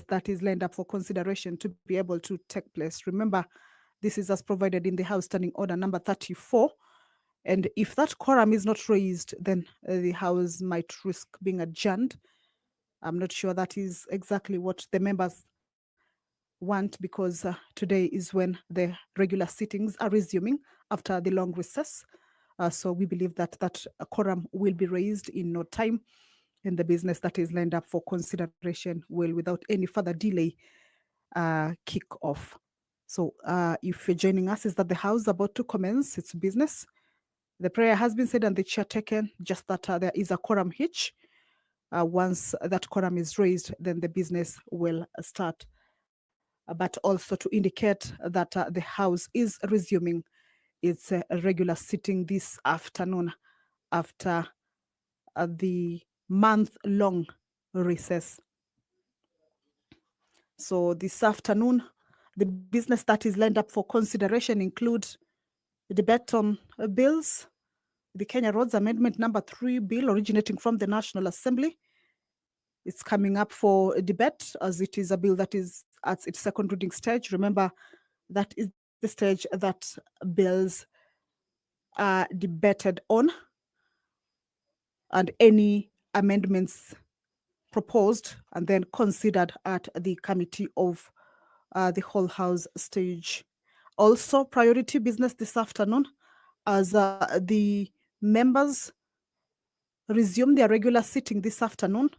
that is lined up for consideration to be able to take place. Remember, this is as provided in the House Standing Order number 34. And if that quorum is not raised, then the House might risk being adjourned. I'm not sure that is exactly what the members want, because today is when the regular sittings are resuming after the long recess. So we believe that that quorum will be raised in no time, and the business that is lined up for consideration will, without any further delay, kick off. So if you're joining us, is that the House about to commence its business. The prayer has been said and the chair taken, just that there is a quorum hitch. Once that quorum is raised, then the business will start. But also to indicate that the House is resuming its regular sitting this afternoon after the month-long recess. So this afternoon, the business that is lined up for consideration include the debate on bills, the Kenya Roads Amendment number 3 bill originating from the National Assembly. It's coming up for a debate, as it is a bill that is at its second reading stage. Remember, that is the stage that bills are debated on, and any amendments proposed and then considered at the committee of the whole House stage. Also, priority business this afternoon, as the members resume their regular sitting this afternoon,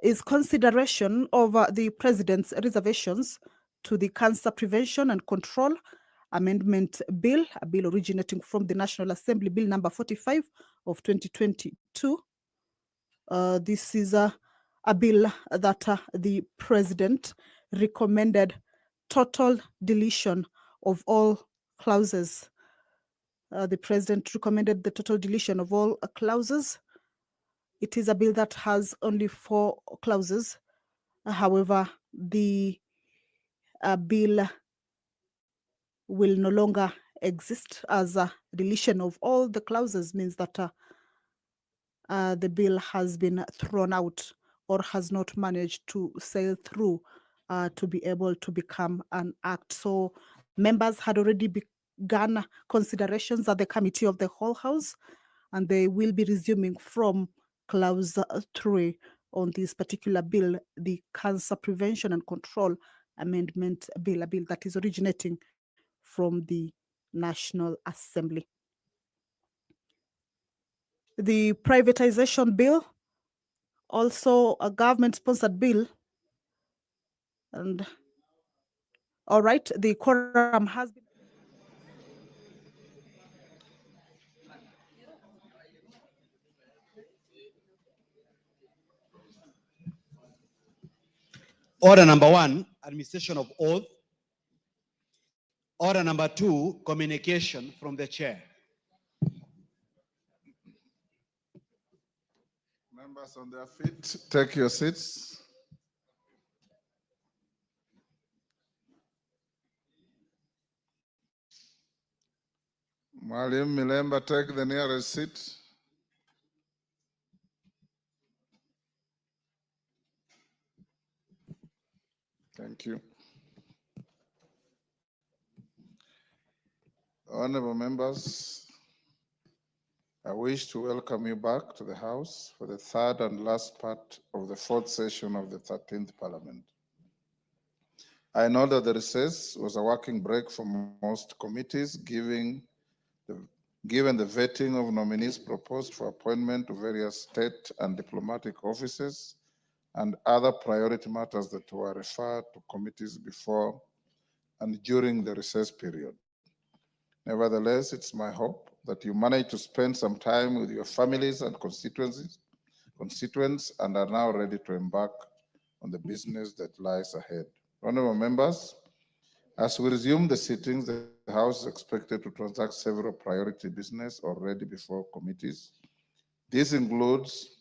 is consideration of the President's reservations to the Cancer Prevention and Control Amendment Bill, a bill originating from the National Assembly, Bill number 45 of 2022. This is a bill that the President recommended total deletion of all clauses. The President recommended the total deletion of all clauses. It is a bill that has only 4 clauses. However, the bill will no longer exist, as a deletion of all the clauses means that the bill has been thrown out or has not managed to sail through to be able to become an act. So members had already begun considerations at the Committee of the Whole House, and they will be resuming from clause 3 on this particular bill, the Cancer Prevention and Control Amendment Bill, a bill that is originating from the National Assembly. The privatization bill, also a government-sponsored bill, and all right, the quorum has been. Order number 1, administration of oath. Order number 2, communication from the chair. Members on their feet, take your seats. Mwalimu Milemba, take the nearest seat. Thank you. Honorable members, I wish to welcome you back to the House for the third and last part of the fourth session of the 13th Parliament. I know that the recess was a working break for most committees, given the vetting of nominees proposed for appointment to various state and diplomatic offices and other priority matters that were referred to committees before and during the recess period. Nevertheless, it's my hope that you manage to spend some time with your families and constituents and are now ready to embark on the business that lies ahead. Honorable members, as we resume the sittings, the House is expected to transact several priority business already before committees. This includes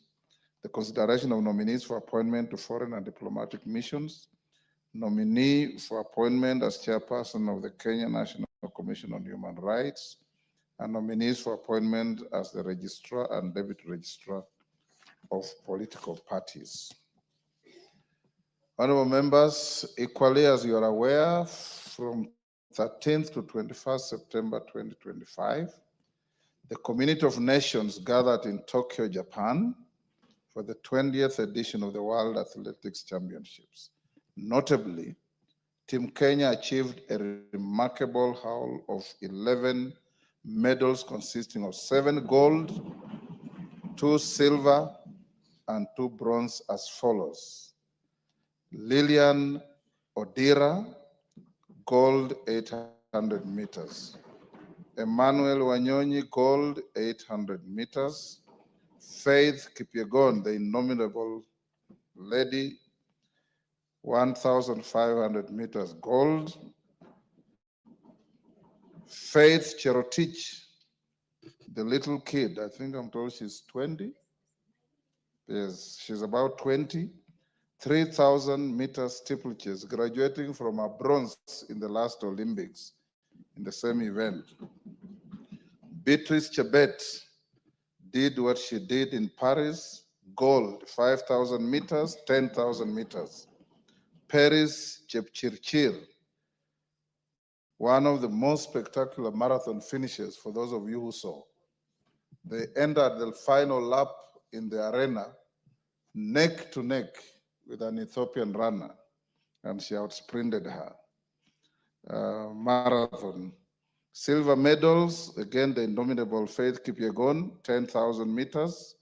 the consideration of nominees for appointment to foreign and diplomatic missions, nominee for appointment as chairperson of the Kenya National Commission on Human Rights, and nominees for appointment as the registrar and deputy registrar of political parties. Honorable members, equally as you are aware, from 13th to 21st September 2025, the Community of Nations gathered in Tokyo, Japan, for the 20th edition of the World Athletics Championships. Notably, Team Kenya achieved a remarkable haul of 11 medals consisting of 7 gold, 2 silver, and 2 bronze as follows. Lilian Odira, gold 800 meters. Emmanuel Wanyonyi, gold 800 meters. Faith Kipyegon, the indomitable lady, 1,500 meters gold. Faith Cherotich, the little kid, I think I'm told she's 20. Yes, she's about 20. 3,000 meters steeplechase, graduating from a bronze in the last Olympics in the same event. Beatrice Chebet did what she did in Paris, gold, 5,000 meters, 10,000 meters. Paris Chepchirchir, one of the most spectacular marathon finishes for those of you who saw. They entered the final lap in the arena, neck to neck with an Ethiopian runner, and she outsprinted her. Marathon. Silver medals, again, the indomitable Faith Kipyegon, 10,000 meters.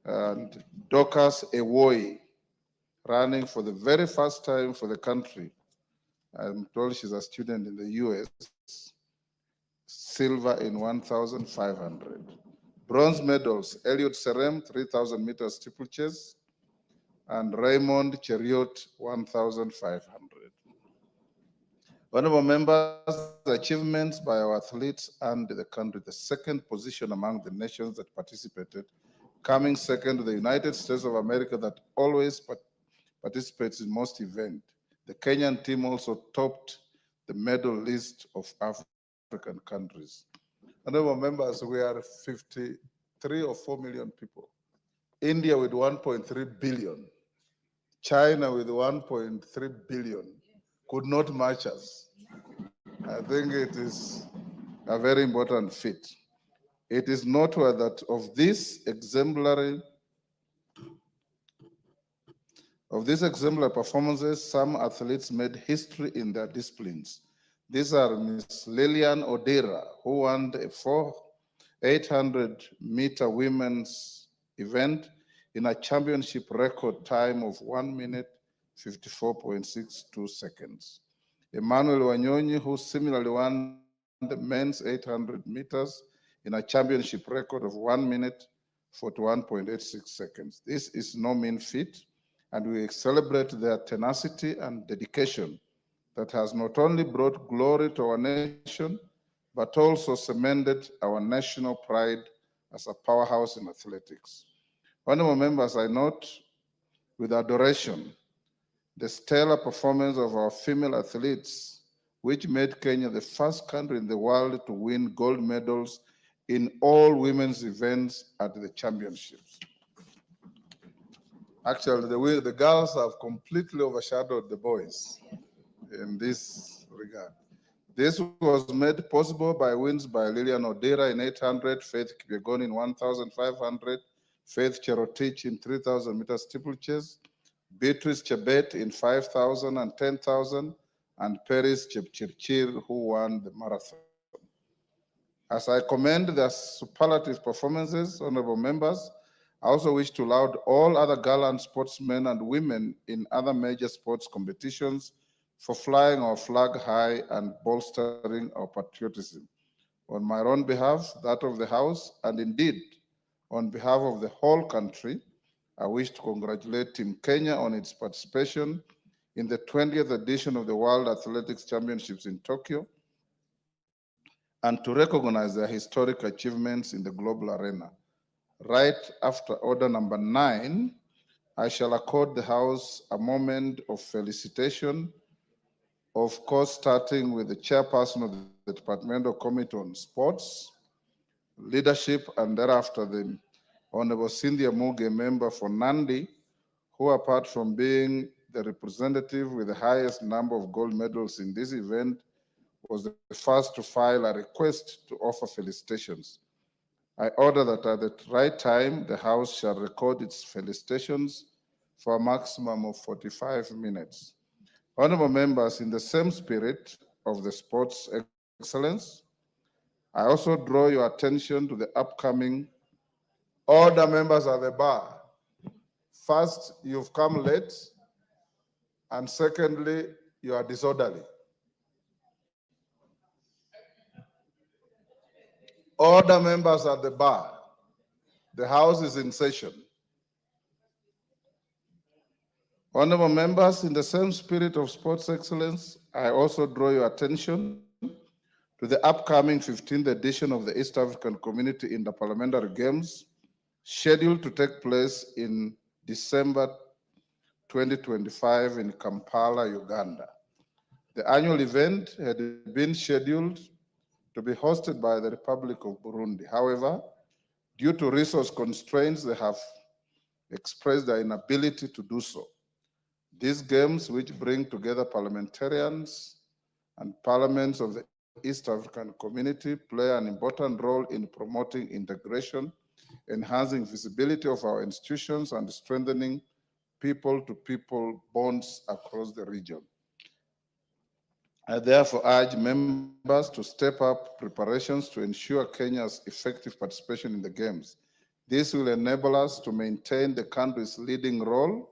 And Dorcas Ewoi, running for the very first time for the country. I'm told she's a student in the US. Silver in 1,500. Bronze medals, Eliud Serem, 3,000 meters steeplechase, and Raymond Cheriot, 1,500. Honorable members, the achievements by our athletes and the country, the second position among the nations that participated, coming second to the United States of America that always participates in most events. The Kenyan team also topped the medal list of African countries. Honorable members, we are 53 or 4 million people. India with 1.3 billion. China with 1.3 billion could not match us. I think it is a very important feat. It is noteworthy that of these exemplary performances, some athletes made history in their disciplines. These are Ms. Lilian Odira, who won a 800-meter women's event in a championship record time of 1 minute, 54.62 seconds. Emmanuel Wanyonyi, who similarly won the men's 800 meters in a championship record of 1 minute, 41.86 seconds. This is no mean feat, and we celebrate their tenacity and dedication that has not only brought glory to our nation, but also cemented our national pride as a powerhouse in athletics. Honorable members, I note with adoration the stellar performance of our female athletes, which made Kenya the first country in the world to win gold medals in all women's events at the championships. Actually, the girls have completely overshadowed the boys in this regard. This was made possible by wins by Lilian Odira in 800, Faith Kipyegon in 1,500, Faith Cherotich in 3,000 meters steeplechase, Beatrice Chebet in 5,000 and 10,000, and Paris Chepchirchir, who won the marathon. As I commend their superlative performances, honorable members, I also wish to laud all other gallant sportsmen and women in other major sports competitions for flying our flag high and bolstering our patriotism. On my own behalf, that of the House, and indeed on behalf of the whole country, I wish to congratulate Team Kenya on its participation in the 20th edition of the World Athletics Championships in Tokyo, and to recognize their historic achievements in the global arena. Right after order number 9, I shall accord the House a moment of felicitation, of course, starting with the chairperson of the Departmental Committee on Sports, Leadership, and thereafter the Honorable Cynthia Muge, member for Nandi, who apart from being the representative with the highest number of gold medals in this event, was the first to file a request to offer felicitations. I order that at the right time, the House shall record its felicitations for a maximum of 45 minutes. Honorable members, in the same spirit of the sports excellence, I also draw your attention to the upcoming order members at the bar. First, you've come late, and secondly, you are disorderly. Order members at the bar. The House is in session. Honorable members, in the same spirit of sports excellence, I also draw your attention to the upcoming 15th edition of the East African Community Interparliamentary Games, scheduled to take place in December 2025 in Kampala, Uganda. The annual event had been scheduled to be hosted by the Republic of Burundi. However, due to resource constraints, they have expressed their inability to do so. These games, which bring together parliamentarians and parliaments of the East African community, play an important role in promoting integration, enhancing visibility of our institutions, and strengthening people-to-people bonds across the region. I therefore urge members to step up preparations to ensure Kenya's effective participation in the Games. This will enable us to maintain the country's leading role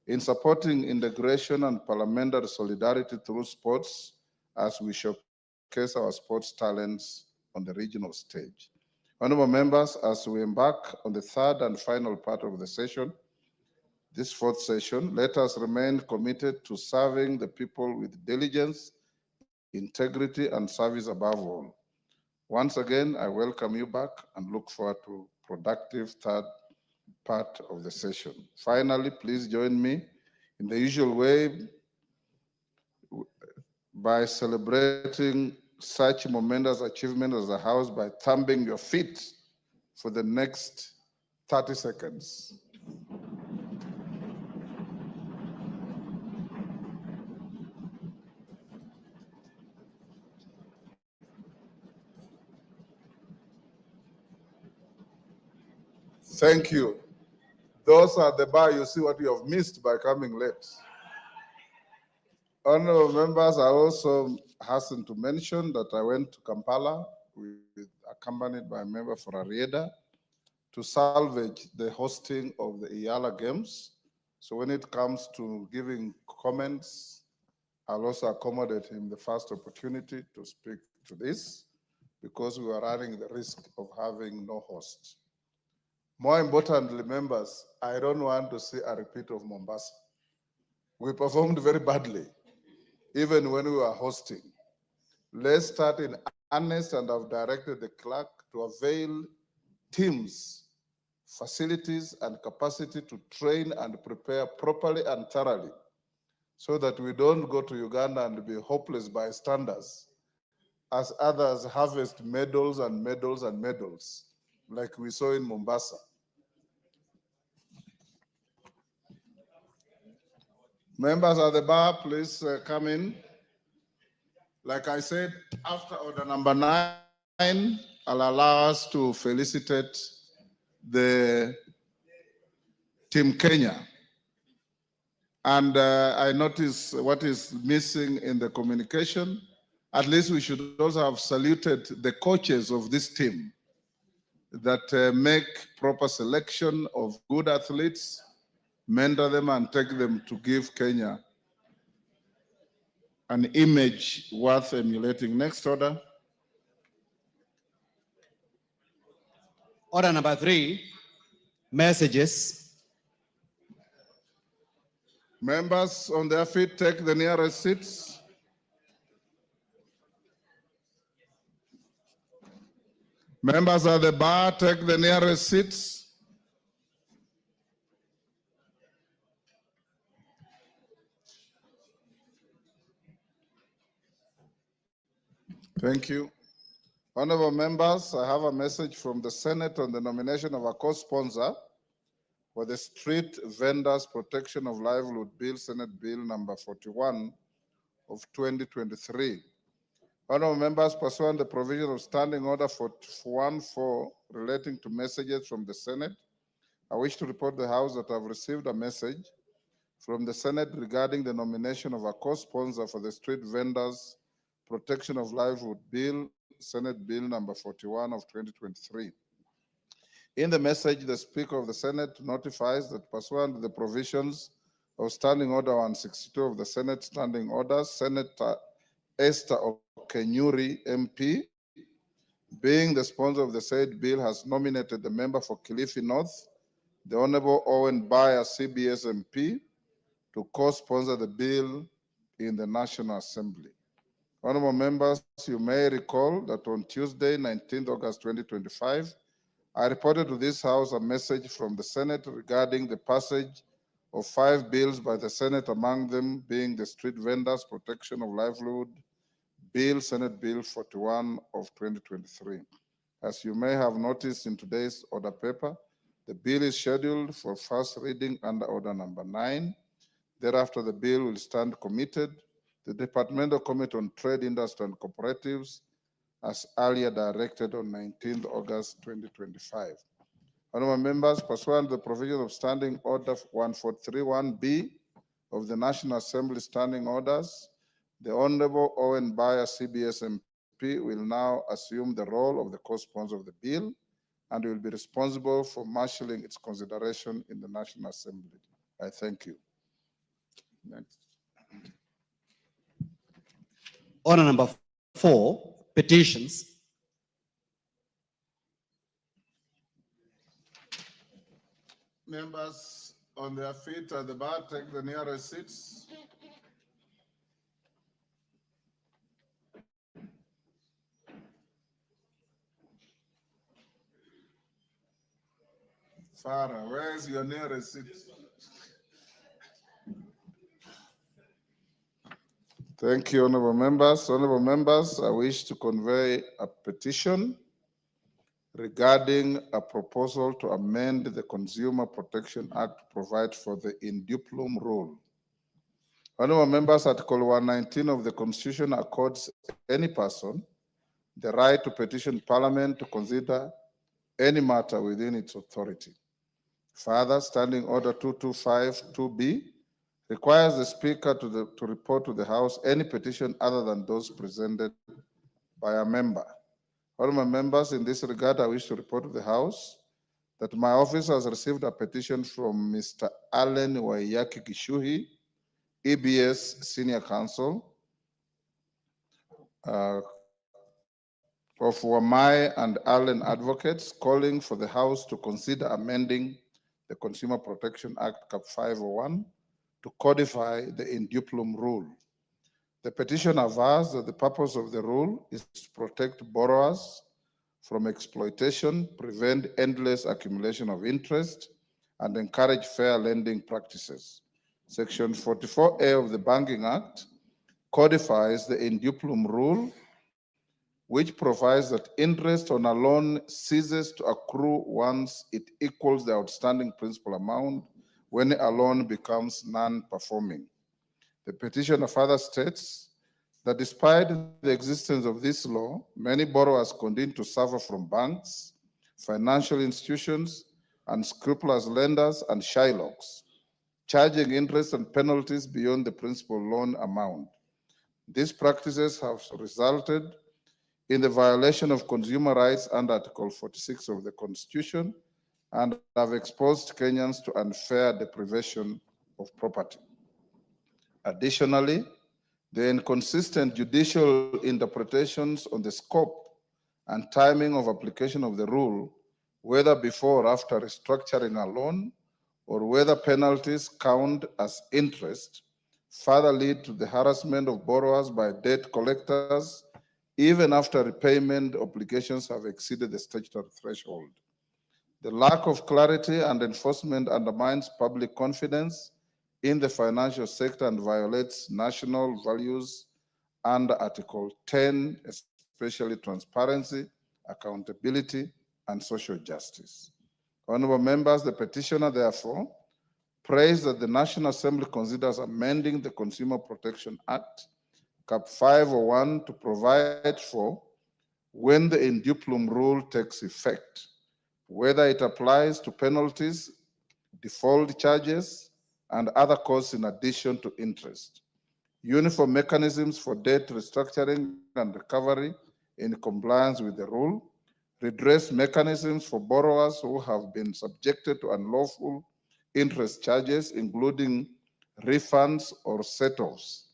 in supporting integration and parliamentary solidarity through sports as we showcase our sports talents on the regional stage. Honorable members, as we embark on the third and final part of the session, this fourth session, let us remain committed to serving the people with diligence, integrity, and service above all. Once again, I welcome you back and look forward to productive third part of the session. Finally, please join me in the usual way by celebrating such momentous achievement as a House by thumping your feet for the next 30 seconds. Thank you. Those at the bar, you see what you have missed by coming late. Honorable members, I also hasten to mention that I went to Kampala, accompanied by a member for Arieda, to salvage the hosting of the IALA Games. So when it comes to giving comments, I'll also accommodate him the first opportunity to speak to this, because we are running the risk of having no host. More importantly, members, I don't want to see a repeat of Mombasa. We performed very badly, even when we were hosting. Let's start in earnest, and I've directed the clerk to avail teams, facilities, and capacity to train and prepare properly and thoroughly, so that we don't go to Uganda and be hopeless bystanders as others harvest medals and medals and medals, like we saw in Mombasa. Members of the bar, please come in. Like I said, after order number 9, I'll allow us to felicitate the Team Kenya. And I notice what is missing in the communication. At least we should also have saluted the coaches of this team that make proper selection of good athletes, mentor them, and take them to give Kenya an image worth emulating. Next order. Order number 3, messages. Members on their feet, take the nearest seats. Members at the bar, take the nearest seats. Thank you. Honorable members, I have a message from the Senate on the nomination of a co-sponsor for the Street Vendors Protection of Livelihood Bill, Senate Bill number 41 of 2023. Honorable members, pursuant the provision of Standing Order 414 relating to messages from the Senate, I wish to report to the House that I have received a message from the Senate regarding the nomination of a co-sponsor for the Street Vendors Protection of Livelihood Bill, Senate Bill number 41 of 2023. In the message, the Speaker of the Senate notifies that pursuant to the provisions of Standing Order 162 of the Senate Standing Orders, Senator Esther Okenyuri, MP, being the sponsor of the said bill, has nominated the member for Kilifi North, the Honorable Owen Bayer, CBS MP, to co-sponsor the bill in the National Assembly. Honorable members, you may recall that on Tuesday, 19th August 2025, I reported to this House a message from the Senate regarding the passage of 5 bills by the Senate, among them being the Street Vendors Protection of Livelihood Bill, Senate Bill 41 of 2023. As you may have noticed in today's order paper, the bill is scheduled for first reading under order number 9. Thereafter, the bill will stand committed to the Departmental Committee on Trade, Industry, and Cooperatives as earlier directed on 19th August 2025. Honorable members, pursuant to the provision of Standing Order 1431B of the National Assembly Standing Orders, the Honorable Owen Bayer, CBS MP, will now assume the role of the co-sponsor of the bill and will be responsible for marshalling its consideration in the National Assembly. I thank you. Next. Order number 4, petitions. Members on their feet at the bar, take the nearest seats. Farah, where is your nearest seat? Thank you, honorable members. Honorable members, I wish to convey a petition regarding a proposal to amend the Consumer Protection Act to provide for the induploom rule. Honorable members, Article 119 of the Constitution accords any person the right to petition Parliament to consider any matter within its authority. Further, Standing Order 2252B requires the Speaker to report to the House any petition other than those presented by a member. Honorable members, in this regard, I wish to report to the House that my office has received a petition from Mr. Allen Waiyaki Kishuhi, EBS Senior Counsel, of Wamai and Allen Advocates, calling for the House to consider amending the Consumer Protection Act Cap 501 to codify the induploom rule. The petition avers that the purpose of the rule is to protect borrowers from exploitation, prevent endless accumulation of interest, and encourage fair lending practices. Section 44A of the Banking Act codifies the induploom rule, which provides that interest on a loan ceases to accrue once it equals the outstanding principal amount when a loan becomes non-performing. The petitioner further states that despite the existence of this law, many borrowers continue to suffer from banks, financial institutions, unscrupulous lenders, and Shylocks, charging interest and penalties beyond the principal loan amount. These practices have resulted in the violation of consumer rights under Article 46 of the Constitution and have exposed Kenyans to unfair deprivation of property. Additionally, the inconsistent judicial interpretations on the scope and timing of application of the rule, whether before or after restructuring a loan, or whether penalties count as interest, further lead to the harassment of borrowers by debt collectors even after repayment obligations have exceeded the statutory threshold. The lack of clarity and enforcement undermines public confidence in the financial sector and violates national values under Article 10, especially transparency, accountability, and social justice. Honorable members, the petitioner therefore prays that the National Assembly considers amending the Consumer Protection Act, Cap 501, to provide for when the in duplum rule takes effect, whether it applies to penalties, default charges, and other costs in addition to interest. Uniform mechanisms for debt restructuring and recovery in compliance with the rule, redress mechanisms for borrowers who have been subjected to unlawful interest charges, including refunds or set-offs,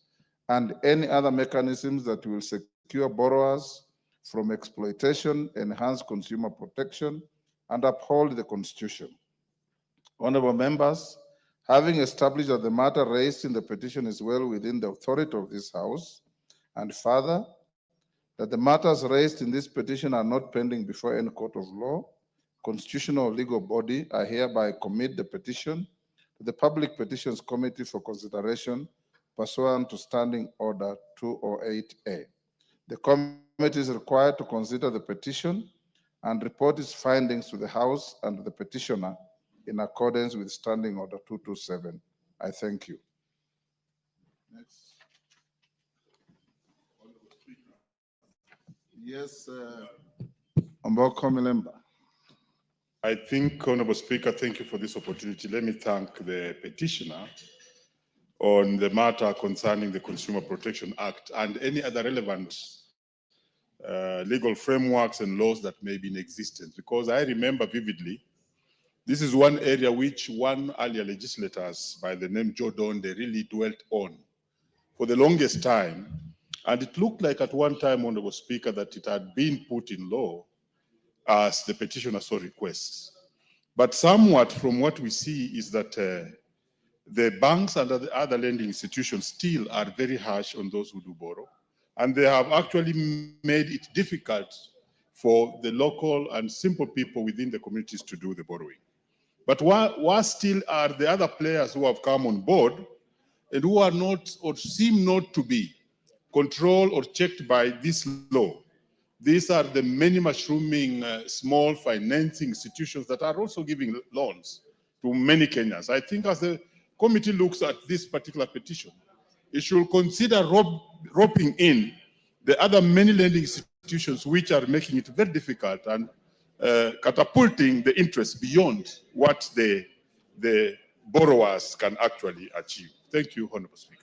and any other mechanisms that will secure borrowers from exploitation, enhance consumer protection, and uphold the Constitution. Honorable members, having established that the matter raised in the petition is well within the authority of this House, and further, that the matters raised in this petition are not pending before any court of law, constitutional or legal body, I hereby commit the petition to the Public Petitions Committee for consideration pursuant to Standing Order 208A. The committee is required to consider the petition and report its findings to the House and the petitioner in accordance with Standing Order 227. I thank you. Next. Yes, Honorable Member. I think, Honorable Speaker, thank you for this opportunity. Let me thank the petitioner on the matter concerning the Consumer Protection Act and any other relevant legal frameworks and laws that may be in existence, because I remember vividly, this is one area which one earlier legislators by the name Joe Don, they really dwelt on for the longest time. And it looked like at one time, Honorable Speaker, that it had been put in law as the petitioner so requests. But somewhat from what we see is that the banks and the other lending institutions still are very harsh on those who do borrow. And they have actually made it difficult for the local and simple people within the communities to do the borrowing. But what still are the other players who have come on board and who are not or seem not to be controlled or checked by this law. These are the many mushrooming small financing institutions that are also giving loans to many Kenyans. I think as the committee looks at this particular petition, it should consider roping in the other many lending institutions which are making it very difficult and catapulting the interest beyond what the borrowers can actually achieve. Thank you, Honorable Speaker.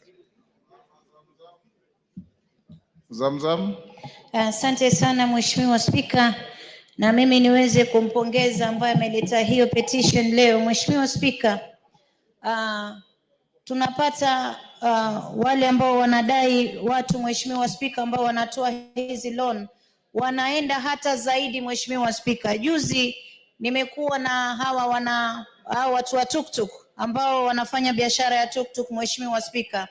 Zamzam. Asante sana Mheshimiwa Spika, na mimi niweze kumpongeza ambaye ameleta hiyo petition leo. Mheshimiwa Spika, tunapata wale ambao wanadai watu, Mheshimiwa Spika, ambao wanatoa hizi loan wanaenda hata zaidi. Mheshimiwa Spika, juzi nimekuwa na hawa watu wa tuktuk ambao wanafanya biashara ya tuktuk, Mheshimiwa Spika,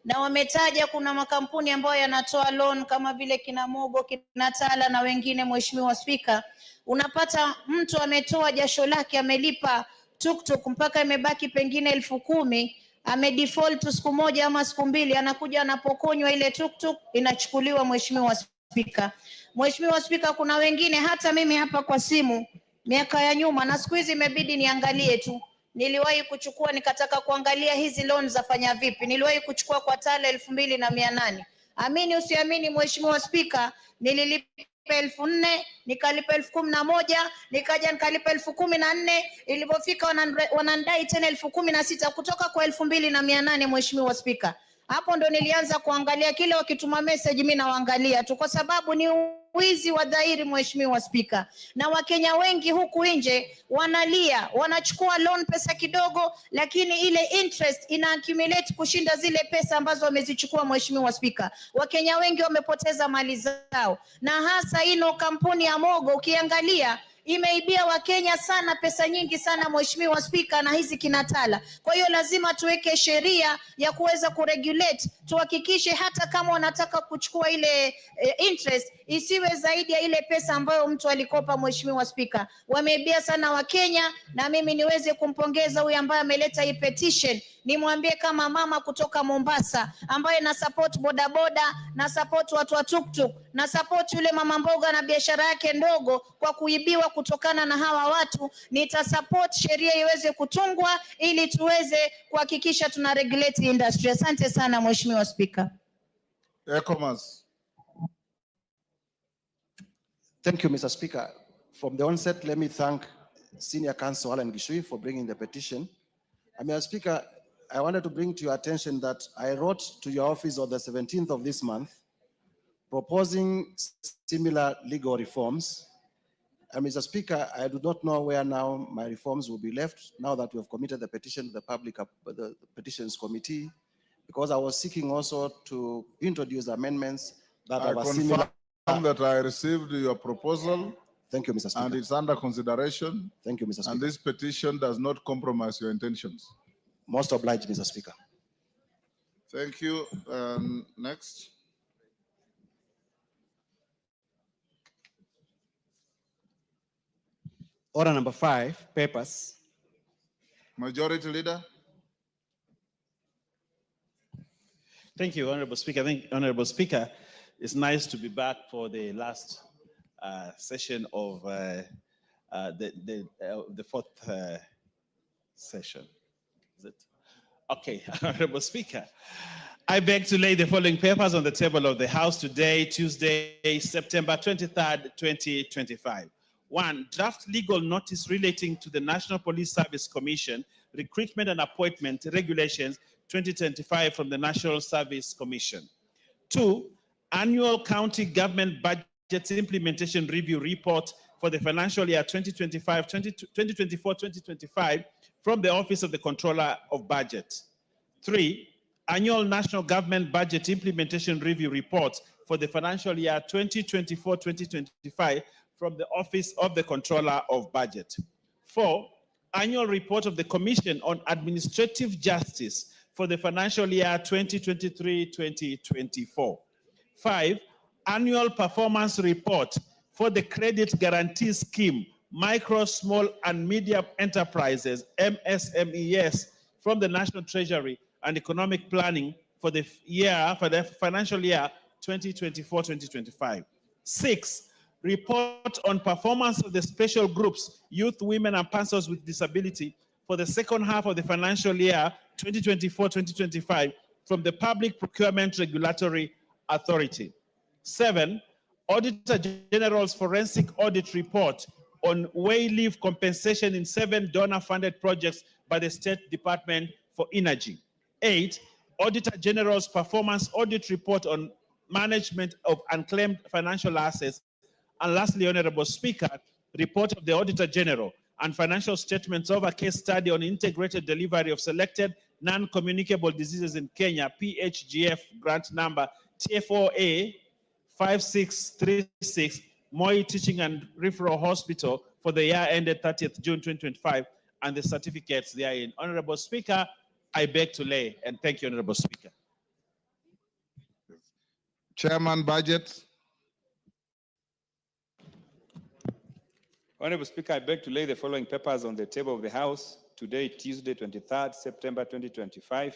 na wametaja kuna makampuni ambayo yanatoa loan kama vile kina Mogo, kina Tala na wengine. Mheshimiwa Spika, unapata mtu ametoa jasho lake, amelipa tuktuk mpaka imebaki pengine 10,000, amedefault siku moja ama siku mbili, anakuja anapokonywa ile tuktuk, inachukuliwa. Mheshimiwa Spika, Mheshimiwa Spika, kuna wengine hata mimi hapa kwa simu miaka ya nyuma, na siku hizi imebidi niangalie tu, niliwahi kuchukua nikataka kuangalia hizi loan zafanya vipi. Niliwahi kuchukua kwa Tala 2,800. Amini usiamini Mheshimiwa Spika, nililipa 4,000, nikalipa 11,000, nikaja nikalipa 14,000, ilipofika wanandai tena 16,000 kutoka kwa 2,800. Mheshimiwa Spika, hapo ndo nilianza kuangalia, kile wakituma message mimi nawaangalia tu, kwa sababu ni wizi wa dhahiri. Mheshimiwa Spika, na Wakenya wengi huku nje wanalia, wanachukua loan pesa kidogo, lakini ile interest ina accumulate kushinda zile pesa ambazo wamezichukua. Mheshimiwa Spika, Wakenya wengi wamepoteza mali zao, na hasa ino kampuni ya Mogo ukiangalia imeibia Wakenya sana, pesa nyingi sana Mheshimiwa Spika, na hizi kinatala. Kwa hiyo lazima tuweke sheria ya kuweza kuregulate, tuhakikishe hata kama wanataka kuchukua ile interest isiwe zaidi ya ile pesa ambayo mtu alikopa. Mheshimiwa Spika, wameibia sana Wakenya, na mimi niweze kumpongeza huyu ambaye ameleta hii petition. Nimwambie kama mama kutoka Mombasa ambaye na support bodaboda, na support watu wa tuktuk, na support yule mama mboga na biashara yake ndogo kwa kuibiwa kutokana na hawa watu, nitasupport sheria iweze kutungwa ili tuweze kuhakikisha tuna regulate industry. Asante sana Mheshimiwa Spika. ECOMAS. Thank you, Mr. Speaker. From the onset, let me thank Senior Counsel Alan Gishui for bringing the petition. Mr. Speaker, I wanted to bring to your attention that I wrote to your office on the 17th of this month proposing similar legal reforms. And Mr. Speaker, I do not know where now my reforms will be left now that we have committed the petition to the Petitions Committee, because I was seeking also to introduce amendments that I have a similar. confirm that I received your proposal. Thank you, Mr. Speaker. And it's under consideration. Thank you, Mr. Speaker. And this petition does not compromise your intentions. Most obliged, Mr. Speaker. Thank you. Next. Order number 5, papers. Majority Leader. Thank you, Honorable Speaker. I think, Honorable Speaker, it's nice to be back for the last session of the fourth session. Is it? Okay, Honorable Speaker, I beg to lay the following papers on the table of the House today, Tuesday, September 23rd, 2025. 1, draft legal notice relating to the National Police Service Commission, recruitment and appointment regulations 2025 from the National Service Commission. 2, annual county government budget implementation review report for the financial year 2024-2025 from the Office of the Controller of Budget. 3, annual national government budget implementation review report for the financial year 2024-2025 from the Office of the Controller of Budget. 4, annual report of the Commission on Administrative Justice for the financial year 2023-2024. 5, annual performance report for the Credit Guarantee Scheme, Micro, Small and Medium Enterprises, MSMES, from the National Treasury and Economic Planning for the financial year 2024-2025. 6, report on performance of the special groups, youth, women, and persons with disability for the second half of the financial year 2024-2025 from the Public Procurement Regulatory Authority. 7, Auditor General's Forensic Audit Report on way leave compensation in 7 donor-funded projects by the State Department for Energy. 8, Auditor General's Performance Audit Report on management of unclaimed financial assets. And lastly, Honorable Speaker, report of the Auditor General and financial statements of a case study on integrated delivery of selected non-communicable diseases in Kenya, PHGF grant number TFOA 5636, Moi Teaching and Referral Hospital for the year ended 30th June 2025, and the certificates therein. Honorable Speaker, I beg to lay, and thank you, Honorable Speaker. Chairman, Budget. Honorable Speaker, I beg to lay the following papers on the table of the House today, Tuesday, 23rd September 2025.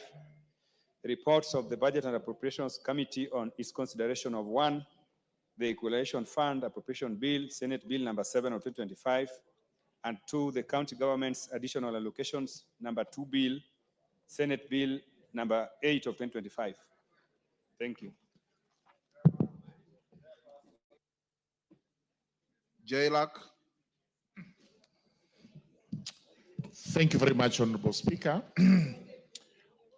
Reports of the Budget and Appropriations Committee on its consideration of 1, the Equalization Fund Appropriation Bill, Senate Bill number 7 of 2025, and 2, the County Government's Additional Allocations number 2 Bill, Senate Bill number 8 of 2025. Thank you. JLAC. Thank you very much, Honorable Speaker.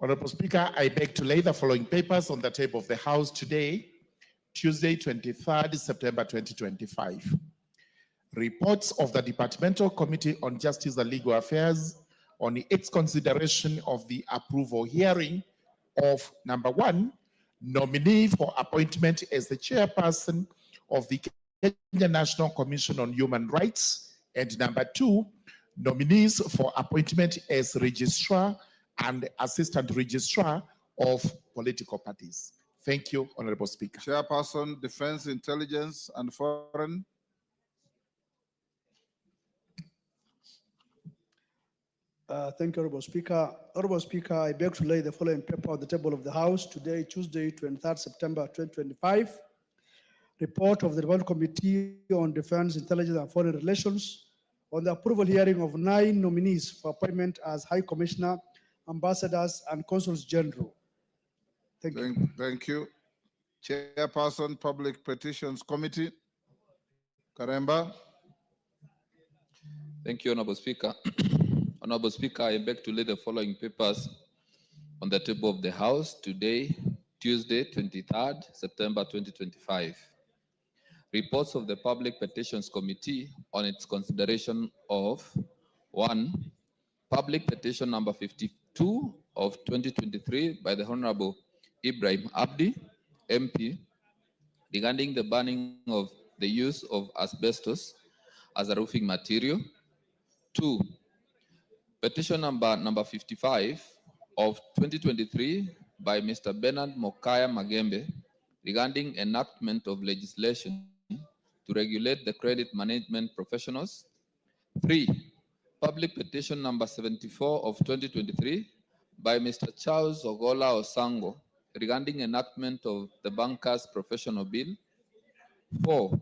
Honorable Speaker, I beg to lay the following papers on the table of the House today, Tuesday, 23rd September 2025. Reports of the Departmental Committee on Justice and Legal Affairs on its consideration of the approval hearing of number 1, nominee for appointment as the chairperson of the Kenya National Commission on Human Rights, and number 2, nominees for appointment as registrar and assistant registrar of political parties. Thank you, Honorable Speaker. Chairperson, Defense, Intelligence, and Foreign. Thank you, Honorable Speaker. Honorable Speaker, I beg to lay the following paper on the table of the House today, Tuesday, 23rd September 2025. report of the Development Committee on Defense, Intelligence and Foreign Relations on the approval hearing of 9 nominees for appointment as High Commissioner, Ambassadors and Consuls General. Thank you. Thank you. Chairperson, Public Petitions Committee, Karemba. Thank you, Honorable Speaker. Honorable Speaker, I beg to lay the following papers on the table of the House today, Tuesday, 23rd September 2025. Reports of the Public Petitions Committee on its consideration of 1. Public Petition number 52 of 2023 by the Honorable Ibrahim Abdi, MP, regarding the banning of the use of asbestos as a roofing material. 2. Petition number 55 of 2023 by Mr. Bernard Mokaya Magembe regarding enactment of legislation to regulate the credit management professionals. 3. Public petition number 74 of 2023 by Mr. Charles Ogola Osango regarding enactment of the Bankers Professional Bill. 4.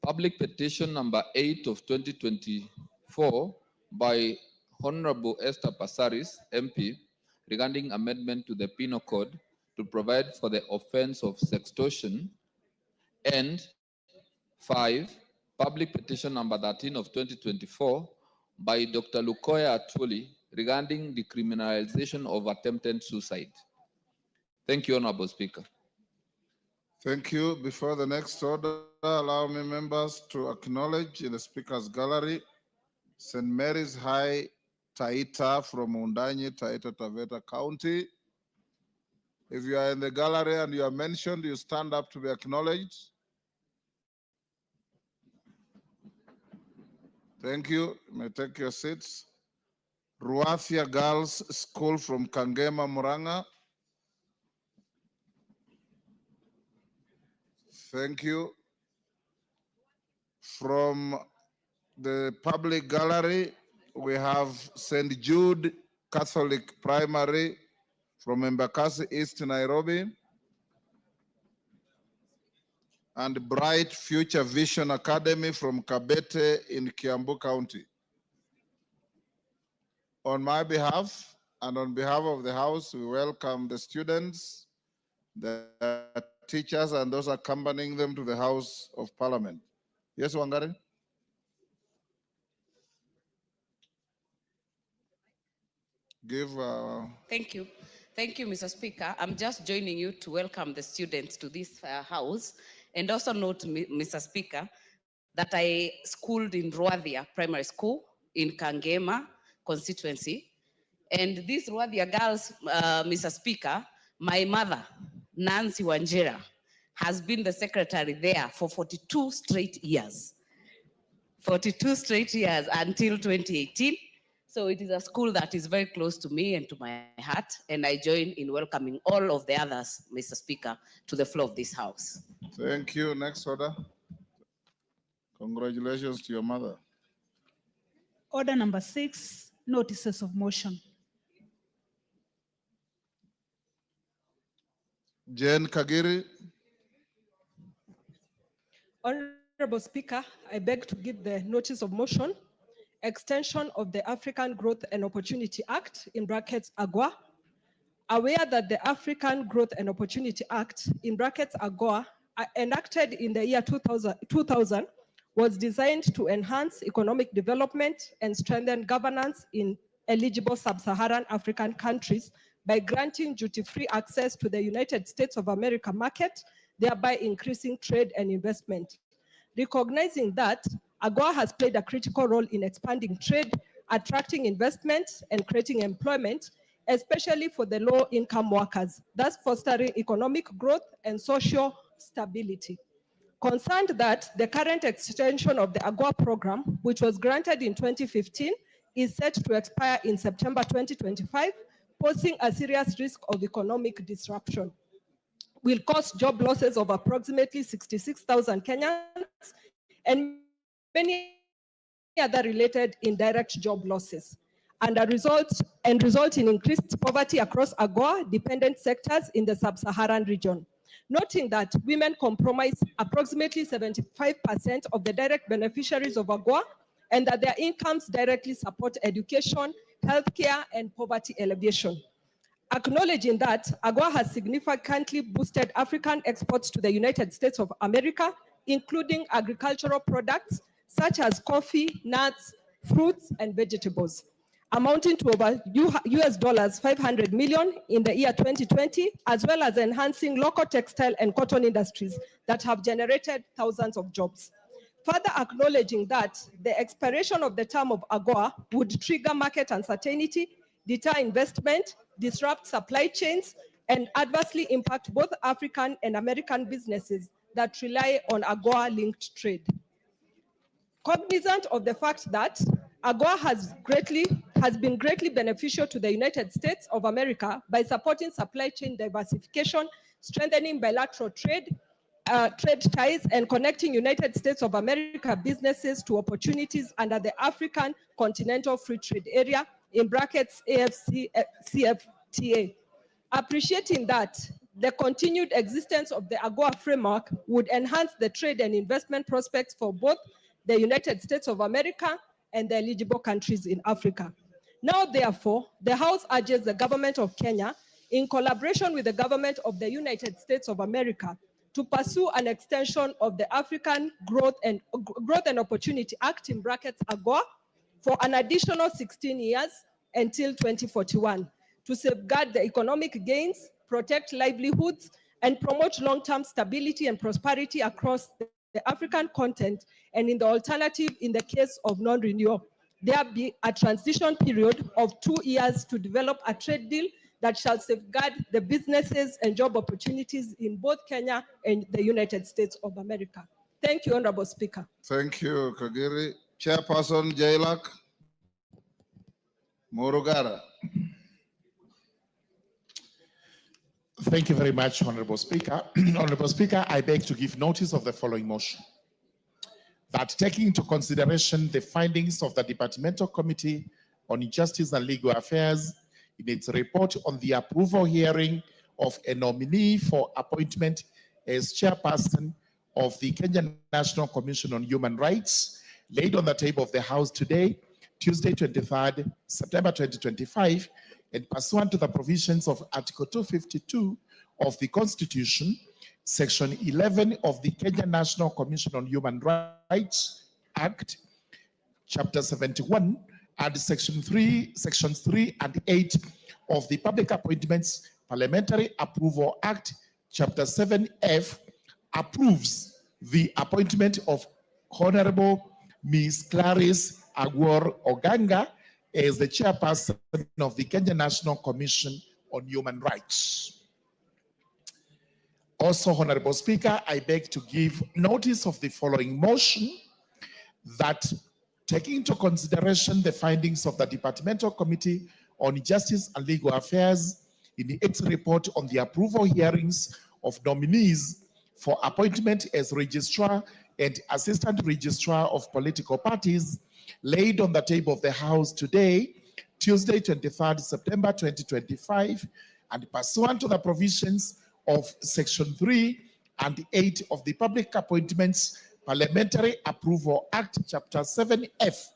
Public petition number 8 of 2024 by Honorable Esther Passaris, MP, regarding amendment to the Penal Code to provide for the offense of sextortion. And 5. Public petition number 13 of 2024 by Dr. Lukoya Atuli regarding the criminalization of attempted suicide. Thank you, Honorable Speaker. Thank you. Before the next order, allow me members to acknowledge in the Speaker's Gallery St. Mary's High Taita from Undanyi, Taita Taveta County. If you are in the gallery and you are mentioned, you stand up to be acknowledged. Thank you. You may take your seats. Ruathia Girls School from Kangema, Muranga. Thank you. From the public gallery, we have St. Jude Catholic Primary from Embakasi East, Nairobi, and Bright Future Vision Academy from Kabete in Kiambu County. On my behalf and on behalf of the House, we welcome the students, the teachers, and those accompanying them to the House of Parliament. Yes, Wangari? Thank you. Thank you, Mr. Speaker. I'm just joining you to welcome the students to this House, and also note, Mr. Speaker, that I schooled in Ruathia Primary School in Kangema constituency. And these Ruathia girls, Mr. Speaker, my mother, Nancy Wanjera, has been the secretary there for 42 straight years. 42 straight years until 2018. So it is a school that is very close to me and to my heart, and I join in welcoming all of the others, Mr. Speaker, to the floor of this House. Thank you. Next order. Congratulations to your mother. Order number 6, notices of motion. Jane Kagiri. Honorable Speaker, I beg to give the notice of motion. Extension of the African Growth and Opportunity Act, in brackets AGOA. Aware that the African Growth and Opportunity Act, in brackets AGOA, enacted in the year 2000 was designed to enhance economic development and strengthen governance in eligible sub-Saharan African countries by granting duty-free access to the United States of America market, thereby increasing trade and investment. Recognizing that AGOA has played a critical role in expanding trade, attracting investment, and creating employment, especially for the low-income workers, thus fostering economic growth and social stability. Concerned that the current extension of the AGOA program, which was granted in 2015, is set to expire in September 2025, posing a serious risk of economic disruption, will cause job losses of approximately 66,000 Kenyans and many other related indirect job losses, and result in increased poverty across AGOA dependent sectors in the sub-Saharan region. noting that women comprise approximately 75% of the direct beneficiaries of AGOA and that their incomes directly support education, healthcare, and poverty alleviation. Acknowledging that AGOA has significantly boosted African exports to the United States of America, including agricultural products such as coffee, nuts, fruits, and vegetables, amounting to over US dollars 500 million in the year 2020, as well as enhancing local textile and cotton industries that have generated thousands of jobs. Further acknowledging that the expiration of the term of AGOA would trigger market uncertainty, deter investment, disrupt supply chains, and adversely impact both African and American businesses that rely on AGOA-linked trade. Cognizant of the fact that AGOA has been greatly beneficial to the United States of America by supporting supply chain diversification, strengthening bilateral trade ties, and connecting United States of America businesses to opportunities under the African Continental Free Trade Area, in brackets AFCFTA. Appreciating that the continued existence of the AGOA framework would enhance the trade and investment prospects for both the United States of America and the eligible countries in Africa. Now, therefore, the House urges the government of Kenya, in collaboration with the government of the United States of America, to pursue an extension of the African Growth and Opportunity Act, in brackets AGOA, for an additional 16 years until 2041, to safeguard the economic gains, protect livelihoods, and promote long-term stability and prosperity across the African continent, and in the alternative, in the case of non-renewal, there be a transition period of 2 years to develop a trade deal that shall safeguard the businesses and job opportunities in both Kenya and the United States of America. Thank you, Honorable Speaker. Thank you, Kagiri. Chairperson Jailak Murugara. Thank you very much, Honorable Speaker. Honorable Speaker, I beg to give notice of the following motion. That taking into consideration the findings of the Departmental Committee on Justice and Legal Affairs in its report on the approval hearing of a nominee for appointment as chairperson of the Kenyan National Commission on Human Rights, laid on the table of the House today, Tuesday, 23rd September 2025, and pursuant to the provisions of Article 252 of the Constitution, Section 11 of the Kenyan National Commission on Human Rights Act, Chapter 71, and Sections 3 and 8 of the Public Appointments Parliamentary Approval Act, Chapter 7F, approves the appointment of Honorable Ms. Clarice Agwor Oganga as the chairperson of the Kenya National Commission on Human Rights. Also, Honorable Speaker, I beg to give notice of the following motion, that taking into consideration the findings of the Departmental Committee on Justice and Legal Affairs in its report on the approval hearings of nominees for appointment as Registrar and Assistant Registrar of Political Parties, laid on the table of the House today, Tuesday, 23rd September 2025, and pursuant to the provisions of Section 3 and 8 of the Public Appointments Parliamentary Approval Act, Chapter 7F,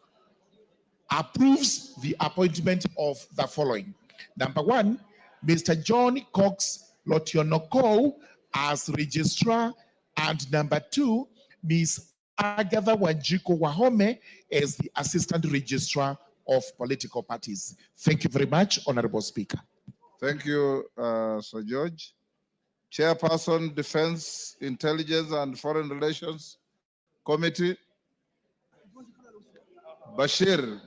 approves the appointment of the following. Number one, Mr. John Cox Lotionoko as Registrar, and number two, Ms. Agatha Wanjiku Wahome as the Assistant Registrar of Political Parties. Thank you very much, Honorable Speaker. Thank you, Sir George. Chairperson, Defense, Intelligence and Foreign Relations Committee, Bashir.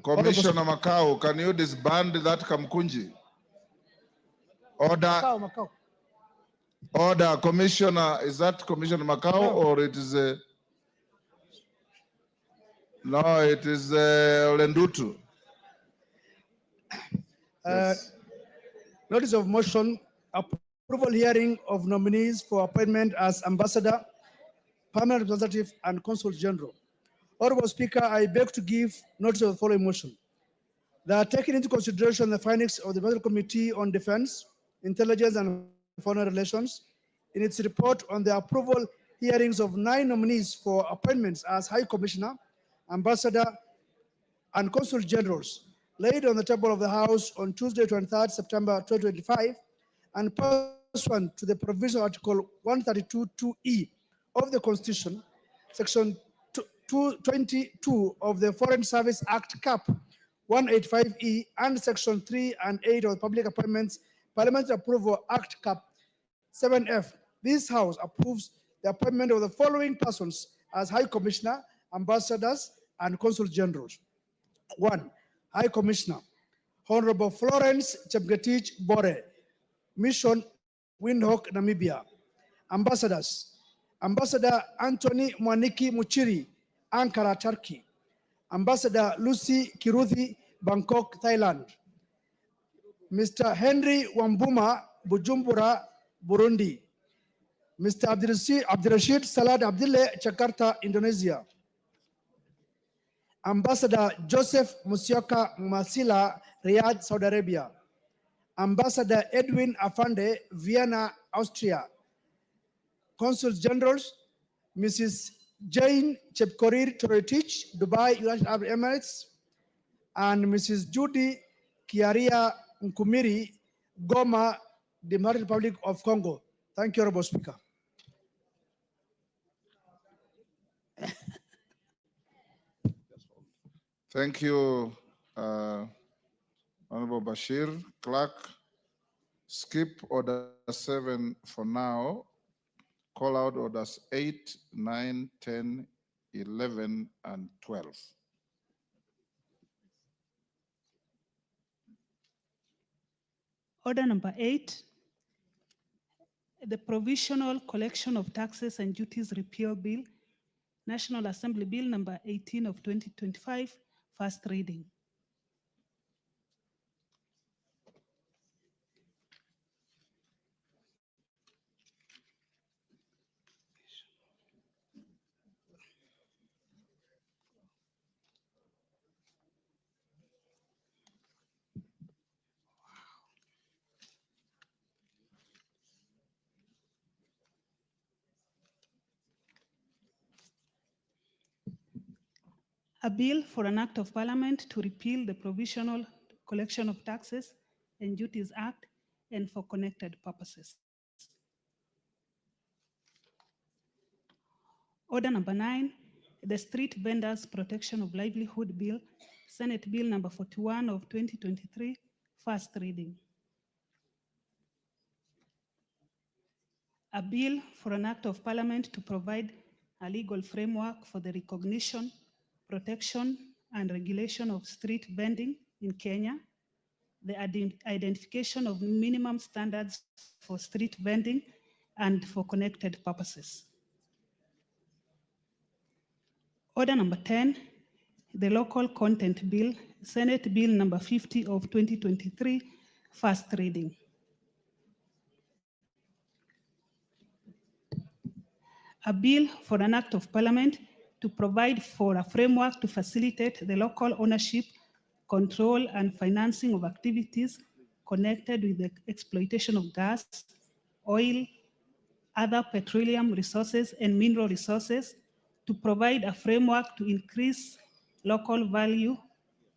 Commissioner Macau, can you disband that Kamkunji? Order. Order, Commissioner. Is that Commissioner Macau or it is no, it is Lendutu. Yes. Notice of motion, approval hearing of nominees for appointment as Ambassador, Permanent Representative, and Consul General. Honorable Speaker, I beg to give notice of the following motion. That taking into consideration the findings of the Federal Committee on Defense, Intelligence and Foreign Relations in its report on the approval hearings of 9 nominees for appointments as High Commissioner, Ambassador, and Consul Generals laid on the table of the House on Tuesday, 23rd September 2025, and pursuant to the provision of Article 132(2)(e) of the Constitution, Section 222 of the Foreign Service Act (CAP) 185(e) and Section 3 and 8 of the Public Appointments Parliamentary Approval Act (CAP 7F). This House approves the appointment of the following persons as High Commissioner, Ambassadors, and Consul Generals. 1. High Commissioner, Honorable Florence Chepngetich Bore, Mission Windhoek, Namibia. Ambassadors, Ambassador Anthony Mwaniki Muchiri, Ankara, Turkey. Ambassador Lucy Kiruthi, Bangkok, Thailand. Mr. Henry Wambuma, Bujumbura, Burundi. Mr. Abdirashid Salad Abdille, Jakarta, Indonesia. Ambassador Joseph Musyoka Masila, Riyadh, Saudi Arabia. Ambassador Edwin Afande, Vienna, Austria. Consuls Generals, Mrs. Jane Chepkorir Toroitich, Dubai, United Arab Emirates, and Mrs. Judy Kiaria Nkumiri, Goma, Democratic Republic of Congo. Thank you, Honorable Speaker. Thank you, Honorable Bashir. Clerk, skip order 7 for now. Call out orders 8, 9, 10, 11, and 12. Order number 8, the Provisional Collection of Taxes and Duties Repeal Bill, National Assembly Bill number 18 of 2025, first reading. A bill for an act of parliament to repeal the Provisional Collection of Taxes and Duties Act and for connected purposes. Order number 9, the Street Vendors Protection of Livelihood Bill, Senate Bill number 41 of 2023, first reading. A bill for an act of parliament to provide a legal framework for the recognition, protection, and regulation of street vending in Kenya, the identification of minimum standards for street vending and for connected purposes. Order number 10, the Local Content Bill, Senate Bill number 50 of 2023, first reading. A bill for an act of parliament to provide for a framework to facilitate the local ownership, control, and financing of activities connected with the exploitation of gas, oil, other petroleum resources, and mineral resources, to provide a framework to increase local value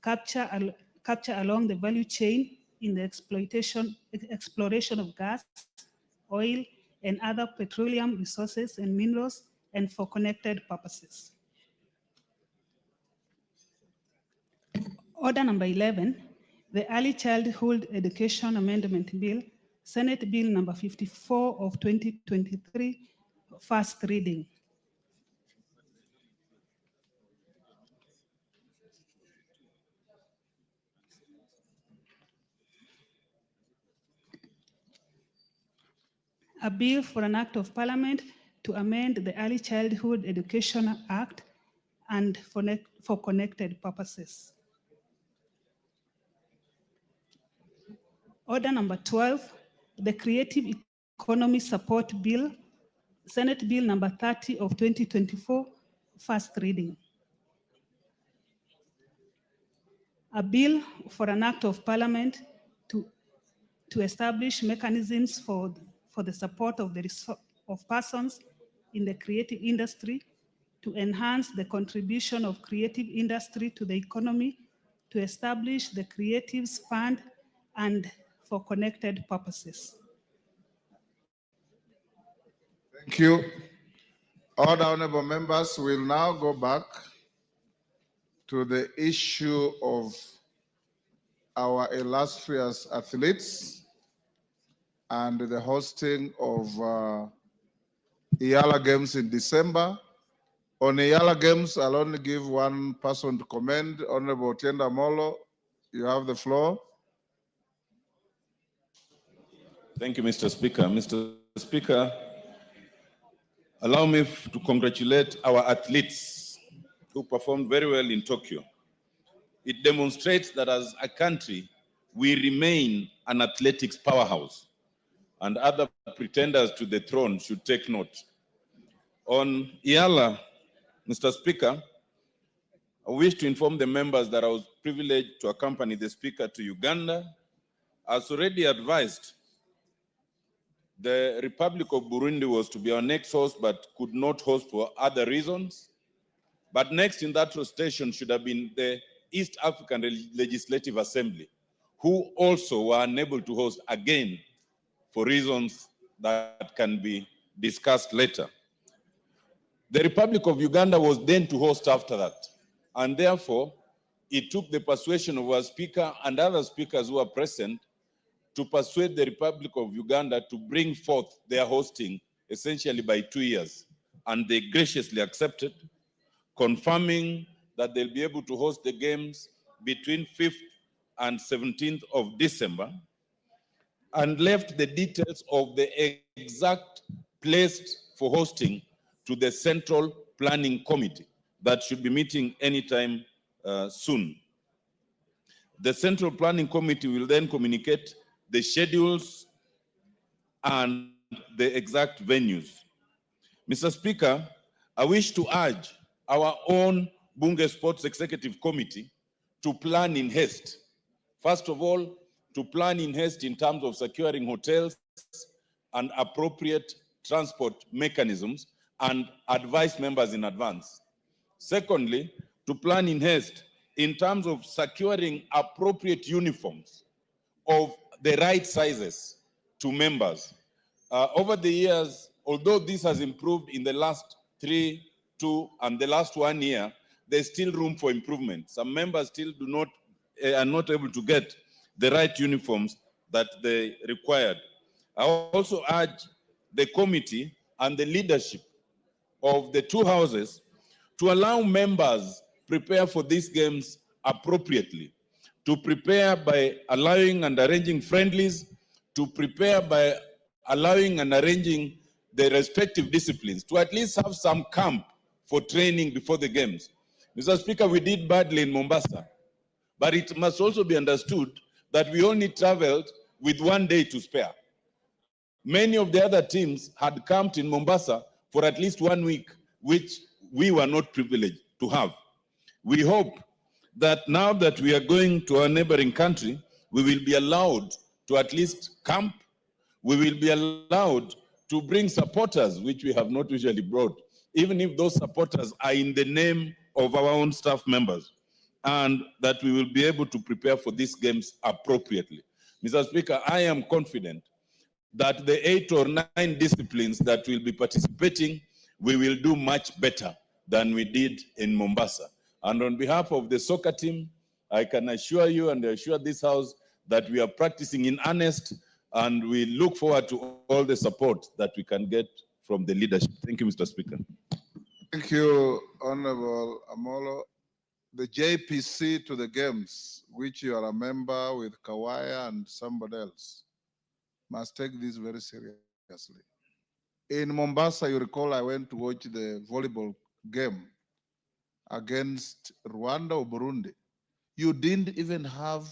capture along the value chain in the exploration of gas, oil, and other petroleum resources and minerals, and for connected purposes. Order number 11, the Early Childhood Education Amendment Bill, Senate Bill number 54 of 2023, first reading. A bill for an act of parliament to amend the Early Childhood Education Act and for connected purposes. Order number 12, the Creative Economy Support Bill, Senate Bill number 30 of 2024, first reading. a bill for an act of parliament to establish mechanisms for the support of of persons in the creative industry, to enhance the contribution of creative industry to the economy, to establish the Creatives Fund, and for connected purposes. Thank you. All the honorable members will now go back to the issue of our illustrious athletes and the hosting of Iyala Games in December. On Iyala Games, I'll only give one person to comment. Honorable Tienda Molo, you have the floor. Thank you, Mr. Speaker. Mr. Speaker, allow me to congratulate our athletes who performed very well in Tokyo. It demonstrates that as a country, we remain an athletics powerhouse, and other pretenders to the throne should take note. On Iyala, Mr. Speaker, I wish to inform the members that I was privileged to accompany the Speaker to Uganda. As already advised, the Republic of Burundi was to be our next host, but could not host for other reasons. But next in that rotation should have been the East African Legislative Assembly, who also were unable to host again for reasons that can be discussed later. The Republic of Uganda was then to host after that, and therefore it took the persuasion of our Speaker and other speakers who are present to persuade the Republic of Uganda to bring forth their hosting essentially by 2 years. And they graciously accepted, confirming that they'll be able to host the games between 5th and 17th of December, and left the details of the exact place for hosting to the Central Planning Committee that should be meeting anytime soon. The Central Planning Committee will then communicate the schedules and the exact venues. Mr. Speaker, I wish to urge our own Bunge Sports Executive Committee to plan in haste. First of all, to plan in haste in terms of securing hotels and appropriate transport mechanisms and advise members in advance. Secondly, to plan in haste in terms of securing appropriate uniforms of the right sizes to members. Over the years, although this has improved in the last 3, 2, and the last 1 year, there's still room for improvement. Some members still are not able to get the right uniforms that they required. I also urge the committee and the leadership of the two houses to allow members prepare for these games appropriately, to prepare by allowing and arranging friendlies, to prepare by allowing and arranging the respective disciplines, to at least have some camp for training before the games. Mr. Speaker, we did badly in Mombasa, but it must also be understood that we only traveled with 1 day to spare. Many of the other teams had camped in Mombasa for at least 1 week, which we were not privileged to have. We hope that now that we are going to our neighboring country, we will be allowed to at least camp. We will be allowed to bring supporters, which we have not usually brought, even if those supporters are in the name of our own staff members, and that we will be able to prepare for these games appropriately. Mr. Speaker, I am confident that the 8 or 9 disciplines that will be participating, we will do much better than we did in Mombasa. And on behalf of the soccer team, I can assure you and assure this House that we are practicing in earnest, and we look forward to all the support that we can get from the leadership. Thank you, Mr. Speaker. Thank you, Honorable Amolo. The JPC to the games, which you are a member with Kawaya and somebody else, must take this very seriously. In Mombasa, you recall I went to watch the volleyball game against Rwanda or Burundi. You didn't even have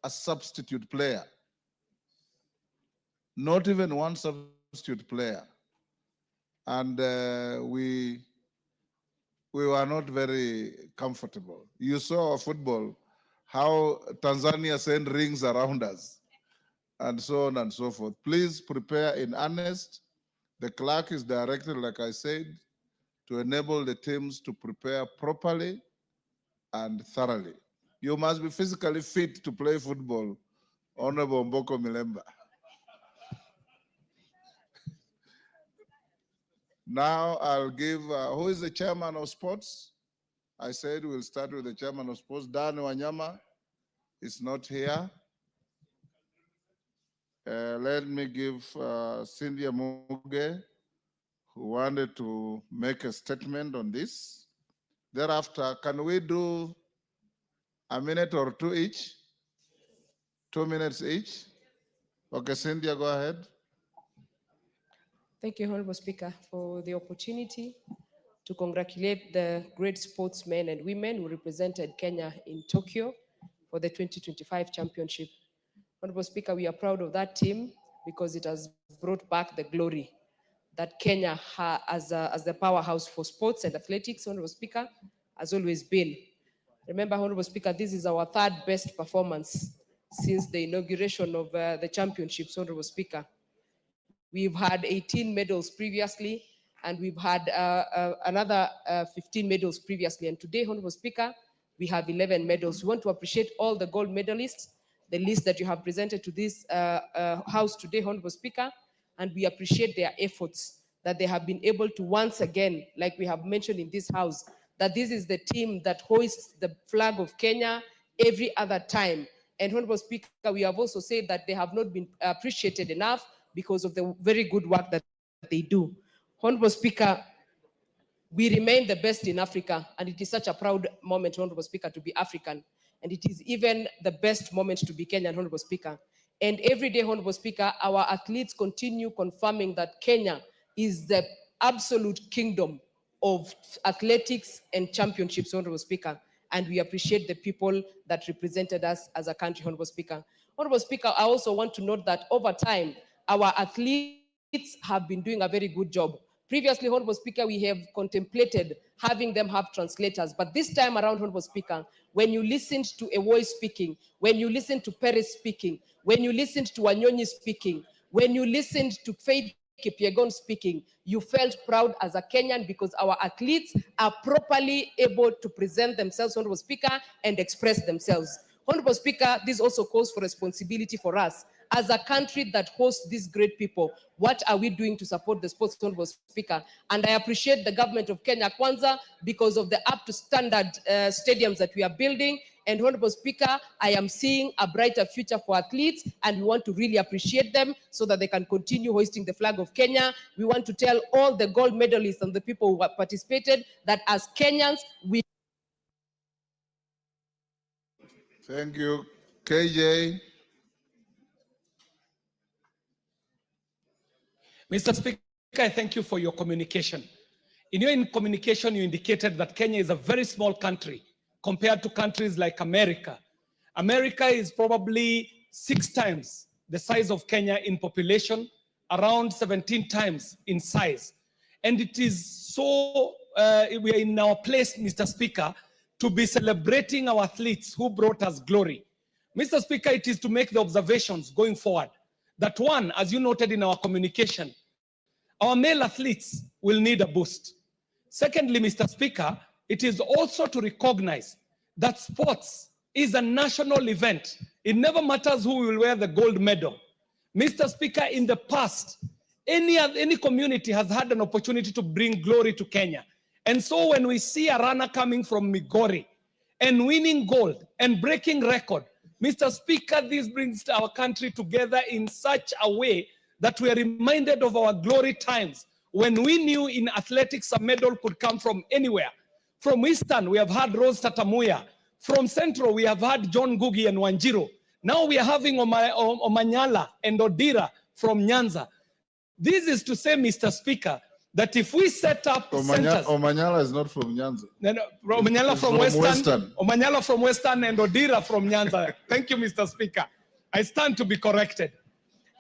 a substitute player. Not even one substitute player. And we were not very comfortable. You saw our football, how Tanzania send rings around us, and so on and so forth. Please prepare in earnest. The clerk is directed, like I said, to enable the teams to prepare properly and thoroughly. You must be physically fit to play football, Honorable Mboko Milemba. Now I'll give, who is the chairman of sports? I said we'll start with the chairman of sports. Dan Wanyama is not here. Let me give Cynthia Muge, who wanted to make a statement on this. Thereafter, can we do a minute or two each? 2 minutes each? Okay, Cynthia, go ahead. Thank you, Honorable Speaker, for the opportunity to congratulate the great sportsmen and women who represented Kenya in Tokyo for the 2025 championship. Honorable Speaker, we are proud of that team because it has brought back the glory that Kenya as the powerhouse for sports and athletics, Honorable Speaker, has always been. Remember, Honorable Speaker, this is our third best performance since the inauguration of the championships, Honorable Speaker. We've had 18 medals previously, and we've had another 15 medals previously. And today, Honorable Speaker, we have 11 medals. We want to appreciate all the gold medalists, the list that you have presented to this House today, Honorable Speaker, and we appreciate their efforts that they have been able to once again, like we have mentioned in this House, that this is the team that hoists the flag of Kenya every other time. And Honorable Speaker, we have also said that they have not been appreciated enough because of the very good work that they do. Honorable Speaker, we remain the best in Africa, and it is such a proud moment, Honorable Speaker, to be African. And it is even the best moment to be Kenyan, Honorable Speaker. And every day, Honorable Speaker, our athletes continue confirming that Kenya is the absolute kingdom of athletics and championships, Honorable Speaker. And we appreciate the people that represented us as a country, Honorable Speaker. Honorable Speaker, I also want to note that over time, our athletes have been doing a very good job. Previously, Honorable Speaker, we have contemplated having them have translators. But this time around, Honorable Speaker, when you listened to Ewoy speaking, when you listened to Perez speaking, when you listened to Wanyonyi speaking, when you listened to Faith Kipyegon speaking, you felt proud as a Kenyan because our athletes are properly able to present themselves, Honorable Speaker, and express themselves. Honorable Speaker, this also calls for responsibility for us. As a country that hosts these great people, what are we doing to support the sports, Honorable Speaker? And I appreciate the government of Kenya Kwanza because of the up-to-standard stadiums that we are building. And Honorable Speaker, I am seeing a brighter future for athletes, and we want to really appreciate them so that they can continue hoisting the flag of Kenya. We want to tell all the gold medalists and the people who have participated that as Kenyans, we... Thank you. KJ. Mr. Speaker, I thank you for your communication. In your communication, you indicated that Kenya is a very small country compared to countries like America. America is probably 6 times the size of Kenya in population, around 17 times in size. And it is so, we are in our place, Mr. Speaker, to be celebrating our athletes who brought us glory. Mr. Speaker, it is to make the observations going forward that one, as you noted in our communication, our male athletes will need a boost. Secondly, Mr. Speaker, it is also to recognize that sports is a national event. It never matters who will wear the gold medal. Mr. Speaker, in the past, any community has had an opportunity to bring glory to Kenya. And so when we see a runner coming from Migori and winning gold and breaking record, Mr. Speaker, this brings our country together in such a way that we are reminded of our glory times when we knew in athletics a medal could come from anywhere. From Eastern, we have had Rose Tatamuya. From Central, we have had John Gugi and Wanjiru. Now we are having Omanyala and Odira from Nyanza. This is to say, Mr. Speaker, that if we set up centers... Omanyala is not from Nyanza. No, Omanyala from Western. Omanyala from Western and Odira from Nyanza. Thank you, Mr. Speaker. I stand to be corrected.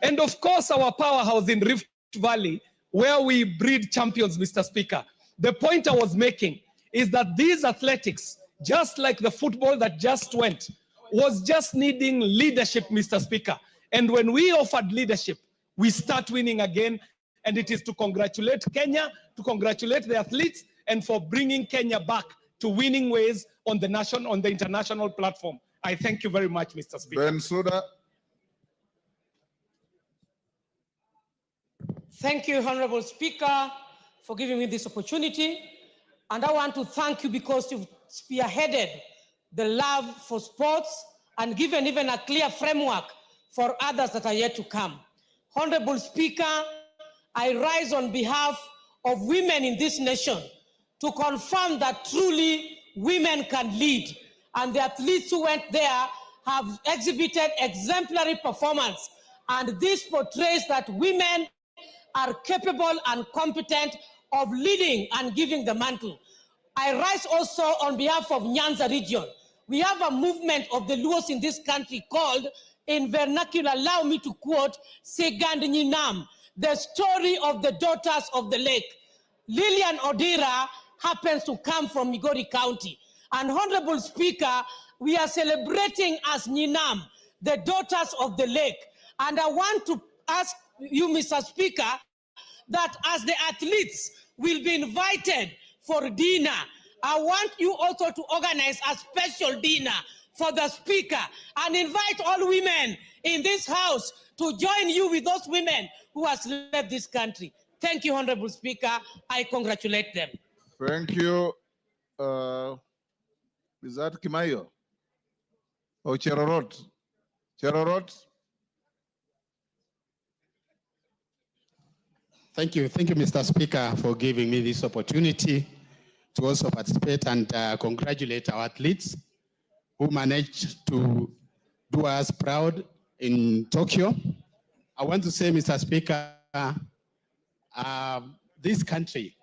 And of course, our powerhouse in Rift Valley, where we breed champions, Mr. Speaker. The point I was making is that these athletics, just like the football that just went, was just needing leadership, Mr. Speaker. And when we offered leadership, we start winning again. And it is to congratulate Kenya, to congratulate the athletes, and for bringing Kenya back to winning ways on the international platform. I thank you very much, Mr. Speaker. Bensouda. Thank you, Honorable Speaker, for giving me this opportunity. And I want to thank you because you've spearheaded the love for sports and given even a clear framework for others that are yet to come. Honorable Speaker, I rise on behalf of women in this nation to confirm that truly women can lead. And the athletes who went there have exhibited exemplary performance. And this portrays that women are capable and competent of leading and giving the mantle. I rise also on behalf of Nyanza region. We have a movement of the Luos in this country called, in vernacular, allow me to quote, Segand Nyinam, the story of the daughters of the lake. Lillian Odira happens to come from Migori County. And Honorable Speaker, we are celebrating as Nyinam, the daughters of the lake. And I want to ask you, Mr. Speaker, that as the athletes will be invited for dinner, I want you also to organize a special dinner for the Speaker and invite all women in this house to join you with those women who has led this country. Thank you, Honorable Speaker. I congratulate them. Thank you. Is that Kimayo? Oh, Cherorot. Cherorot. Thank you, Mr. Speaker, for giving me this opportunity to also participate and congratulate our athletes who managed to do us proud in Tokyo. I want to say, Mr. Speaker, this country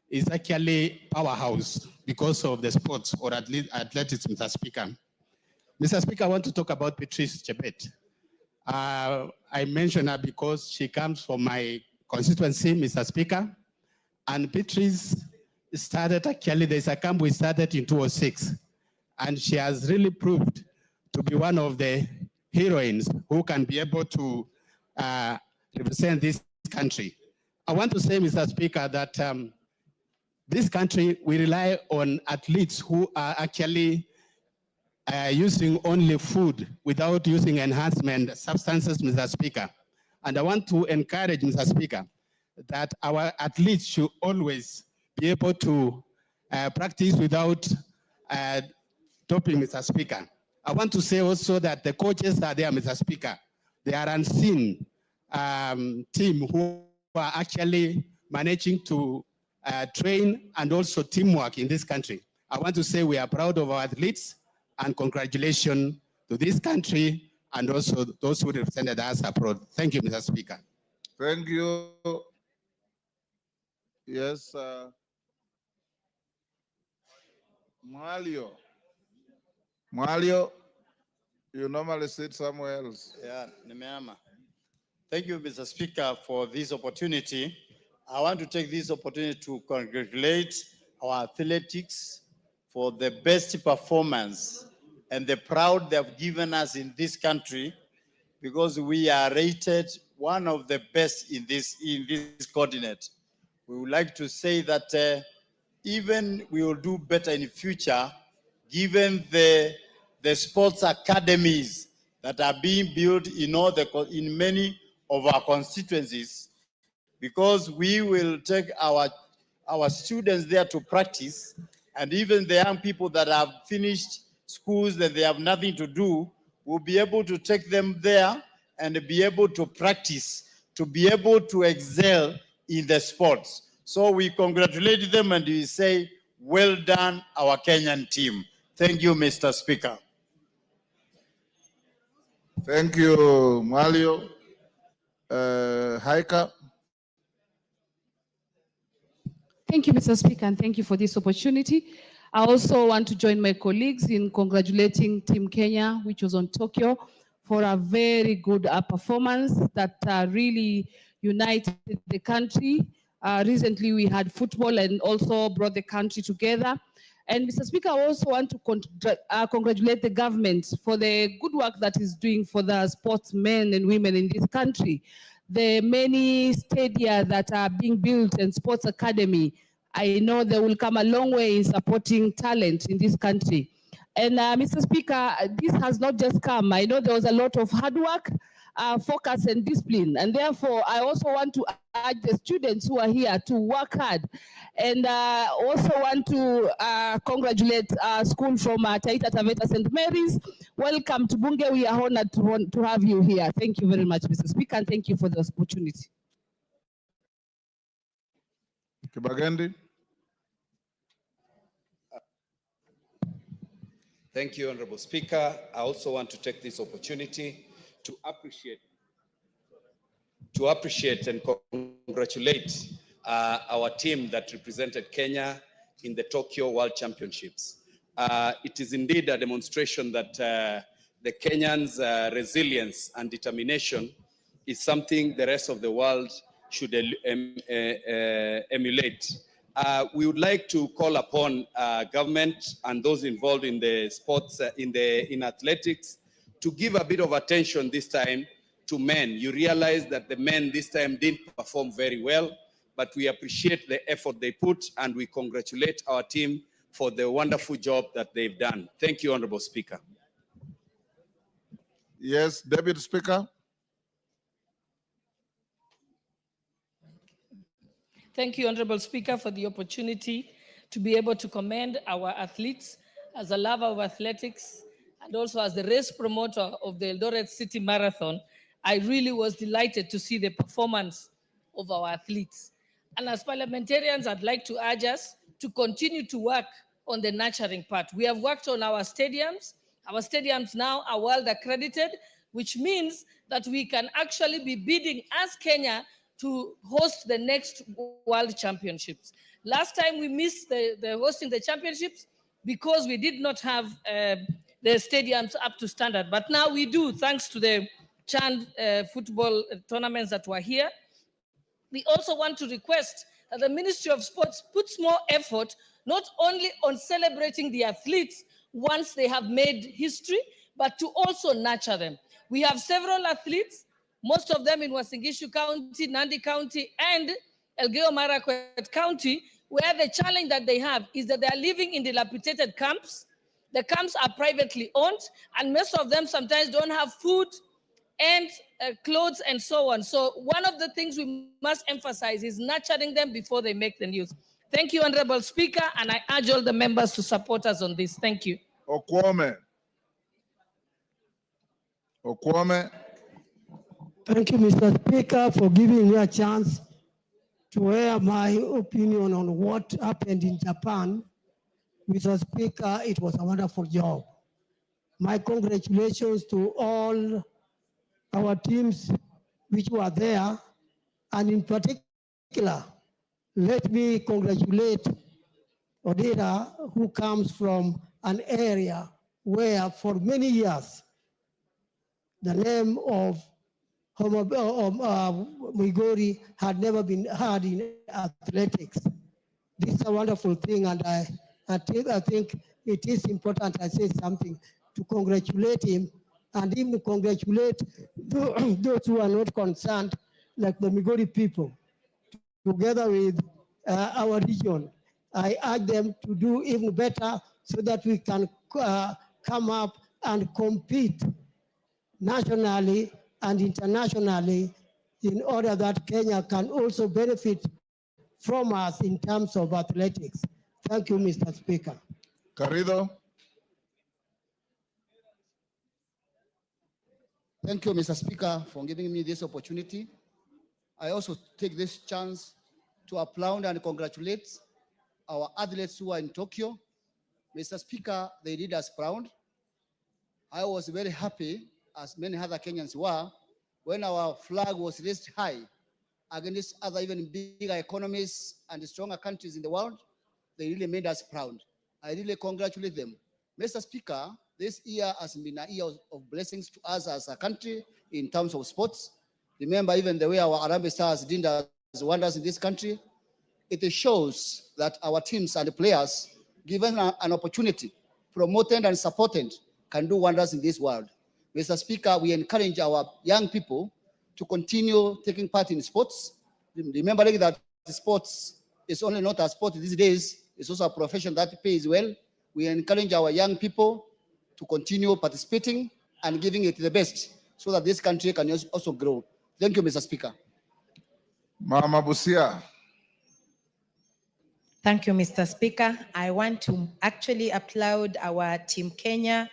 is actually powerhouse because of the sports or athletics, Mr. Speaker. Mr. Speaker, I want to talk about Patrice Chebet. I mention her because she comes from my constituency, Mr. Speaker, and Patrice started, actually, there's a camp we started in 2006, and she has really proved to be one of the heroines who can be able to represent this country. I want to say, Mr. Speaker, that this country, we rely on athletes who are actually using only food without using enhancement substances, Mr. Speaker. And I want to encourage, Mr. Speaker, that our athletes should always be able to practice without doping, Mr. Speaker. I want to say also that the coaches are there, Mr. Speaker. They are unseen team who are actually managing to train and also teamwork in this country. I want to say we are proud of our athletes and congratulations to this country and also those who represented us abroad. Thank you, Mr. Speaker. Thank you. Yes, Mwalio. Mwalio, you normally sit somewhere else. Yeah, nimeama. Thank you, Mr. Speaker, for this opportunity. I want to take this opportunity to congratulate our athletics for the best performance and the proud they have given us in this country, because we are rated one of the best in this continent. We would like to say that even we will do better in the future, given the sports academies that are being built in many of our constituencies, because we will take our students there to practice, and even the young people that have finished schools that they have nothing to do, will be able to take them there and be able to practice, to be able to excel in the sports. So we congratulate them and we say, well done, our Kenyan team. Thank you, Mr. Speaker. Thank you, Malio. Haika. Thank you, Mr. Speaker, and thank you for this opportunity. I also want to join my colleagues in congratulating Team Kenya, which was on Tokyo, for a very good performance that really united the country. Recently, we had football and also brought the country together. And Mr. Speaker, I also want to congratulate the government for the good work that is doing for the sportsmen and women in this country. The many stadia that are being built and sports academy, I know they will come a long way in supporting talent in this country. And Mr. Speaker, this has not just come. I know there was a lot of hard work, focus and discipline. And therefore, I also want to urge the students who are here to work hard. And also want to congratulate school from Taita Taveta St. Mary's. Welcome to Bunge. We are honored to have you here. Thank you very much, Mr. Speaker, and thank you for this opportunity. Kibagendi. Thank you, Honorable Speaker. I also want to take this opportunity to appreciate and congratulate our team that represented Kenya in the Tokyo World Championships. It is indeed a demonstration that the Kenyans' resilience and determination is something the rest of the world should emulate. We would like to call upon government and those involved in the sports, in athletics, to give a bit of attention this time to men. You realize that the men this time didn't perform very well, but we appreciate the effort they put and we congratulate our team for the wonderful job that they've done. Thank you, Honorable Speaker. Yes, Deputy Speaker. Thank you, Honorable Speaker, for the opportunity to be able to commend our athletes. As a lover of athletics and also as the race promoter of the Eldoret City Marathon, I really was delighted to see the performance of our athletes. And as parliamentarians, I'd like to urge us to continue to work on the nurturing part. We have worked on our stadiums. Our stadiums now are world accredited, which means that we can actually be bidding as Kenya to host the next World Championships. Last time we missed the hosting the championships because we did not have the stadiums up to standard. But now we do, thanks to the Chan football tournaments that were here. We also want to request that the Ministry of Sports puts more effort, not only on celebrating the athletes once they have made history, but to also nurture them. We have several athletes, most of them in Uasin Gishu County, Nandi County, and Elgeyo Marakwet County, where the challenge that they have is that they are living in dilapidated camps. The camps are privately owned, and most of them sometimes don't have food and clothes and so on. So one of the things we must emphasize is nurturing them before they make the news. Thank you, Honorable Speaker, and I urge all the members to support us on this. Thank you. Okwame. Okwame. Thank you, Mr. Speaker, for giving me a chance to air my opinion on what happened in Japan. Mr. Speaker, it was a wonderful job. My congratulations to all our teams which were there, and in particular, let me congratulate Odera, who comes from an area where for many years the name of Migori had never been heard in athletics. This is a wonderful thing, and I think it is important I say something to congratulate him and even congratulate those who are not concerned, like the Migori people, together with our region. I urge them to do even better so that we can come up and compete nationally and internationally in order that Kenya can also benefit from us in terms of athletics. Thank you, Mr. Speaker. Garrido. Thank you, Mr. Speaker, for giving me this opportunity. I also take this chance to applaud and congratulate our athletes who are in Tokyo. Mr. Speaker, they did us proud. I was very happy, as many other Kenyans were, when our flag was raised high against other even bigger economies and stronger countries in the world. They really made us proud. I really congratulate them. Mr. Speaker, this year has been a year of blessings to us as a country in terms of sports. Remember even the way our Harambee Stars did us wonders in this country. It shows that our teams and players given an opportunity, promoted and supported, can do wonders in this world. Mr. Speaker, we encourage our young people to continue taking part in sports, remembering that sports is only not a sport these days, it's also a profession that pays well. We encourage our young people to continue participating and giving it the best so that this country can also grow. Thank you, Mr. Speaker. Mama Busia. Thank you, Mr. Speaker. I want to actually applaud our Team Kenya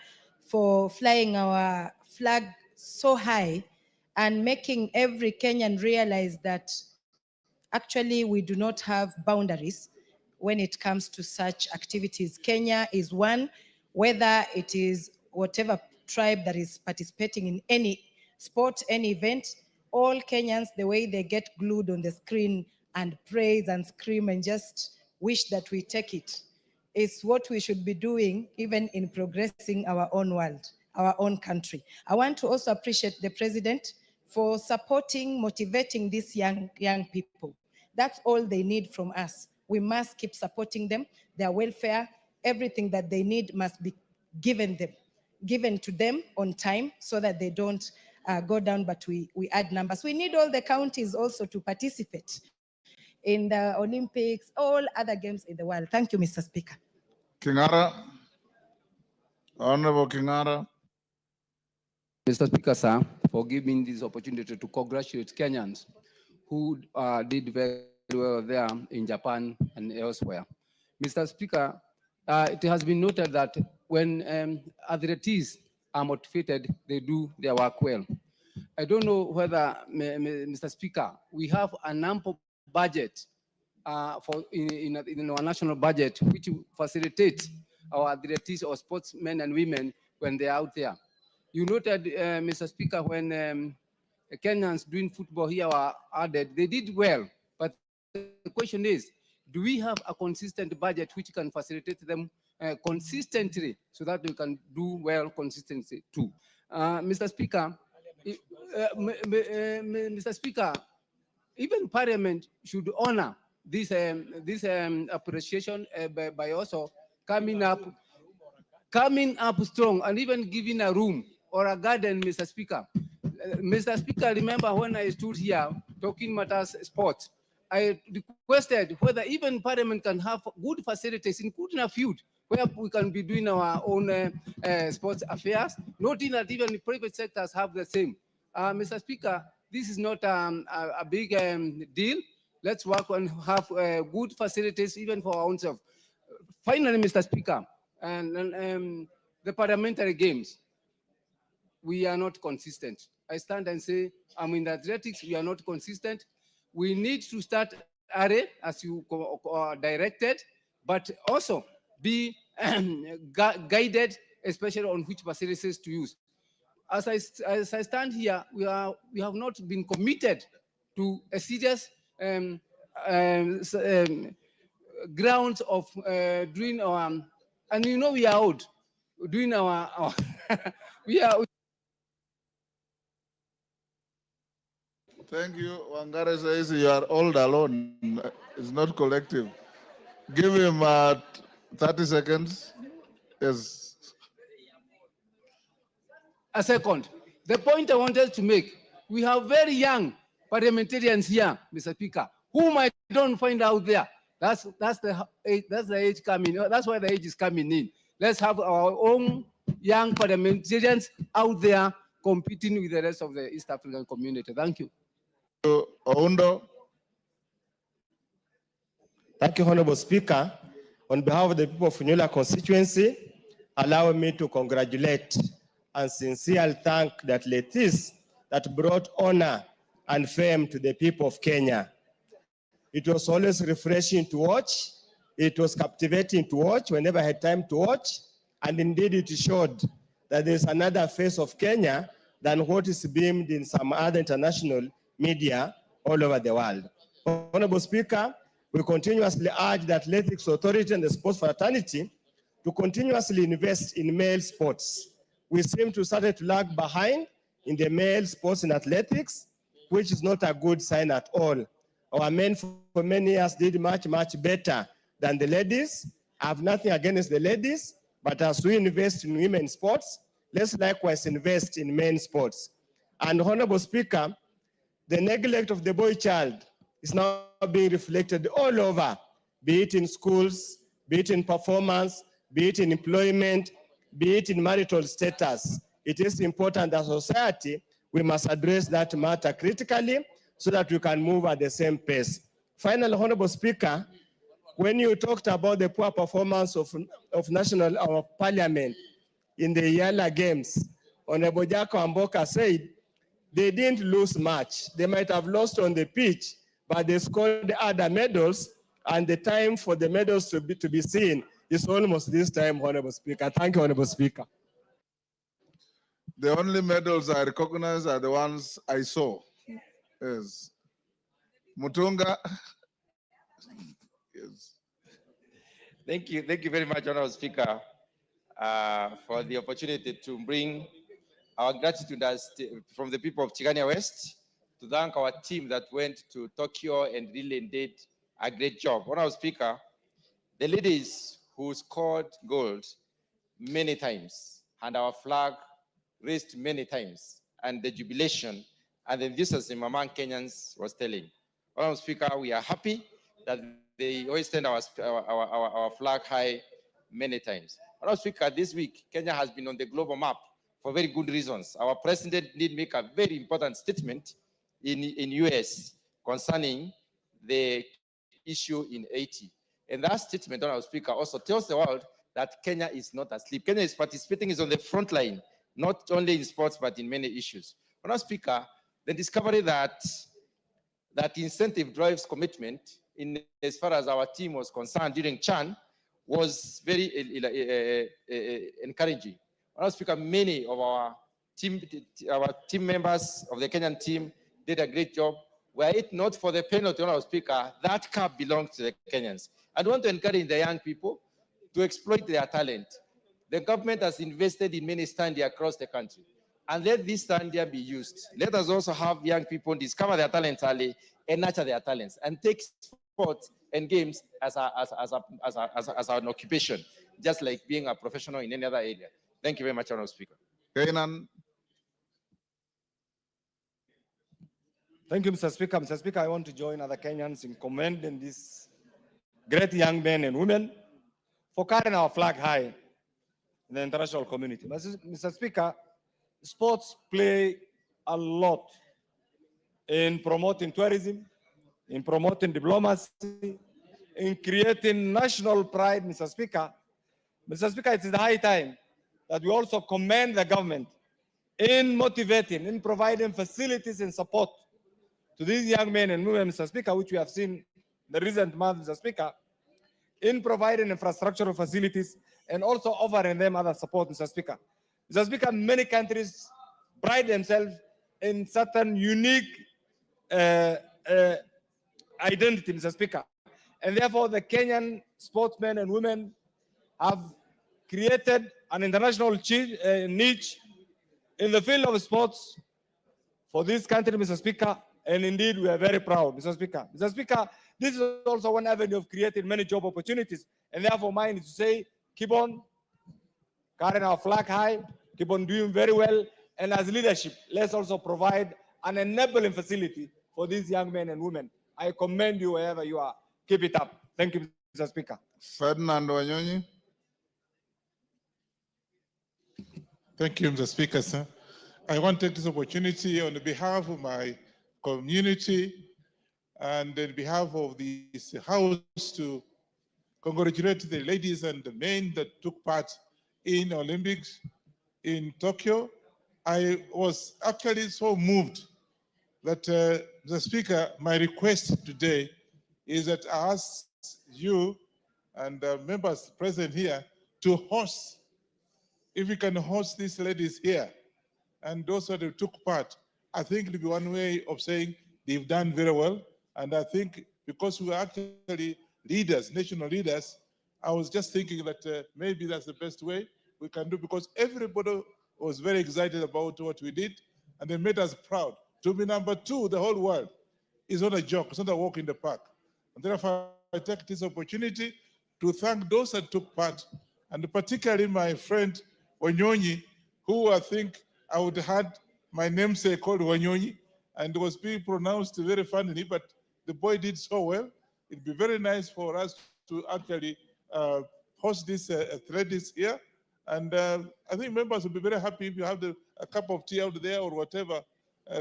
for flying our flag so high and making every Kenyan realize that actually we do not have boundaries when it comes to such activities. Kenya is one, whether it is whatever tribe that is participating in any sport, any event, all Kenyans, the way they get glued on the screen and praise and scream and just wish that we take it, is what we should be doing even in progressing our own world, our own country. I want to also appreciate the president for supporting, motivating these young people. That's all they need from us. We must keep supporting them, their welfare, everything that they need must be given to them on time so that they don't go down, but we add numbers. We need all the counties also to participate in the Olympics, all other games in the world. Thank you, Mr. Speaker. Kingara. Honorable Kingara. Mr. Speaker, sir, for giving this opportunity to congratulate Kenyans who did very well there in Japan and elsewhere. Mr. Speaker, it has been noted that when athletes are motivated, they do their work well. I don't know whether, Mr. Speaker, we have an ample budget in our national budget which facilitates our athletes or sportsmen and women when they're out there. You noted, Mr. Speaker, when Kenyans doing football here were added, they did well. But the question is, do we have a consistent budget which can facilitate them consistently so that we can do well consistently too? Mr. Speaker, Mr. Speaker, even Parliament should honor this appreciation by also coming up strong and even giving a room or a garden, Mr. Speaker. Mr. Speaker, remember when I stood here talking matters sports, I requested whether even Parliament can have good facilities, including a field where we can be doing our own sports affairs, noting that even the private sectors have the same. Mr. Speaker, this is not a big deal. Let's work on have good facilities even for our own self. Finally, Mr. Speaker, and the parliamentary games, we are not consistent. I stand and say, in the athletics, we are not consistent. We need to start early, as you directed, but also be guided, especially on which facilities to use. As I stand here, we have not been committed to a serious grounds of doing our, and you know we are out doing our we are. Thank you. Wangare says you are all alone. It's not collective. Give him 30 seconds. Yes. A second. The point I wanted to make, we have very young parliamentarians here, Mr. Speaker, whom I don't find out there. That's the age coming. That's why the age is coming in. Let's have our own young parliamentarians out there competing with the rest of the East African community. Thank you. Oundo. Thank you, Honorable Speaker. On behalf of the people of Funyula constituency, allow me to congratulate and sincerely thank the athletes that brought honor and fame to the people of Kenya. It was always refreshing to watch. It was captivating to watch whenever I had time to watch. And indeed, it showed that there's another face of Kenya than what is beamed in some other international media all over the world. Honorable Speaker, we continuously urge the Athletics Authority and the sports fraternity to continuously invest in male sports. We seem to start to lag behind in the male sports and athletics, which is not a good sign at all. Our men for many years did much, much better than the ladies. I have nothing against the ladies, but as we invest in women's sports, let's likewise invest in men's sports. And Honorable Speaker, the neglect of the boy child is now being reflected all over, be it in schools, be it in performance, be it in employment, be it in marital status. It is important that society, we must address that matter critically so that we can move at the same pace. Finally, Honorable Speaker, when you talked about the poor performance of Parliament in the Yala Games, Honorable Jako Amboka said they didn't lose much. They might have lost on the pitch, but they scored other medals, and the time for the medals to be seen is almost this time, Honorable Speaker. Thank you, Honorable Speaker. The only medals I recognize are the ones I saw. Yes. Mutunga. Yes. Thank you very much, Honorable Speaker, for the opportunity to bring our gratitude from the people of Tigania West to thank our team that went to Tokyo and really did a great job. Honorable Speaker, the ladies who scored gold many times and our flag raised many times, and the jubilation and the enthusiasm among Kenyans was telling. Honorable Speaker, we are happy that they hoisted our flag high many times. Honorable Speaker, this week, Kenya has been on the global map for very good reasons. Our president did make a very important statement in US concerning the issue in Haiti. And that statement, Honorable Speaker, also tells the world that Kenya is not asleep. Kenya is participating, is on the front line, not only in sports, but in many issues. Honorable Speaker, the discovery that incentive drives commitment in as far as our team was concerned during CHAN was very encouraging. Honorable Speaker, many of our team members of the Kenyan team did a great job. Were it not for the penalty, Honorable Speaker, that cup belongs to the Kenyans. I want to encourage the young people to exploit their talent. The government has invested in many stands across the country, and let this stand there be used. Let us also have young people discover their talents early and nurture their talents, and take sports and games as an occupation, just like being a professional in any other area. Thank you very much, Honorable Speaker. Thank you, Mr. Speaker. Mr. Speaker, I want to join other Kenyans in commending these great young men and women for carrying our flag high in the international community. Mr. Speaker, sports play a lot in promoting tourism, in promoting diplomacy, in creating national pride, Mr. Speaker. Mr. Speaker, it is high time that we also commend the government in motivating, in providing facilities and support to these young men and women, Mr. Speaker, which we have seen in the recent months, Mr. Speaker, in providing infrastructural facilities and also offering them other support, Mr. Speaker. Mr. Speaker, many countries pride themselves in certain unique identity, Mr. Speaker. And therefore, the Kenyan sportsmen and women have created an international niche in the field of sports for this country, Mr. Speaker. And indeed, we are very proud, Mr. Speaker. Mr. Speaker, this is also one avenue of creating many job opportunities. And therefore, mine is to say, keep on carrying our flag high, keep on doing very well. And as leadership, let's also provide an enabling facility for these young men and women. I commend you wherever you are. Keep it up. Thank you, Mr. Speaker. Ferdinand Wanyonyi. Thank you, Mr. Speaker, sir. I want to take this opportunity on behalf of my community and on behalf of this House to congratulate the ladies and the men that took part in Olympics in Tokyo. I was actually so moved that the Speaker, my request today is that I ask you and members present here to host, if we can host these ladies here and those that took part. I think it'll be one way of saying they've done very well. And I think because we are actually leaders, national leaders, I was just thinking that maybe that's the best way we can do, because everybody was very excited about what we did and they made us proud. To be number 2, the whole world, is not a joke, it's not a walk in the park. And therefore, I take this opportunity to thank those that took part, and particularly my friend Wanyonyi, who I think I would had my namesake called Wanyonyi, and was being pronounced very funnily, but the boy did so well. It'd be very nice for us to actually host this athletics here. And I think members will be very happy if you have a cup of tea out there or whatever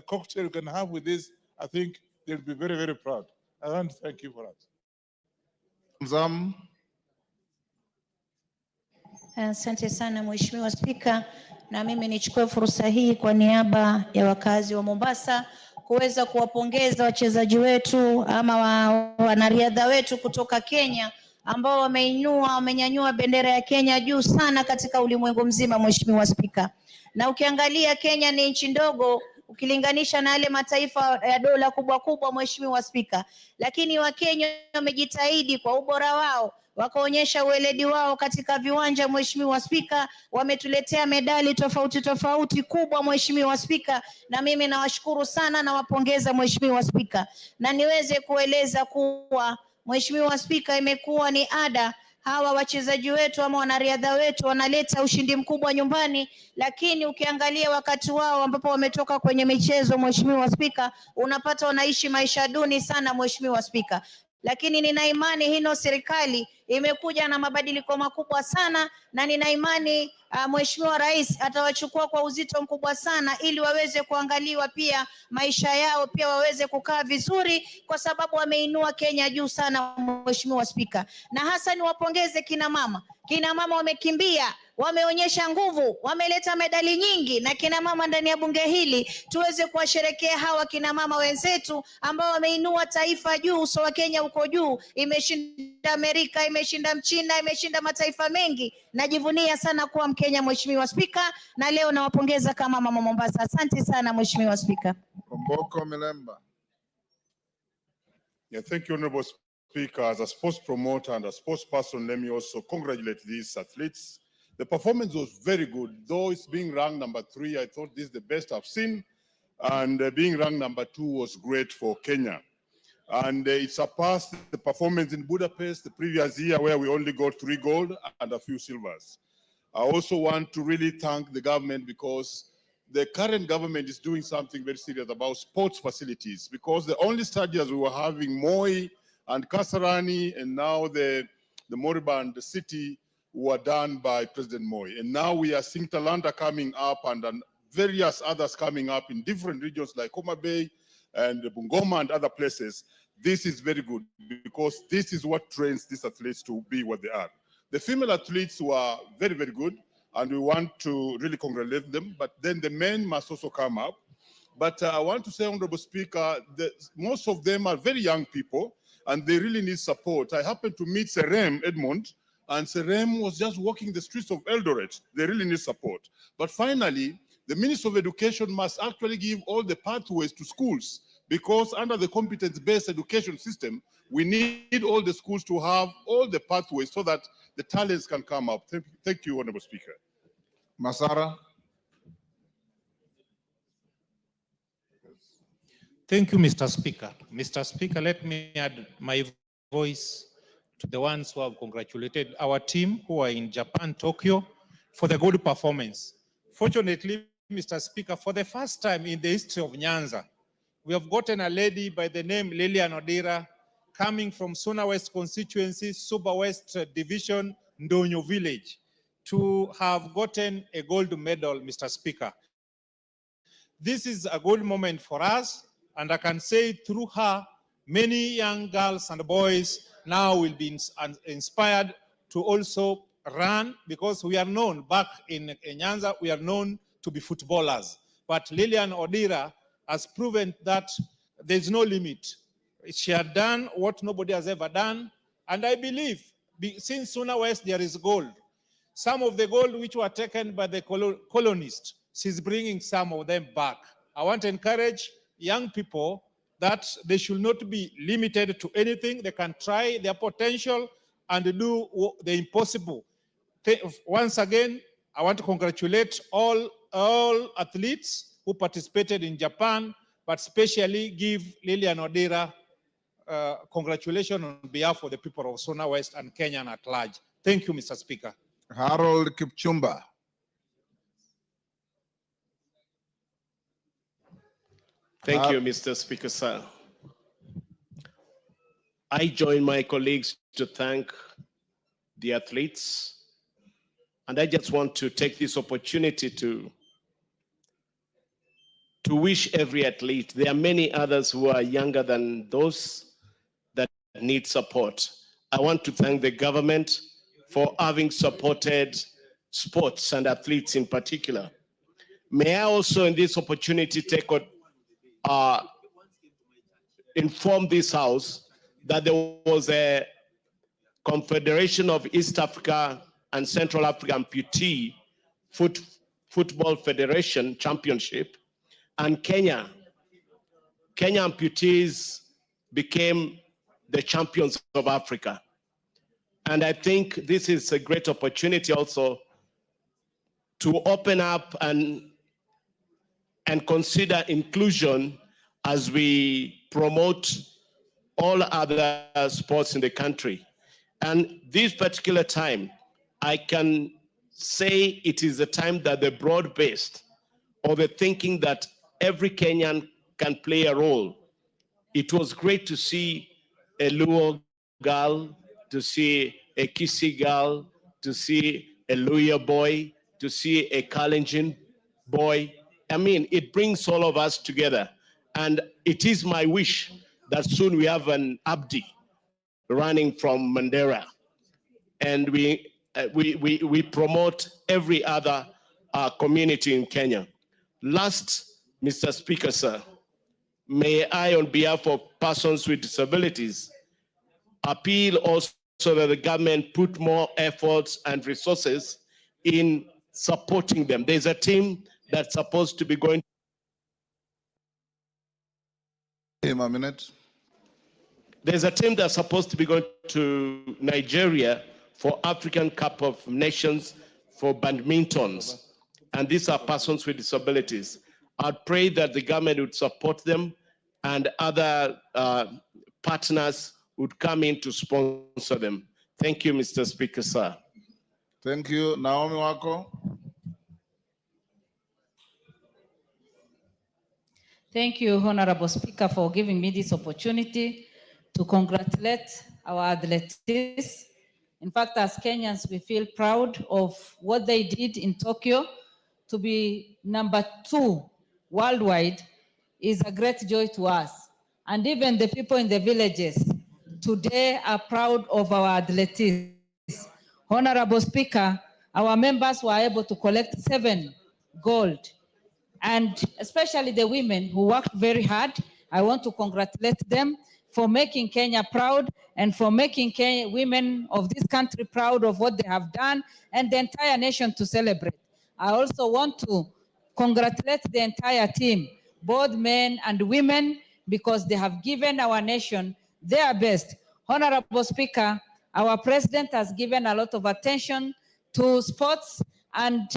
cocktail you can have with this. I think they'll be very, very proud. I want to thank you for that. Asante sana Mheshimiwa Spika, na mimi nichukue fursa hii kwa niaba ya wakazi wa Mombasa kuweza kuwapongeza wachezaji wetu ama wanariadha wetu kutoka Kenya ambao wamenyanyua bendera ya Kenya juu sana katika ulimwengu mzima, Mheshimiwa Spika. Na ukiangalia Kenya ni nchi ndogo ukilinganisha na yale mataifa ya dola kubwa kubwa, Mheshimiwa Spika, lakini Wakenya wamejitahidi kwa ubora wao, wakaonyesha ueledi wao katika viwanja, Mheshimiwa Spika, wametuletea medali tofauti tofauti kubwa, Mheshimiwa Spika, na mimi nawashukuru sana na wapongeza, Mheshimiwa Spika. Na niweze kueleza kuwa Mheshimiwa Spika, imekuwa ni ada hawa wachezaji wetu ama wanariadha wetu wanaleta ushindi mkubwa nyumbani, lakini ukiangalia wakati wao ambapo wametoka kwenye michezo, Mheshimiwa Spika, unapata wanaishi maisha duni sana, Mheshimiwa Spika. Lakini nina imani hino serikali imekuja na mabadiliko makubwa sana, na nina imani Mheshimiwa Rais atawachukua kwa uzito mkubwa sana ili waweze kuangaliwa pia maisha yao pia waweze kukaa vizuri, kwa sababu wameinua Kenya juu sana, Mheshimiwa Spika. Na hasa niwapongeze kina mama. Kina mama wamekimbia, wameonyesha nguvu, wameleta medali nyingi, na kina mama ndani ya bunge hili tuweze kuwasherekea hawa kina mama wenzetu ambao wameinua taifa juu. Uso wa Kenya uko juu, imeshinda Amerika, imeshinda Mchina, imeshinda mataifa mengi. Najivunia sana kuwa Mkenya, Mheshimiwa Spika, na leo nawapongeza kama mama Mombasa. Asante sana Mheshimiwa Spika. Omboko Milemba. Yeah, thank you, Honorable Speaker. As a sports promoter and a sports person, let me also congratulate these athletes. The performance was very good. Though it's being ranked number 3, I thought this is the best I've seen. And being ranked number 2 was great for Kenya. And it surpassed the performance in Budapest the previous year, where we only got 3 gold and a few silvers. I also want to really thank the government, because the current government is doing something very serious about sports facilities, because the only stadiums we were having, Moi and Kasarani, and now the Moriband city, were done by President Moi. And now we are seeing Talanta coming up, and various others coming up in different regions like Homa Bay and Bungoma and other places. This is very good, because this is what trains these athletes to be what they are. The female athletes were very, very good, and we want to really congratulate them, but then the men must also come up. But I want to say, Honorable Speaker, that most of them are very young people, and they really need support. I happened to meet Serem Edmond, and Serem was just walking the streets of Eldoret. They really need support. But finally, the Minister of Education must actually give all the pathways to schools, because under the competence-based education system, we need all the schools to have all the pathways so that the talents can come up. Thank you, Honorable Speaker. Masara. Thank you, Mr. Speaker. Mr. Speaker, let me add my voice to the ones who have congratulated our team who are in Japan, Tokyo, for the good performance. Fortunately, Mr. Speaker, for the first time in the history of Nyanza, we have gotten a lady by the name Lilian Odira, coming from Suna West constituency, Suba West Division, Ndonyo village, to have gotten a gold medal, Mr. Speaker. This is a good moment for us, and I can say through her, many young girls and boys now will be inspired to also run, because we are known back in Nyanza, we are known to be footballers. But Lilian Odira has proven that there's no limit. She had done what nobody has ever done. And I believe, since Suna West there is gold, some of the gold which were taken by the colonists, she's bringing some of them back. I want to encourage young people that they should not be limited to anything. They can try their potential and do the impossible. Once again, I want to congratulate all athletes who participated in Japan, but especially give Lilian Odira congratulations on behalf of the people of Sona West and Kenya at large. Thank you, Mr. Speaker. Harold Kipchumba. Thank you, Mr. Speaker, sir. I join my colleagues to thank the athletes, and I just want to take this opportunity to wish every athlete. There are many others who are younger than those that need support. I want to thank the government for having supported sports and athletes in particular. May I also, in this opportunity, inform this House that there was a Confederation of East Africa and Central Africa Amputee Football Federation Championship, and Kenya amputees became the champions of Africa. And I think this is a great opportunity also to open up and consider inclusion as we promote all other sports in the country. And this particular time, I can say it is a time that the broad-based or the thinking that every Kenyan can play a role. It was great to see a Luo girl, to see a Kisii girl, to see a Luya boy, to see a Kalenjin boy. I mean, it brings all of us together. And it is my wish that soon we have an Abdi running from Mandera. And we promote every other community in Kenya. Last, Mr. Speaker, sir, may I, on behalf of persons with disabilities, appeal also that the government put more efforts and resources in supporting them. There's a team that's supposed to be going. Him a minute. There's a team that's supposed to be going to Nigeria for African Cup of Nations for badmintons. And these are persons with disabilities. I'd pray that the government would support them and other partners would come in to sponsor them. Thank you, Mr. Speaker, sir. Thank you. Naomi Wako. Thank you, Honorable Speaker, for giving me this opportunity to congratulate our athletes. In fact, as Kenyans, we feel proud of what they did in Tokyo. To be #2 worldwide is a great joy to us. And even the people in the villages today are proud of our athletes. Honorable Speaker, our members were able to collect 7 gold. And especially the women who worked very hard, I want to congratulate them for making Kenya proud and for making women of this country proud of what they have done and the entire nation to celebrate. I also want to congratulate the entire team, both men and women, because they have given our nation their best. Honorable Speaker, our president has given a lot of attention to sports and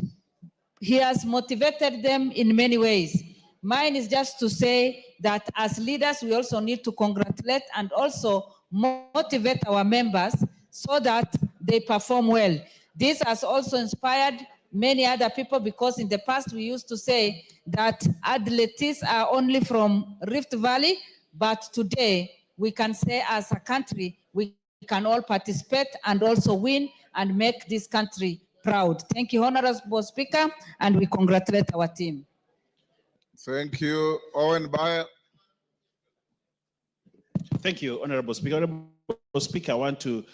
he has motivated them in many ways. Mine is just to say that as leaders, we also need to congratulate and also motivate our members so that they perform well. This has also inspired many other people because in the past we used to say that athletes are only from Rift Valley, but today we can say as a country, we can all participate and also win and make this country proud. Thank you, Honorable Speaker, and we congratulate our team. Thank you. Owen Bayer. Thank you, Honorable Speaker. Honorable Speaker, I want to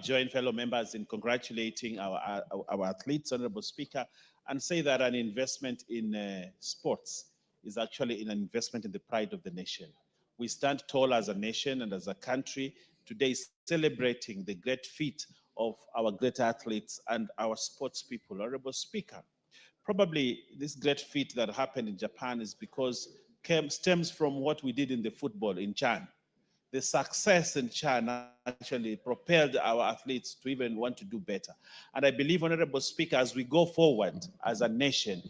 join fellow members in congratulating our athletes, Honorable Speaker, and say that an investment in sports is actually an investment in the pride of the nation. We stand tall as a nation and as a country today celebrating the great feat of our great athletes and our sports people. Honorable Speaker, probably this great feat that happened in Japan is because stems from what we did in the football in Chan. The success in Chan actually propelled our athletes to even want to do better. And I believe, Honorable Speaker, as we go forward as a nation,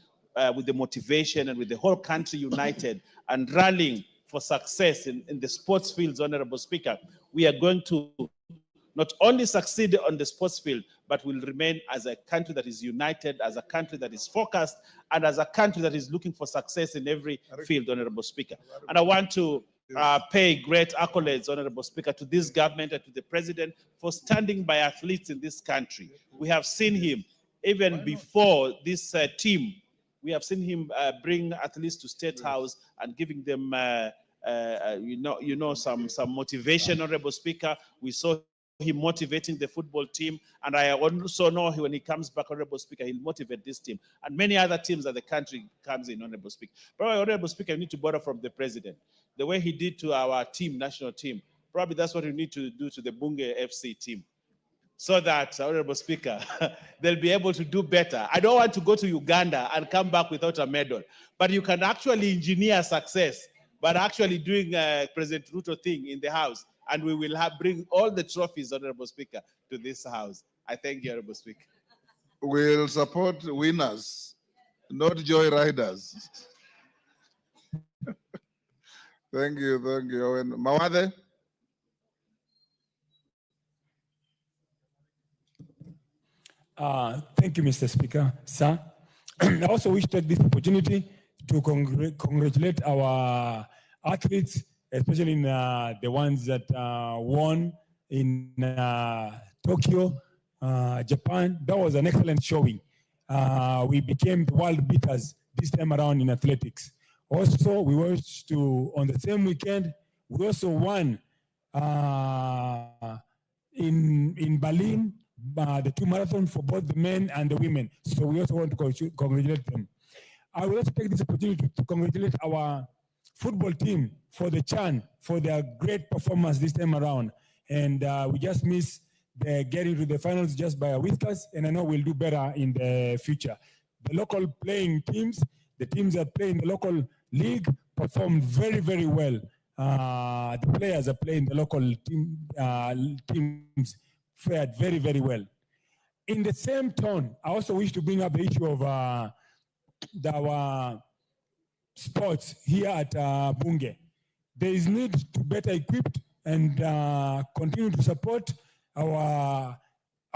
with the motivation and with the whole country united and rallying for success in the sports fields, Honorable Speaker, we are going to not only succeed on the sports field, but will remain as a country that is united, as a country that is focused, and as a country that is looking for success in every field, Honorable Speaker. And I want to pay great accolades, Honorable Speaker, to this government and to the President for standing by athletes in this country. We have seen him, even before this team, we have seen him bring athletes to State House and giving them, some motivation, Honorable Speaker. We saw him motivating the football team, and I also know when he comes back, Honorable Speaker, he'll motivate this team and many other teams that the country comes in, Honorable Speaker. Probably, Honorable Speaker, you need to borrow from the President. The way he did to our team, national team, probably that's what we need to do to the Bunge FC team, so that, Honorable Speaker, they'll be able to do better. I don't want to go to Uganda and come back without a medal, but you can actually engineer success, but actually doing President Ruto thing in the House, and we will bring all the trophies, Honorable Speaker, to this House. I thank you, Honorable Speaker. We'll support winners, not joy riders. Thank you, Owen. Mawade? Thank you, Mr. Speaker, sir. I also wish to take this opportunity to congratulate our athletes, especially in the ones that won in Tokyo, Japan. That was an excellent showing. We became the world beaters this time around in athletics. Also, we wish to, on the same weekend, we also won in Berlin, the 2 marathons for both the men and the women. So we also want to congratulate them. I will also take this opportunity to congratulate our football team for the CHAN, for their great performance this time around. And we just missed getting to the finals just by a whiskers, and I know we'll do better in the future. The local playing teams, the teams that play in the local league performed very, very well. The players that play in the local teams fared very, very well. In the same tone, I also wish to bring up the issue of our sports here at Bunge. There is need to better equip and continue to support our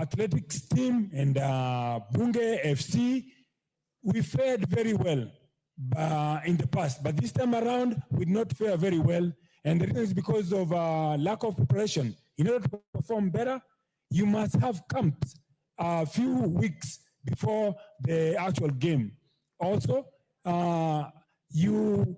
athletics team and Bunge FC. We fared very well in the past, but this time around we did not fare very well, and the reason is because of lack of preparation. In order to perform better, you must have camps a few weeks before the actual game. Also, you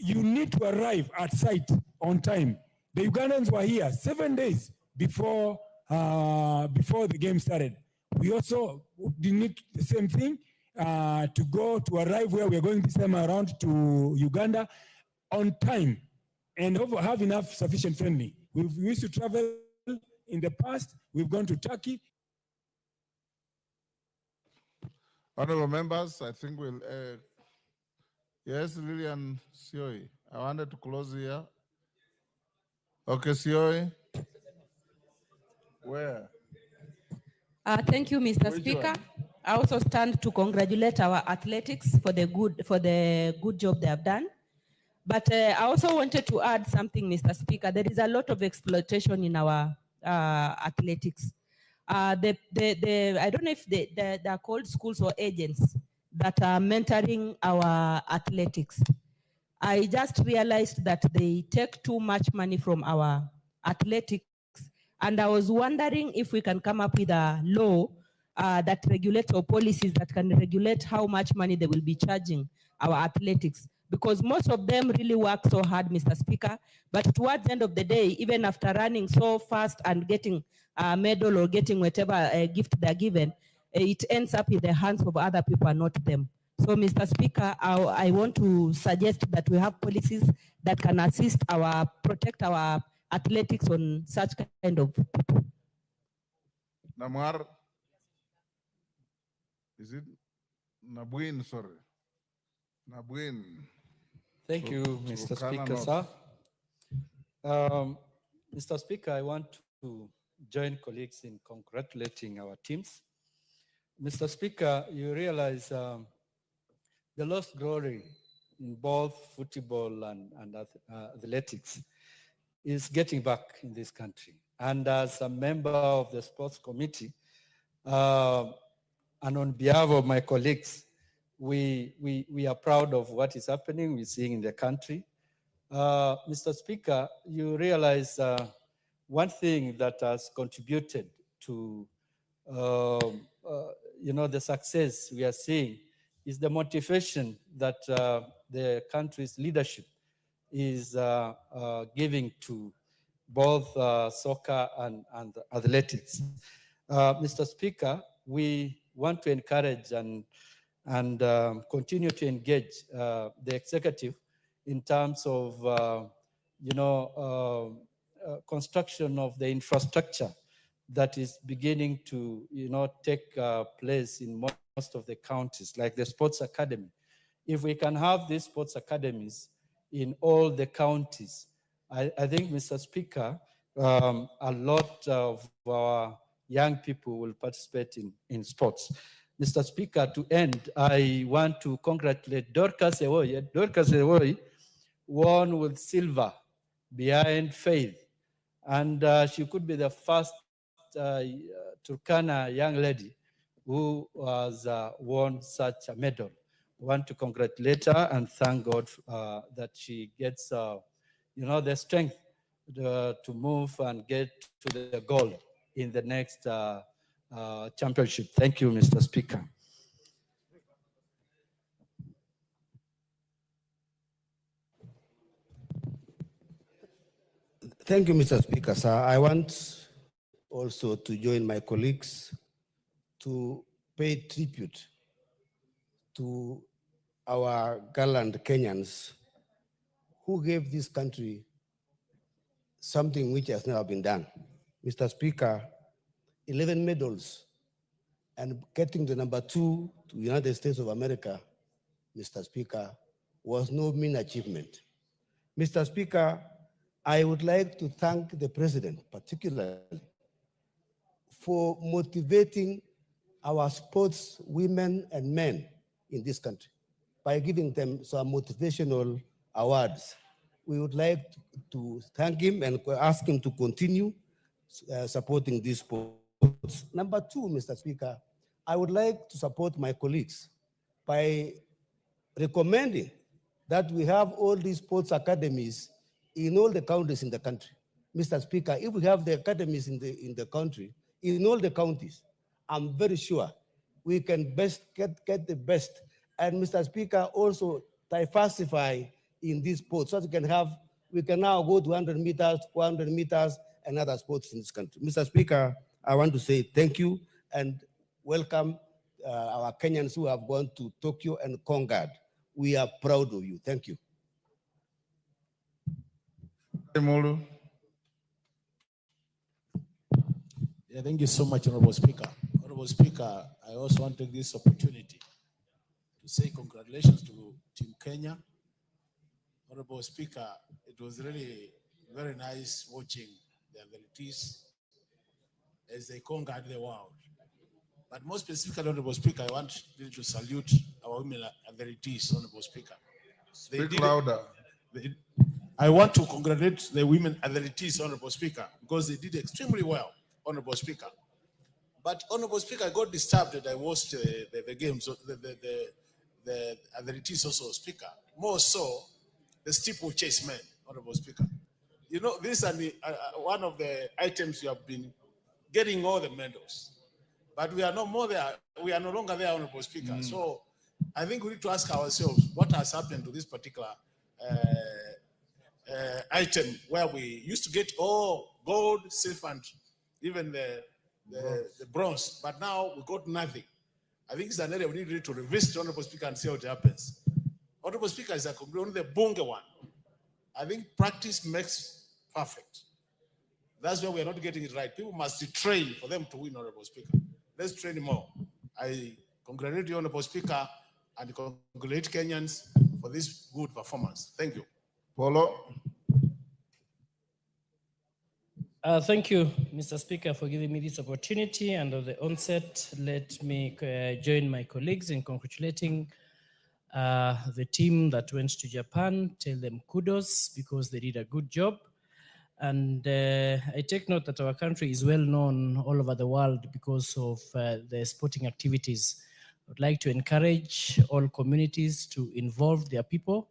need to arrive at site on time. The Ugandans were here 7 days before the game started. We also need the same thing to arrive where we're going this time around to Uganda on time and have enough sufficient funding. We used to travel in the past. We've gone to Turkey. Honorable members, I think we'll. Yes, Lillian Sioi. I wanted to close here. Okay, Sioi. Where? Thank you, Mr. Which Speaker. one? I also stand to congratulate our athletics for the good job they have done. But I also wanted to add something, Mr. Speaker. There is a lot of exploitation in our athletics. I don't know if they are called schools or agents that are mentoring our athletics. I just realized that they take too much money from our athletics, and I was wondering if we can come up with a law that regulates or policies that can regulate how much money they will be charging our athletics. Because most of them really work so hard, Mr. Speaker, but towards the end of the day, even after running so fast and getting a medal or getting whatever gift they're given, it ends up in the hands of other people and not them. So, Mr. Speaker, I want to suggest that we have policies that can protect our athletics on such kind of people. Namwar. Is it Nabwin? Sorry. Nabwin. Thank you, Mr. Speaker, North. sir. Mr. Speaker, I want to join colleagues in congratulating our teams. Mr. Speaker, you realize the lost glory in both football and athletics is getting back in this country. And as a member of the sports committee, and on behalf of my colleagues, we are proud of what is happening, we're seeing in the country. Mr. Speaker, you realize one thing that has contributed to the success we are seeing is the motivation that the country's leadership is giving to both soccer and athletics. Mr. Speaker, we want to encourage and continue to engage the executive in terms of construction of the infrastructure that is beginning to take place in most of the counties, like the sports academy. If we can have these sports academies in all the counties, I think, Mr. Speaker, a lot of our young people will participate in sports. Mr. Speaker, to end, I want to congratulate Dorcas Ewoy. Dorcas Ewoy won with silver behind Faith, and she could be the first Turkana young lady who has won such a medal. I want to congratulate her and thank God that she gets the strength to move and get to the goal in the next championship. Thank you, Mr. Speaker. Thank you, Mr. Speaker, sir. I want also to join my colleagues to pay tribute to our gallant Kenyans who gave this country something which has never been done. Mr. Speaker, 11 medals and getting the number 2 to the United States of America, Mr. Speaker, was no mean achievement. Mr. Speaker, I would like to thank the President particularly for motivating our sports women and men in this country by giving them some motivational awards. We would like to thank him and ask him to continue supporting these sports. Number 2, Mr. Speaker, I would like to support my colleagues by recommending that we have all these sports academies in all the counties in the country. Mr. Speaker, if we have the academies in the country, in all the counties, I'm very sure we can best get the best. And Mr. Speaker, also diversify in these sports so that we can now go to 100 meters, 400 meters, and other sports in this country. Mr. Speaker, I want to say thank you and welcome our Kenyans who have gone to Tokyo and conquered. We are proud of you. Thank you. Yeah, thank you so much, Honorable Speaker. Honorable Speaker, I also want to take this opportunity to say congratulations to Team Kenya. Honorable Speaker, it was really very nice watching the athletes as they conquered the world. But more specifically, Honorable Speaker, I want to salute our women athletes, Honorable Speaker. Speak louder. I want to congratulate the women athletes, Honorable Speaker, because they did extremely well, Honorable Speaker. But Honorable Speaker, I got disturbed that I watched the games, the athletes also, Speaker. More so, the steeplechase men, Honorable Speaker. You know, this is one of the items you have been getting all the medals. But we are no more there. We are no longer there, Honorable Speaker. So I think we need to ask ourselves what has happened to this particular item where we used to get all gold, silver, and even the bronze. But now we got nothing. I think it's an area we need to revisit, Honorable Speaker, and see what happens. Honorable Speaker is only the Bunge one. I think practice makes perfect. That's why we are not getting it right. People must train for them to win, Honorable Speaker. Let's train more. I congratulate you, Honorable Speaker, and congratulate Kenyans for this good performance. Thank you. Polo. Thank you, Mr. Speaker, for giving me this opportunity. And at the onset, let me join my colleagues in congratulating The team that went to Japan, tell them kudos because they did a good job. And I take note that our country is well known all over the world because of the sporting activities. I would like to encourage all communities to involve their people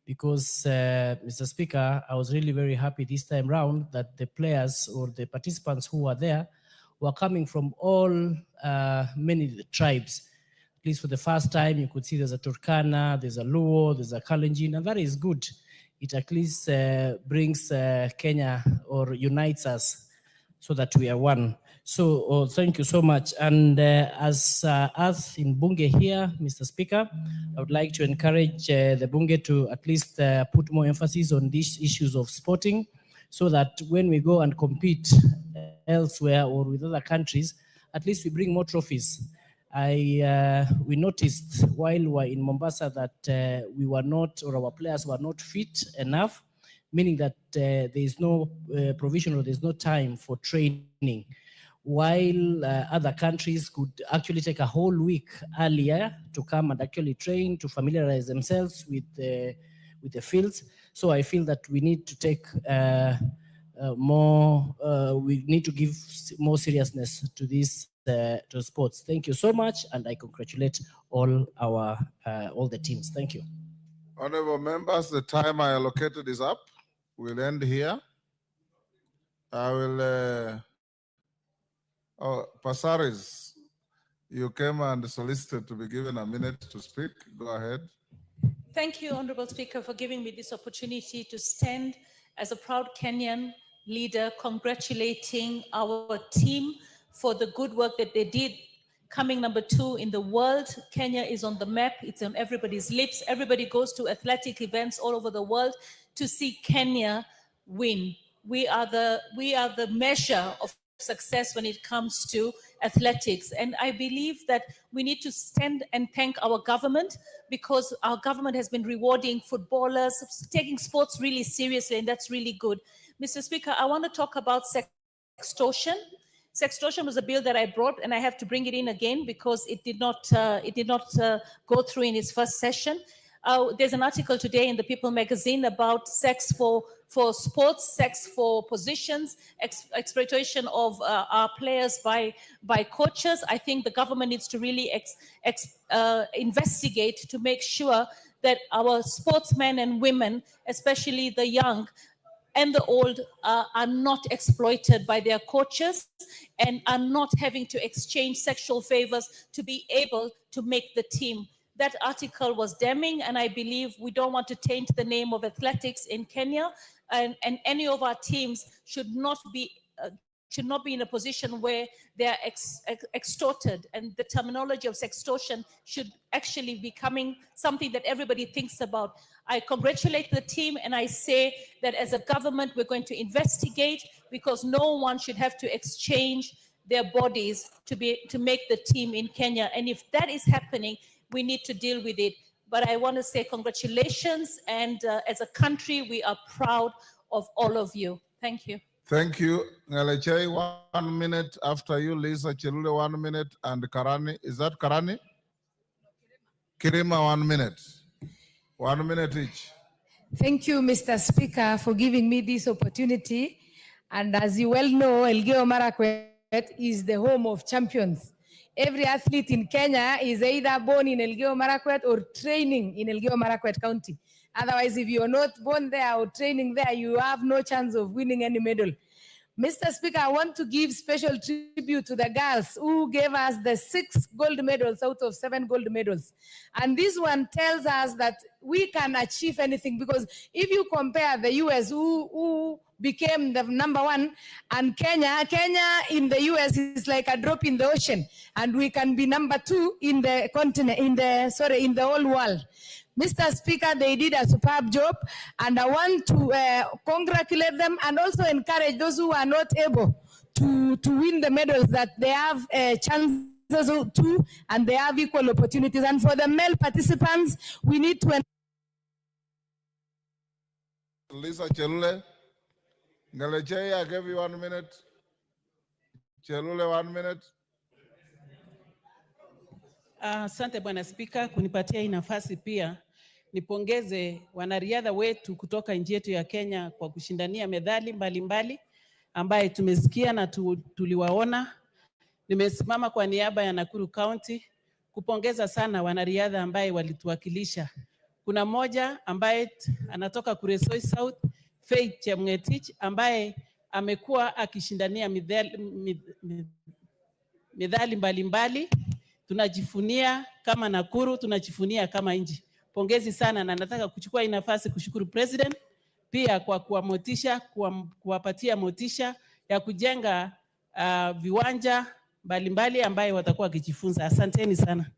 because, Mr. Speaker, I was really very happy this time round that the players or the participants who were there were coming from all many tribes. At least for the first time, you could see there's a Turkana, there's a Luo, there's a Kalenjin, and that is good. It at least brings Kenya or unites us so that we are one. So thank you so much. And as us in Bunge here, Mr. Speaker, I would like to encourage the Bunge to at least put more emphasis on these issues of sporting so that when we go and compete elsewhere or with other countries, at least we bring more trophies. We noticed while we were in Mombasa that we were not, or our players were not fit enough, meaning that there is no provision or there's no time for training. While other countries could actually take a whole week earlier to come and actually train, to familiarize themselves with the fields. So I feel that we need to take we need to give more seriousness to this to sports. Thank you so much, and I congratulate all the teams. Thank you. Honorable members, the time I allocated is up. We'll end here. I will. Pasaris, you came and solicited to be given a minute to speak. Go ahead. Thank you, Honorable Speaker, for giving me this opportunity to stand as a proud Kenyan leader, congratulating our team for the good work that they did. Coming number 2 in the world, Kenya is on the map. It's on everybody's lips. Everybody goes to athletic events all over the world to see Kenya win. We are the measure of success when it comes to athletics. And I believe that we need to stand and thank our government because our government has been rewarding footballers, taking sports really seriously, and that's really good. Mr. Speaker, I want to talk about sextortion. Sextortion was a bill that I brought, and I have to bring it in again because it did not go through in its first session. There's an article today in the People magazine about sex for sports, sex for positions, exploitation of our players by coaches. I think the government needs to really investigate to make sure that our sportsmen and women, especially the young and the old, are not exploited by their coaches and are not having to exchange sexual favors to be able to make the team. That article was damning, and I believe we don't want to taint the name of athletics in Kenya, and any of our teams should not be in a position where they are extorted, and the terminology of sextortion should actually be becoming something that everybody thinks about. I congratulate the team, and I say that as a government, we're going to investigate because no one should have to exchange their bodies to make the team in Kenya. And if that is happening, we need to deal with it. But I want to say congratulations, and as a country, we are proud of all of you. Thank you. Thank you. Ngalechei, 1 minute. After you, Lisa Chelule, 1 minute. And Karani, is that Karani? Kirima, 1 minute. 1 minute each. Thank you, Mr. Speaker, for giving me this opportunity. And as you well know, Elgeyo Marakwet is the home of champions. Every athlete in Kenya is either born in Elgeyo Marakwet or training in Elgeyo Marakwet County. Otherwise, if you are not born there or training there, you have no chance of winning any medal. Mr. Speaker, I want to give special tribute to the girls who gave us the 6 gold medals out of 7 gold medals. And this one tells us that we can achieve anything, because if you compare the US who became the #1 and Kenya in the US is like a drop in the ocean, and we can be #2 in the continent, in the whole world. Mr. Speaker, they did a superb job, and I want to congratulate them and also encourage those who are not able to win the medals that they have chances to, and they have equal opportunities. And for the male participants, we need to... Lisa Chelule. Ngalechei, I gave you 1 minute. Chelule, 1 minute. Asante Bwana Spika kunipatia hii nafasi pia. Nipongeze wanariadha wetu kutoka nchi yetu ya Kenya kwa kushindania medali mbalimbali ambaye tumesikia na tuliwaona. Nimesimama kwa niaba ya Nakuru County kupongeza sana wanariadha ambaye walituwakilisha. Kuna mmoja ambaye anatoka Kuresoi South, Faith Chemngetich, ambaye amekuwa akishindania medali mbalimbali. Tunajifunia kama Nakuru, tunajifunia kama nchi. Pongezi sana, na nataka kuchukua hii nafasi kushukuru President pia kwa kuwamotisha, kuwapatia motisha ya kujenga viwanja mbalimbali ambaye watakuwa wakijifunza. Asanteni sana.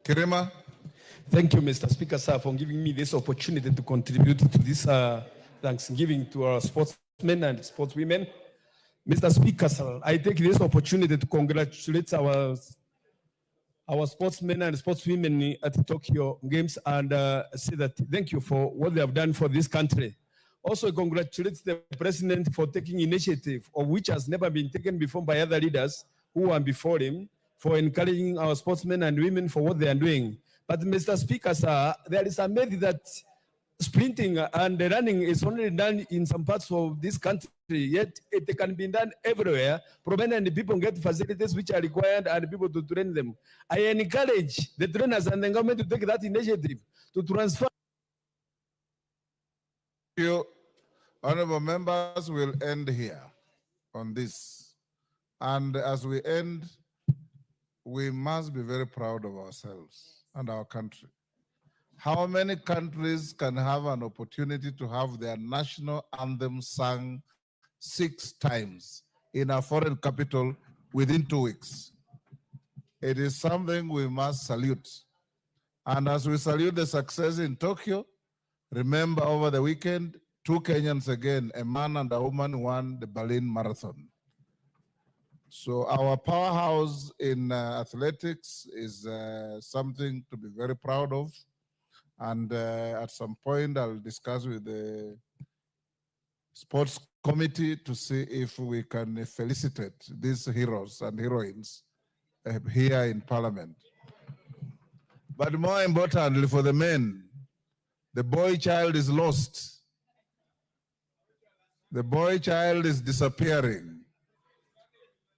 Kirema. Thank you, Mr. Speaker, sir, for giving me this opportunity to contribute to this Thanksgiving to our sportsmen and sportswomen. Mr. Speaker, sir, I take this opportunity to congratulate our sportsmen and sportswomen at the Tokyo Games and say that thank you for what they have done for this country. Also congratulate the President for taking initiative of which has never been taken before by other leaders who are before him, for encouraging our sportsmen and women for what they are doing. But Mr. Speaker, sir, there is a myth that sprinting and running is only done in some parts of this country, yet it can be done everywhere, provided people get facilities which are required and people to train them. I encourage the trainers and the government to take that initiative to transfer. Thank you. Honorable members, will end here on this. And as we end, we must be very proud of ourselves and our country. How many countries can have an opportunity to have their national anthem sung 6 times in a foreign capital within 2 weeks? It is something we must salute. And as we salute the success in Tokyo, remember over the weekend, 2 Kenyans again, a man and a woman, won the Berlin Marathon. So our powerhouse in athletics is something to be very proud of. And at some point, I'll discuss with the sports committee to see if we can felicitate these heroes and heroines here in Parliament. But more importantly, for the men, the boy child is lost. The boy child is disappearing.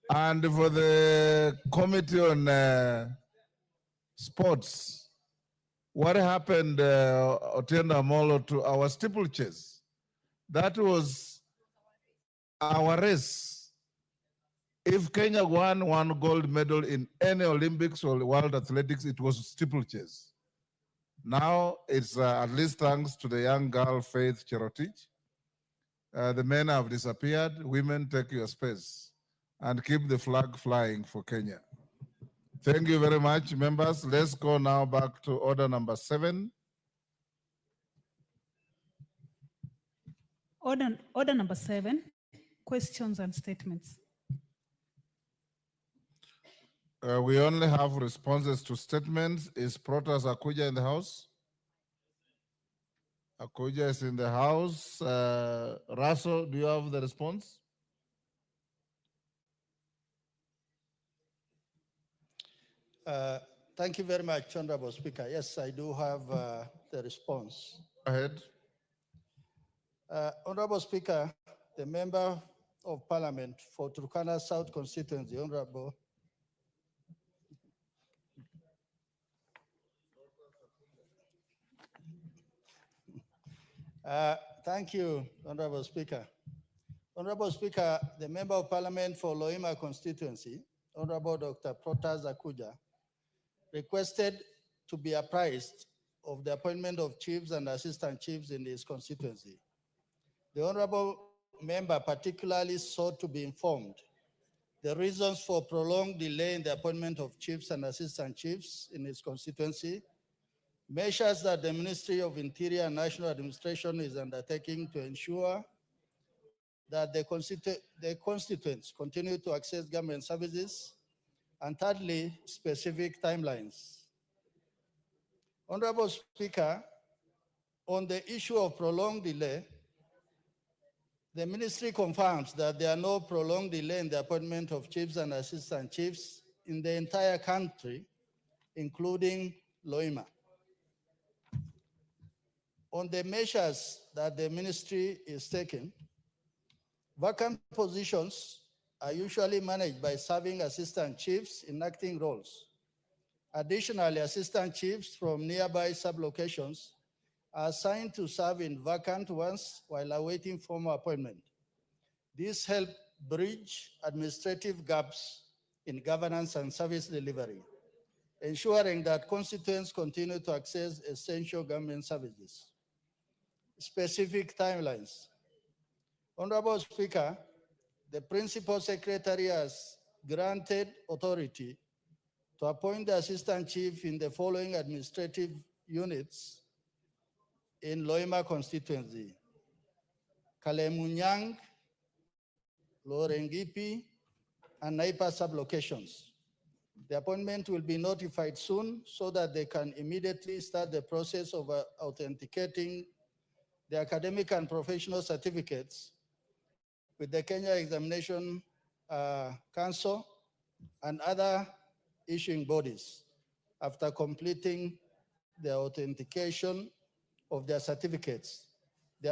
And for the committee on sports, what happened, Otienda Molo, to our steeplechase? That was our race. If Kenya won 1 gold medal in any Olympics or World Athletics, it was steeplechase. Now it's at least thanks to the young girl, Faith Cherotich. The men have disappeared. Women, take your space and keep the flag flying for Kenya. Thank you very much, members. Let's go now back to order number 7. Order number 7, questions and statements. We only have responses to statements. Is Protas Akuja in the house? Akuja is in the house. Raso, do you have the response? Thank you very much, Honorable Speaker. Yes, I do have the response. Go ahead. Honorable Speaker, the Member of Parliament for Turkana South Constituency, Honorable thank you, Honorable Speaker. Honorable Speaker, the Member of Parliament for Loima constituency, Honorable Dr. Protas Akuja, requested to be apprised of the appointment of chiefs and assistant chiefs in his constituency. The Honorable Member particularly sought to be informed the reasons for prolonged delay in the appointment of chiefs and assistant chiefs in his constituency, measures that the Ministry of Interior and National Administration is undertaking to ensure that the constituents continue to access government services, and thirdly, specific timelines. Honorable Speaker, on the issue of prolonged delay, The ministry confirms that there are no prolonged delay in the appointment of chiefs and assistant chiefs in the entire country, including Loima. On the measures that the ministry is taking, vacant positions are usually managed by serving assistant chiefs in acting roles. Additionally, assistant chiefs from nearby sub-locations are assigned to serve in vacant ones while awaiting formal appointment. This helps bridge administrative gaps in governance and service delivery, ensuring that constituents continue to access essential government services. Specific timelines. Honorable Speaker, the Principal Secretary has granted authority to appoint the Assistant Chief in the following administrative units in Loima constituency: Kalemunyang, Lorengipi, and Naipa sub-locations. The appointment will be notified soon so that they can immediately start the process of authenticating the academic and professional certificates with the Kenya Examination Council and other issuing bodies after completing the authentication of their certificates. The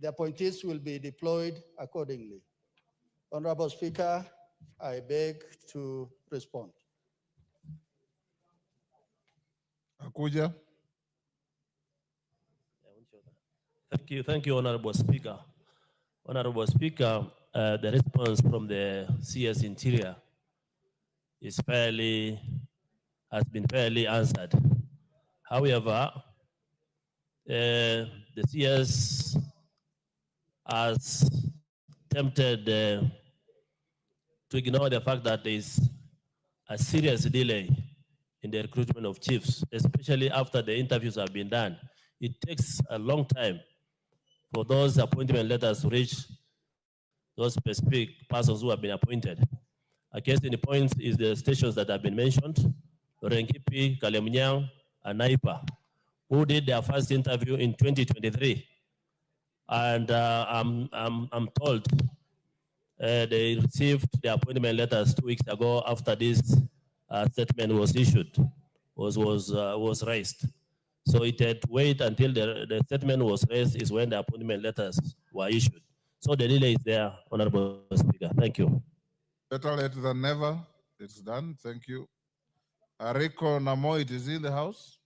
appointees will be deployed accordingly. Honorable Speaker, I beg to respond. Akuja. Thank you, Honorable Speaker. Honorable Speaker, the response from the CS Interior has been fairly answered. However, the CS has tempted to ignore the fact that there is a serious delay in the recruitment of chiefs, especially after the interviews have been done. It takes a long time for those appointment letters to reach those specific persons who have been appointed. A case in the point is the stations that have been mentioned, Rengipi, Kalemunyang, and Naipa, who did their first interview in 2023. And I'm told they received the appointment letters 2 weeks ago after this statement was issued, was raised. So it had to wait until the statement was raised is when the appointment letters were issued. So the delay is there, Honorable Speaker. Thank you. Better late than never. It's done. Thank you. Ariko Namoit is in the house.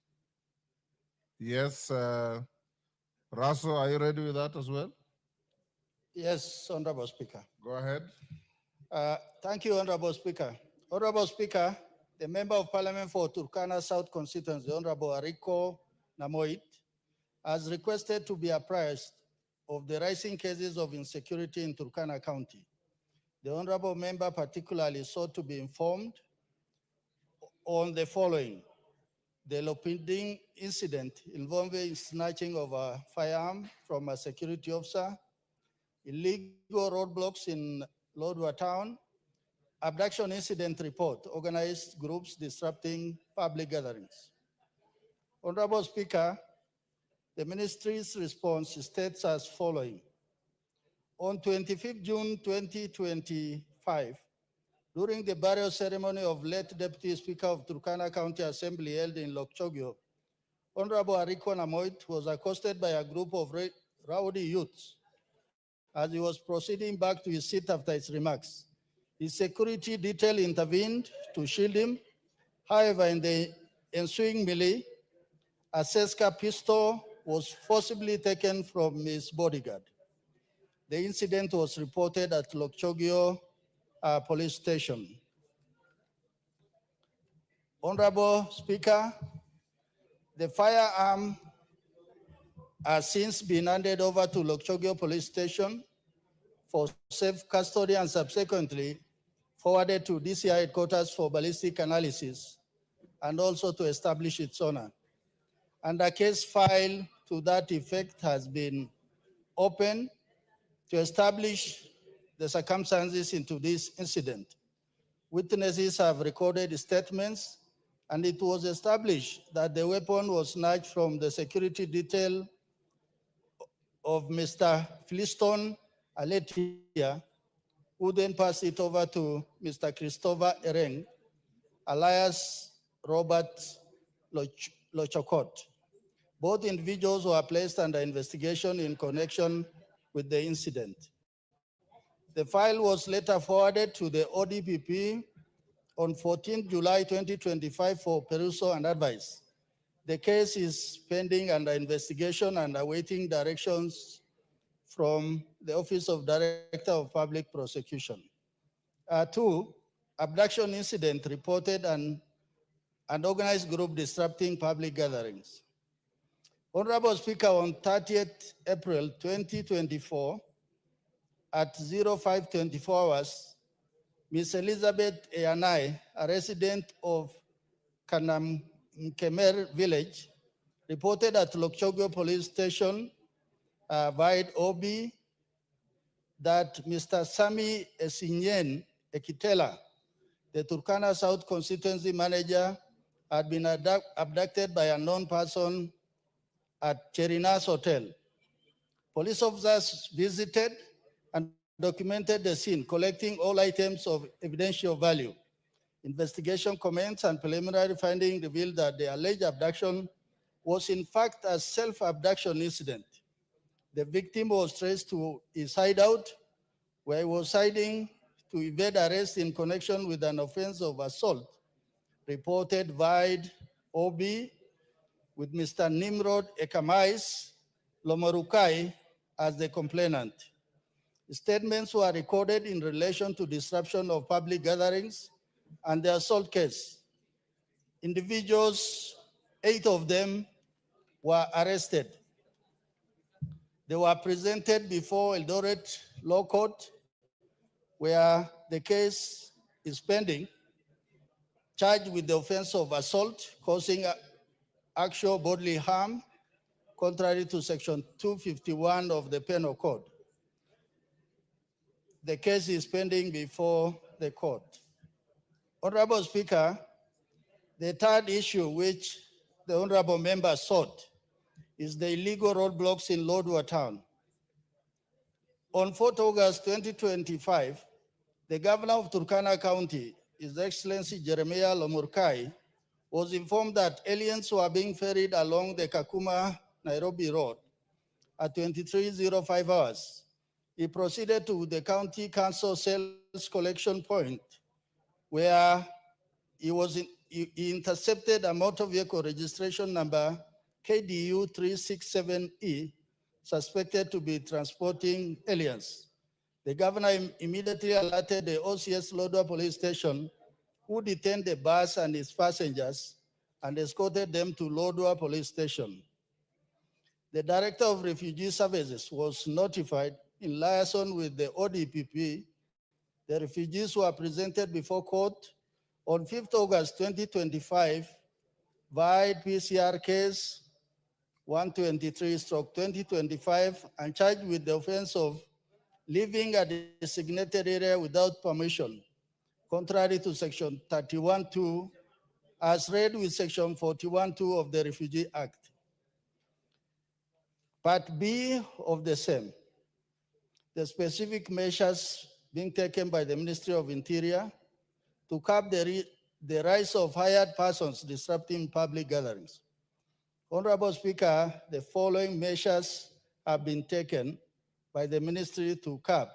Yes. Raso, are you ready with that as well? Yes, Honorable Speaker. Go ahead. Thank you, Honorable Speaker. Honorable Speaker, the Member of Parliament for Turkana South Constituency, Honorable Ariko Namoit, has requested to be apprised of the rising cases of insecurity in Turkana County. The Honorable Member particularly sought to be informed on the following: the Lopinding incident involving snatching of a firearm from a security officer, illegal roadblocks in Lodwar town, abduction incident report, organized groups disrupting public gatherings. Honorable Speaker, the ministry's response states as following. On 25th June 2025, during the burial ceremony of late Deputy Speaker of Turkana County Assembly held in Lokchogyo, Honorable Ariko Namoit was accosted by a group of rowdy youths as he was proceeding back to his seat after his remarks. His security detail intervened to shield him. However, in the ensuing melee, a Seska pistol was forcibly taken from his bodyguard. The incident was reported at Lokchogyo police station. Honorable Speaker, the firearm has since been handed over to Lokchogyo police station for safe custody and subsequently forwarded to DCI headquarters for ballistic analysis and also to establish its owner. And a case file to that effect has been opened to establish the circumstances into this incident. Witnesses have recorded statements, and it was established that the weapon was snatched from the security detail of Mr. Fliston Aletia, who then passed it over to Mr. Christopher Ereng, alias Robert Lochokot. Both individuals were placed under investigation in connection with the incident. The file was later forwarded to the ODPP on 14 July 2025 for perusal and advice. The case is pending under investigation and awaiting directions from the Office of Director of Public Prosecution. 2, abduction incident reported and an organized group disrupting public gatherings. Honorable Speaker, on 30th April 2024, at 0524 hours, Ms. Elizabeth Eyanai, a resident of Kanamkemer village, reported at Lokchogyo Police Station, via OB, that Mr. Sami Esinyen Ekitela, the Turkana South constituency manager, had been abducted by a known person at Cherinas Hotel. Police officers visited and documented the scene, collecting all items of evidential value. Investigation commenced and preliminary findings revealed that the alleged abduction was in fact a self-abduction incident. The victim was traced to his hideout, where he was hiding to evade arrest in connection with an offense of assault reported via OB with Mr. Nimrod Ekamais Lomorukai as the complainant. Statements were recorded in relation to disruption of public gatherings and the assault case. Individuals, 8 of them, were arrested. They were presented before Eldoret Law Court, where the case is pending, charged with the offense of assault causing actual bodily harm, contrary to Section 251 of the Penal Code. The case is pending before the court. Honorable Speaker, the third issue which the honorable member sought is the illegal roadblocks in Lodwar town. On 4th August 2025, the governor of Turkana County, His Excellency Jeremiah Lomurkai, was informed that aliens were being ferried along the Kakuma-Nairobi Road at 23:05 hours. He proceeded to the county council sales collection point, where he intercepted a motor vehicle registration number KDU 367E, suspected to be transporting aliens. The governor immediately alerted the OCS Lodwar police station, who detained the bus and its passengers and escorted them to Lodwar police station. The Director of Refugee Services was notified in liaison with the ODPP. The refugees were presented before court on 5th August 2025 via PCR case 123/2025 and charged with the offense of living a designated area without permission, contrary to Section 31(2), as read with Section 41(2) of the Refugee Act. Part B of the same, the specific measures being taken by the Ministry of Interior to curb the rise of hired persons disrupting public gatherings. Honorable Speaker, the following measures have been taken by the ministry to curb.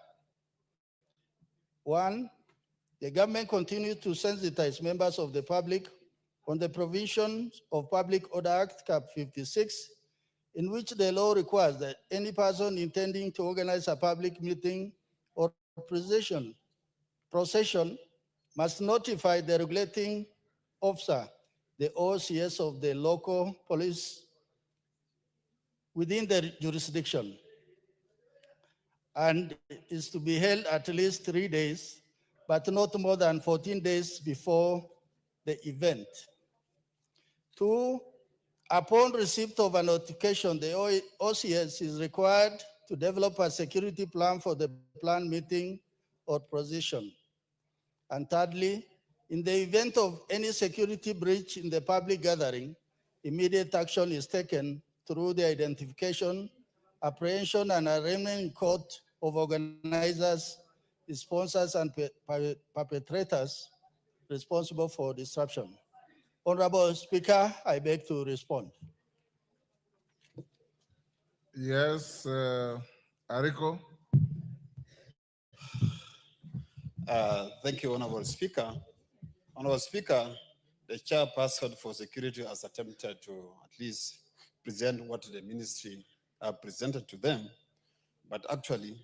1, the government continues to sensitize members of the public on the provisions of Public Order Act Cap 56, in which the law requires that any person intending to organize a public meeting or procession must notify the regulating officer, the OCS of the local police within the jurisdiction, and is to be held at least 3 days, but not more than 14 days before the event. 2, upon receipt of a notification, the OCS is required to develop a security plan for the planned meeting or procession. And thirdly, in the event of any security breach in the public gathering, immediate action is taken through the identification, apprehension, and arraignment in court of organizers, sponsors, and perpetrators responsible for disruption. Honorable Speaker, I beg to respond. Yes, Ariko. Thank you, Honorable Speaker. Honorable Speaker, the chairperson for security has attempted to at least present what the ministry presented to them, but actually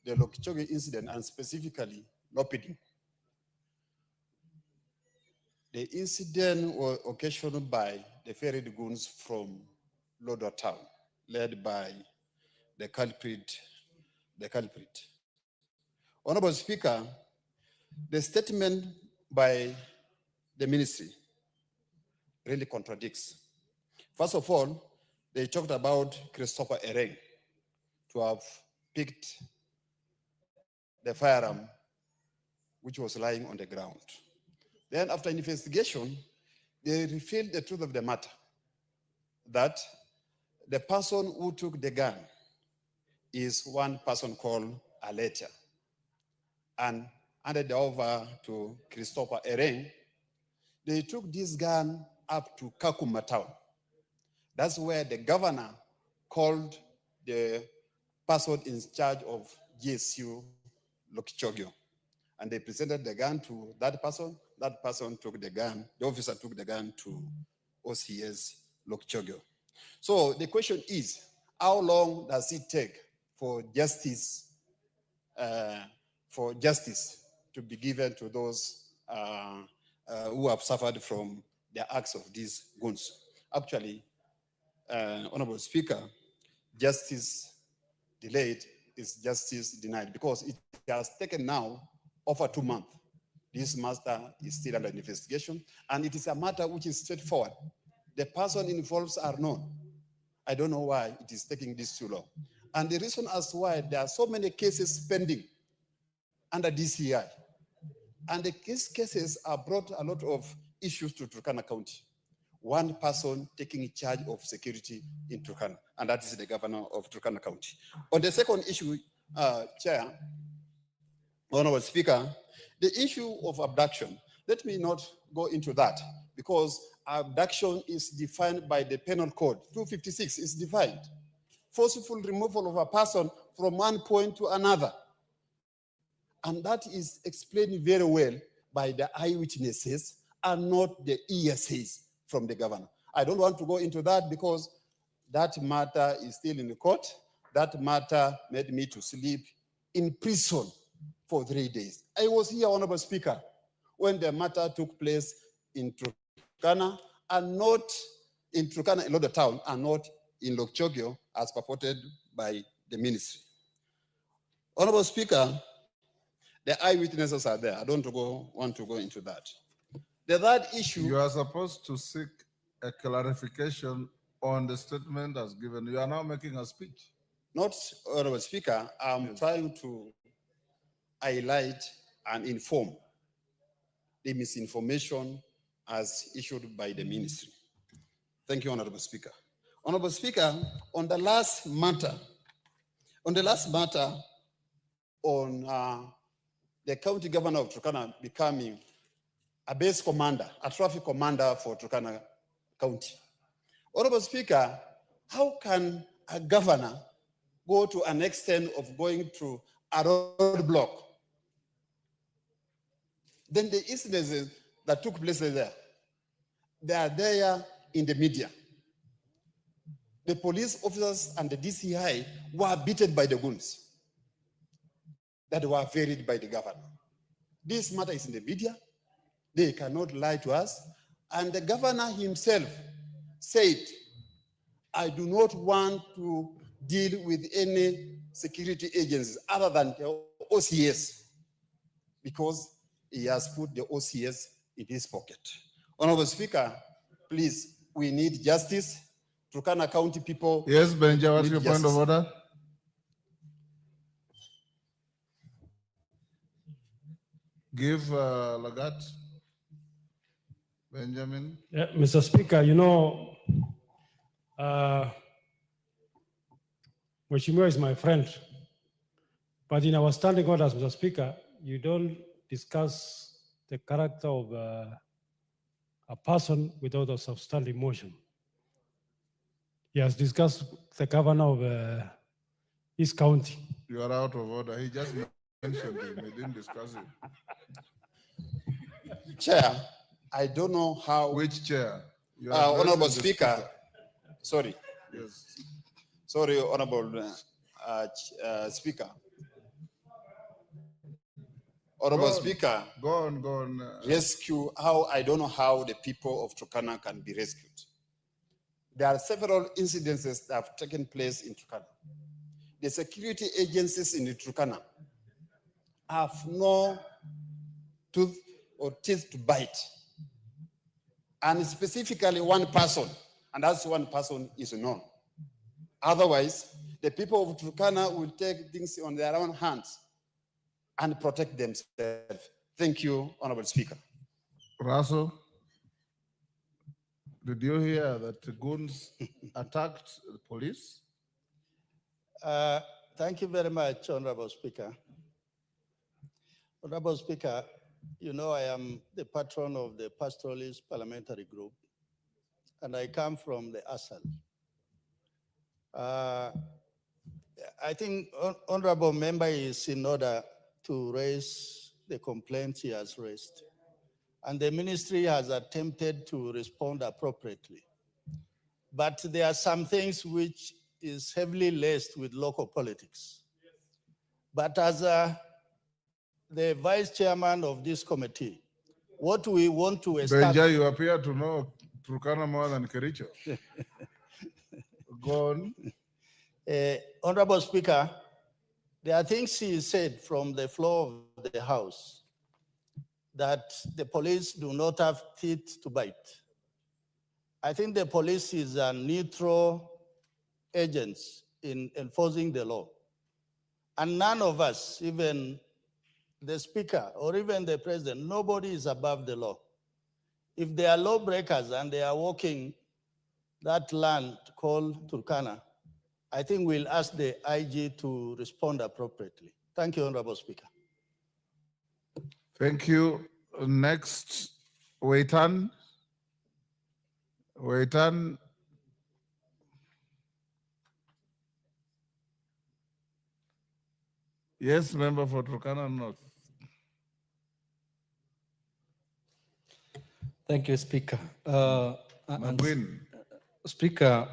the Lokichoge incident, and specifically Lopiding, the incident was occasioned by the ferried goons from Lodwar town, led by the culprit. Honorable Speaker, the statement by the ministry really contradicts. First of all, they talked about Christopher Ereng to have picked the firearm which was lying on the ground. Then after investigation, they revealed the truth of the matter, that the person who took the gun is one person called Aletia, and handed over to Christopher Ereng. They took this gun up to Kakuma town. That's where the governor called the person in charge of GSU Lokichogio. And they presented the gun to that person. That person took the gun, the officer took the gun to OCS Lokichogio. So the question is, how long does it take for justice to be given to those who have suffered from the acts of these goons? Actually, Honorable Speaker, justice delayed is justice denied, because it has taken now over 2 months. This matter is still under investigation, and it is a matter which is straightforward. The person involved are known. I don't know why it is taking this too long. And the reason as to why there are so many cases pending under DCI, and the cases have brought a lot of issues to Turkana County. One person taking charge of security in Turkana, and that is the governor of Turkana County. On the second issue, Chair, Honorable Speaker, the issue of abduction, let me not go into that, because abduction is defined by the Penal Code. 256 is defined. Forceful removal of a person from one point to another. And that is explained very well by the eyewitnesses and not the ESAs from the governor. I don't want to go into that because that matter is still in the court. That matter made me to sleep in prison for 3 days. I was here, Honorable Speaker, when the matter took place in Turkana, and not in Turkana, in Lodwar town, and not in Lokchogio, as purported by the ministry. Honorable Speaker, the eyewitnesses are there. I don't want to go into that. The third issue. You are supposed to seek a clarification on the statement as given. You are now making a speech. Not, Honorable Speaker, I'm trying to highlight and inform the misinformation as issued by the ministry. Thank you, Honorable Speaker. Honorable Speaker, on the last matter on the county governor of Turkana becoming a base commander, a traffic commander for Turkana County. Honorable Speaker, how can a governor go to an extent of going to a roadblock? Then the incidents that took place there, they are there in the media. The police officers and the DCI were beaten by the goons that were ferried by the governor. This matter is in the media. They cannot lie to us. And the governor himself said, I do not want to deal with any security agencies other than the OCS, because he has put the OCS in his pocket. Honorable Speaker, please, we need justice. Turkana County people. Yes, Benja, what's your point of order? Give Lagat. Benjamin. Yeah, Mr. Speaker, you know, Mheshimiwa is my friend, But in our standing orders, Mr. Speaker, you don't discuss the character of a person without a substantive motion. He has discussed the governor of East County. You are out of order. He just mentioned him. He didn't discuss it. Chair, I don't know how. Which chair? You are Honorable addressing the Speaker, sorry. Yes. Sorry, Honorable Speaker. Honorable Speaker. Go on. Rescue, how I don't know how the people of Turkana can be rescued. There are several incidences that have taken place in Turkana. The security agencies in Turkana have no tooth or teeth to bite. And specifically one person, and that's one person is known. Otherwise, the people of Turkana will take things on their own hands and protect themselves. Thank you, Honorable Speaker. Russell, did you hear that the goons attacked the police? Thank you very much, Honorable Speaker. Honorable Speaker, you know I am the patron of the Pastoralist Parliamentary Group, and I come from the ASAL. I think Honorable Member is in order to raise the complaints he has raised, and the ministry has attempted to respond appropriately. But there are some things which is heavily laced with local politics. But as the vice chairman of this committee, what we want to establish— Benja, you appear to know Turkana more than Kericho. Go on. Honorable Speaker, there are things he said from the floor of the House that the police do not have teeth to bite. I think the police is a neutral agent in enforcing the law. And none of us, even the Speaker or even the President, nobody is above the law. If they are lawbreakers and they are walking that land called Turkana, I think we'll ask the IG to respond appropriately. Thank you, Honorable Speaker. Thank you. Next, Waitan. Yes, member for Turkana North. Thank you, Speaker. Magwin. Speaker,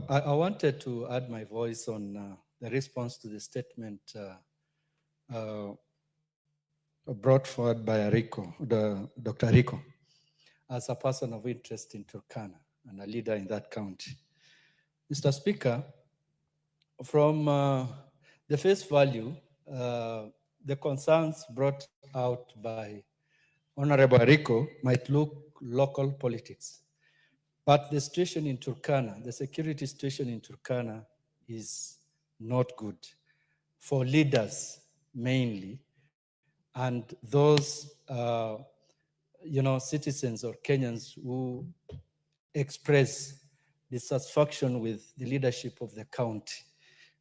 I wanted to add my voice on the response to the statement brought forward by Dr. Rico, as a person of interest in Turkana and a leader in that county. Mr. Speaker, from the face value, the concerns brought out by Honorable Rico might look local politics. But the situation in Turkana, the security situation in Turkana is not good for leaders mainly, and those citizens or Kenyans who express dissatisfaction with the leadership of the county.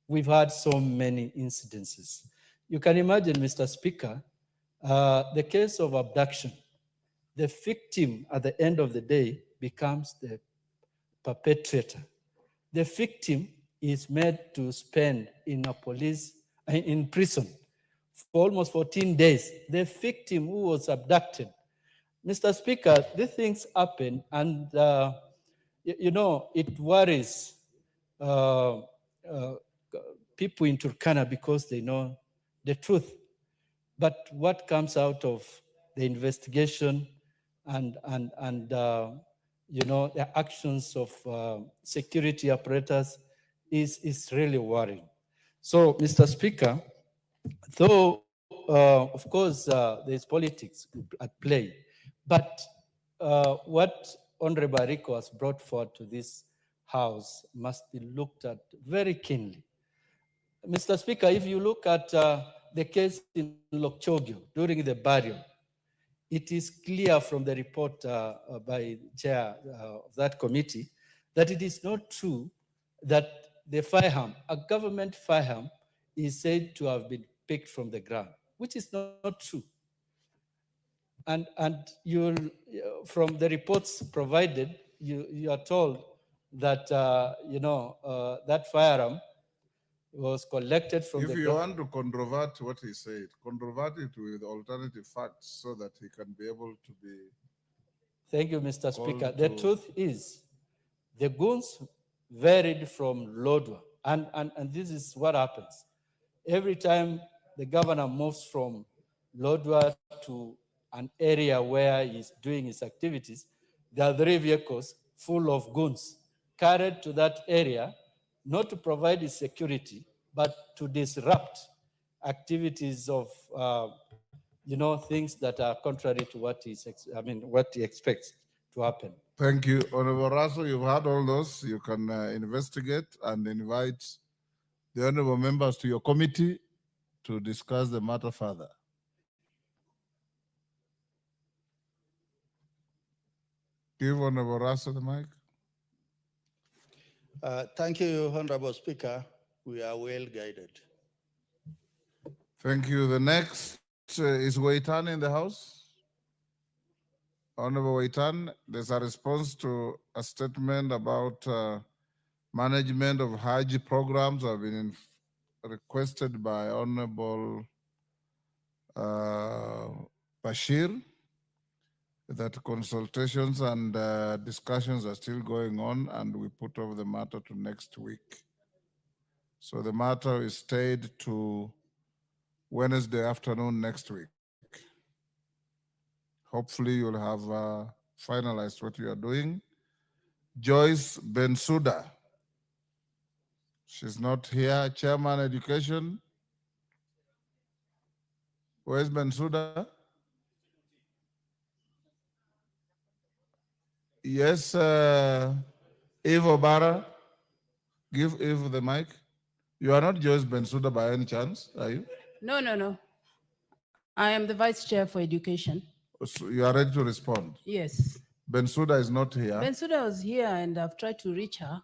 We've had so many incidences. You can imagine, Mr. Speaker, the case of abduction. The victim at the end of the day becomes the perpetrator. The victim is made to spend in prison for almost 14 days. The victim who was abducted. Mr. Speaker, these things happen, and it worries people in Turkana because they know the truth. But what comes out of the investigation and the actions of security apparatus is really worrying. So, Mr. Speaker, though, of course, there's politics at play, but what Honorable Rico has brought forward to this House must be looked at very keenly. Mr. Speaker, if you look at the case in Lokchogyo during the burial, it is clear from the report by the chair of that committee that it is not true that the firearm, a government firearm, is said to have been picked from the ground, which is not true. And you'll, from the reports provided, you are told that, that firearm was collected from If the you want to controvert what he said, controvert it with alternative facts so that he can be able to be. Thank you, Mr. Speaker. called The to- truth is, the goons varied from Lodwar, and this is what happens. Every time the governor moves from Lodwar to an area where he's doing his activities, there are 3 vehicles full of goons carried to that area, not to provide his security, but to disrupt activities of, things that are contrary to what what he expects to happen. Thank you. Honorable Raso, you've heard all those. You can investigate and invite the honorable members to your committee to discuss the matter further. Give Honorable Raso the mic. Thank you, Honorable Speaker. We are well guided. Thank you. The next is Waitan in the House. Honorable Waitan, there's a response to a statement about management of Hajj programs have been requested by Honorable Bashir, that consultations and discussions are still going on, and we put over the matter to next week. So the matter is stayed to Wednesday afternoon next week. Hopefully you'll have finalized what you are doing. Joyce Bensouda. She's not here. Chairman Education. Where's Bensouda? Yes, Eve Obara. Give Eve the mic. You are not Joyce Bensouda by any chance, are you? No, no, no. I am the Vice Chair for Education. So you are ready to respond? Yes. Bensouda is not here. Bensouda was here and I've tried to reach her.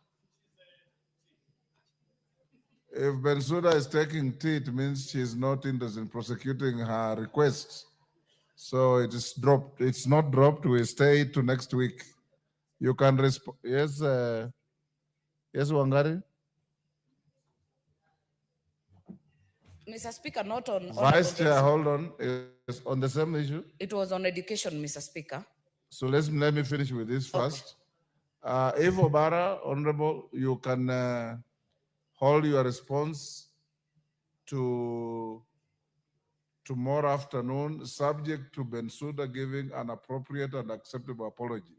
If Bensouda is taking tea, it means she is not interested in prosecuting her request. So it is dropped. It's not dropped. We stay to next week. You can respond. Yes, yes, Wangari. Mr. Speaker, not on... Vice Chair, hold on. Is on the same issue? It was on education, Mr. Speaker. So let me finish with this first. Eve Obara, Honorable, you can hold your response to tomorrow afternoon, subject to Bensouda giving an appropriate and acceptable apology,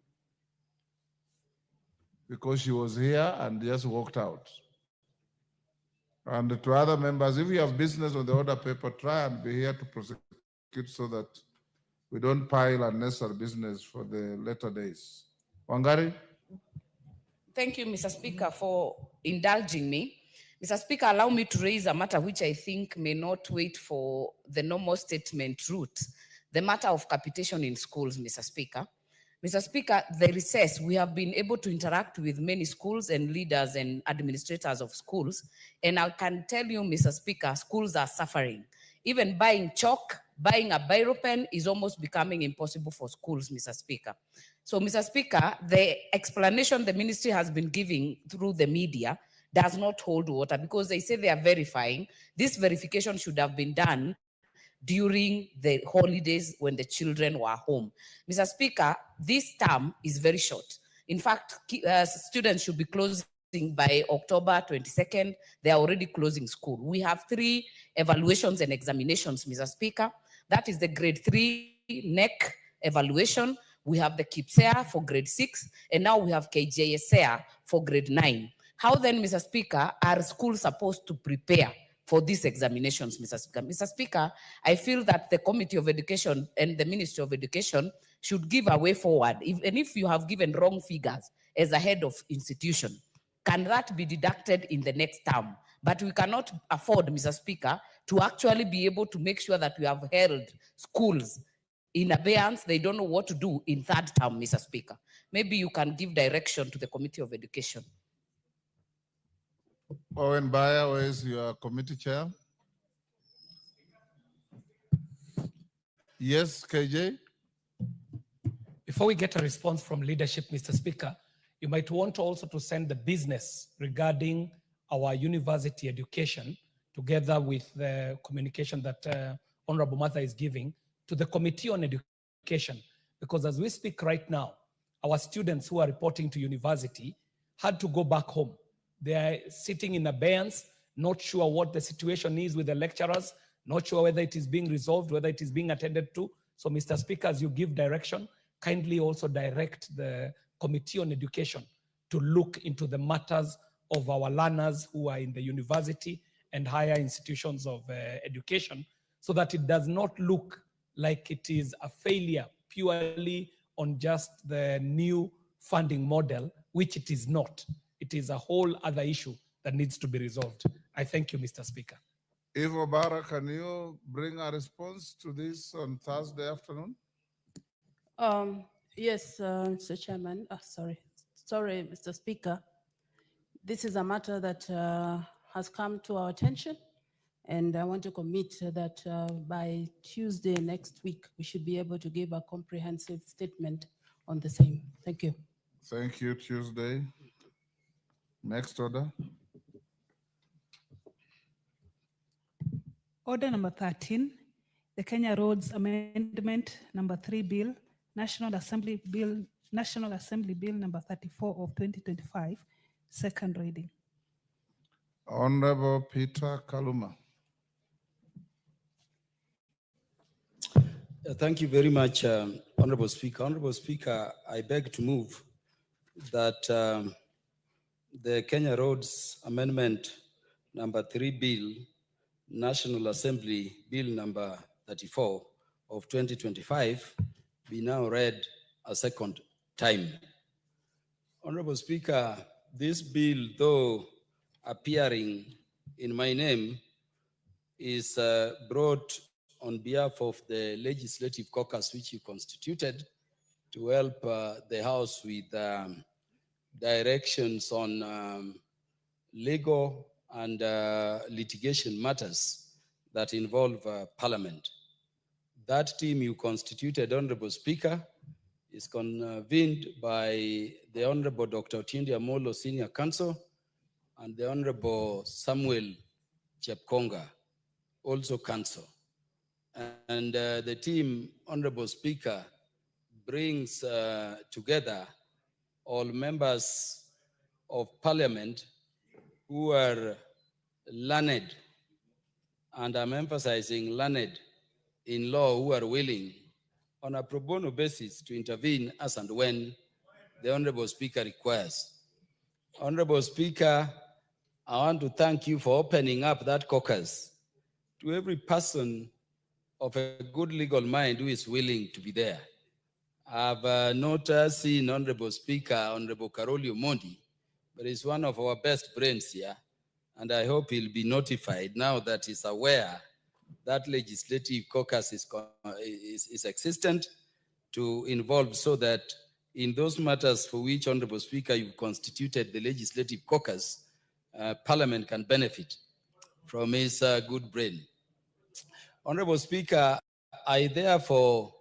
because she was here and just walked out. And to other members, if you have business on the order paper, try and be here to prosecute so that we don't pile unnecessary business for the later days. Wangari? Thank you, Mr. Speaker, for indulging me. Mr. Speaker, allow me to raise a matter which I think may not wait for the normal statement route, the matter of capitation in schools, Mr. Speaker. Mr. Speaker, the recess, we have been able to interact with many schools and leaders and administrators of schools, and I can tell you, Mr. Speaker, schools are suffering. Even buying chalk, buying a biro pen is almost becoming impossible for schools, Mr. Speaker. So, Mr. Speaker, the explanation the ministry has been giving through the media does not hold water, because they say they are verifying. This verification should have been done during the holidays when the children were home. Mr. Speaker, this term is very short. In fact, students should be closing by October 22nd. They are already closing school. We have 3 evaluations and examinations, Mr. Speaker. That is the grade 3 NEC evaluation. We have the KIPSEA for grade 6, and now we have KJSEA for grade 9. How then, Mr. Speaker, are schools supposed to prepare for these examinations, Mr. Speaker? Mr. Speaker, I feel that the Committee of Education and the Ministry of Education should give a way forward. And if you have given wrong figures as a head of institution, can that be deducted in the next term? But we cannot afford, Mr. Speaker, to actually be able to make sure that we have held schools in abeyance. They don't know what to do in 3rd term, Mr. Speaker. Maybe you can give direction to the Committee of Education. Owen Baya, where is your committee chair? Yes, KJ? Before we get a response from leadership, Mr. Speaker, you might want also to send the business regarding our university education, together with the communication that Honorable Martha is giving, to the Committee on Education. Because as we speak right now, our students who are reporting to university had to go back home. They are sitting in abeyance, not sure what the situation is with the lecturers, not sure whether it is being resolved, whether it is being attended to. So, Mr. Speaker, as you give direction, kindly also direct the Committee on Education to look into the matters of our learners who are in the university and higher institutions of education, so that it does not look like it is a failure purely on just the new funding model, which it is not. It is a whole other issue that needs to be resolved. I thank you, Mr. Speaker. Ivo Barra, can you bring a response to this on Thursday afternoon? Yes, Mr. Chairman. Sorry, Mr. Speaker. This is a matter that has come to our attention, and I want to commit that by Tuesday next week, we should be able to give a comprehensive statement on the same. Thank you. Thank you, Tuesday. Next order. Order number 13, the Kenya Roads Amendment number 3 Bill, National Assembly Bill number 34 of 2025, second reading. Honorable Peter Kaluma. Thank you very much, Honorable Speaker. Honorable Speaker, I beg to move that the Kenya Roads Amendment number 3 Bill, National Assembly Bill number 34 of 2025 be now read a second time. Honorable Speaker, this bill, though appearing in my name, is brought on behalf of the Legislative Caucus, which you constituted to help the House with directions on legal and litigation matters that involve Parliament. That team you constituted, Honorable Speaker, is convened by the Honorable Dr. Otindi Amolo, Senior Counsel, and the Honorable Samuel Chepkonga, also Counsel. And the team, Honorable Speaker, brings together all members of Parliament who are learned, and I'm emphasizing learned in law, who are willing on a pro bono basis to intervene as and when the Honorable Speaker requires. Honorable Speaker, I want to thank you for opening up that caucus to every person of a good legal mind who is willing to be there. I've not seen Honorable Speaker, Honorable Karoli Omondi, but he's one of our best brains here, and I hope he'll be notified now that he's aware that legislative caucus is existent to involve, so that in those matters for which, Honorable Speaker, you've constituted the legislative caucus, Parliament can benefit from his good brain. Honorable Speaker, I therefore,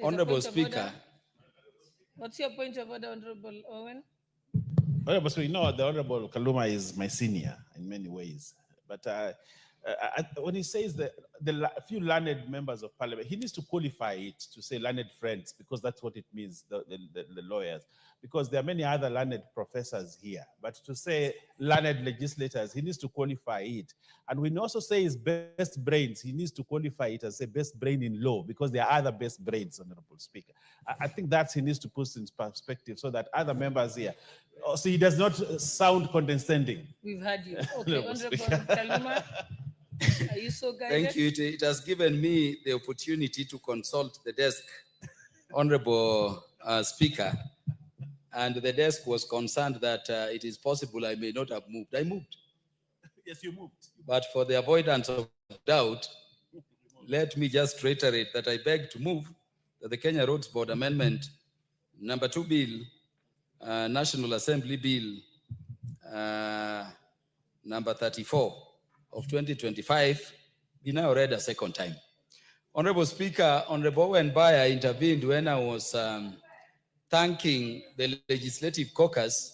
Honorable Speaker. What's your point of order, Honorable Owen? Honorable Speaker, you know, the Honorable Kaluma is my senior in many ways. But when he says that the few learned members of Parliament, he needs to qualify it to say learned friends, because that's what it means, the lawyers. Because there are many other learned professors here. But to say learned legislators, he needs to qualify it. And when he also says best brains, he needs to qualify it as a best brain in law, because there are other best brains, Honorable Speaker. I think that he needs to put in perspective so that other members here, so he does not sound condescending. We've had you. Okay, Honorable Kaluma, are you so guided? Thank you. It has given me the opportunity to consult the desk, Honorable Speaker, and the desk was concerned that it is possible I may not have moved. I moved. Yes, you moved. But for the avoidance of doubt, let me just reiterate that I beg to move that the Kenya Roads Board Amendment number 2 Bill, National Assembly Bill number 34 of 2025 be now read a second time. Honorable Speaker, Honorable Owen Baya intervened when I was thanking the Legislative Caucus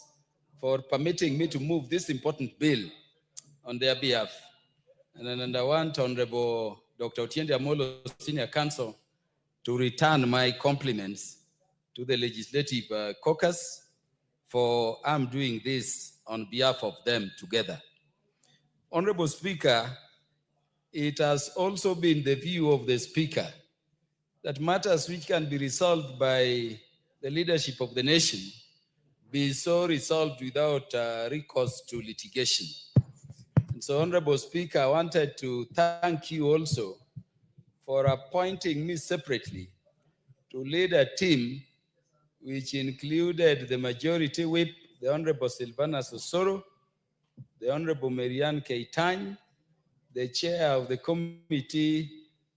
for permitting me to move this important bill on their behalf. And I want Honorable Dr. Otiende Amolo, Senior Counsel, to return my compliments to the Legislative Caucus for I'm doing this on behalf of them together. Honorable Speaker, it has also been the view of the Speaker that matters which can be resolved by the leadership of the nation be so resolved without recourse to litigation. And so, Honorable Speaker, I wanted to thank you also for appointing me separately to lead a team which included the Majority Whip, the Honorable Silvana Sosoro, the Honorable Marianne Keitany, the Chair of the Committee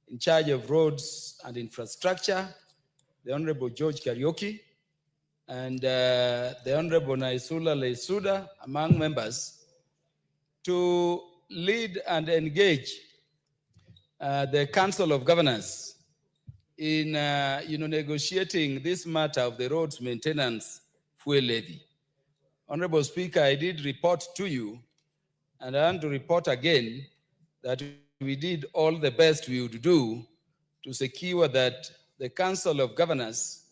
in charge of Roads and Infrastructure, the Honorable George Kariuki, and the Honorable Naisula Leisuda, among members, to lead and engage the Council of Governors in negotiating this matter of the roads maintenance fuel levy. Honorable Speaker, I did report to you, and I want to report again that we did all the best we would do to secure that the Council of Governors,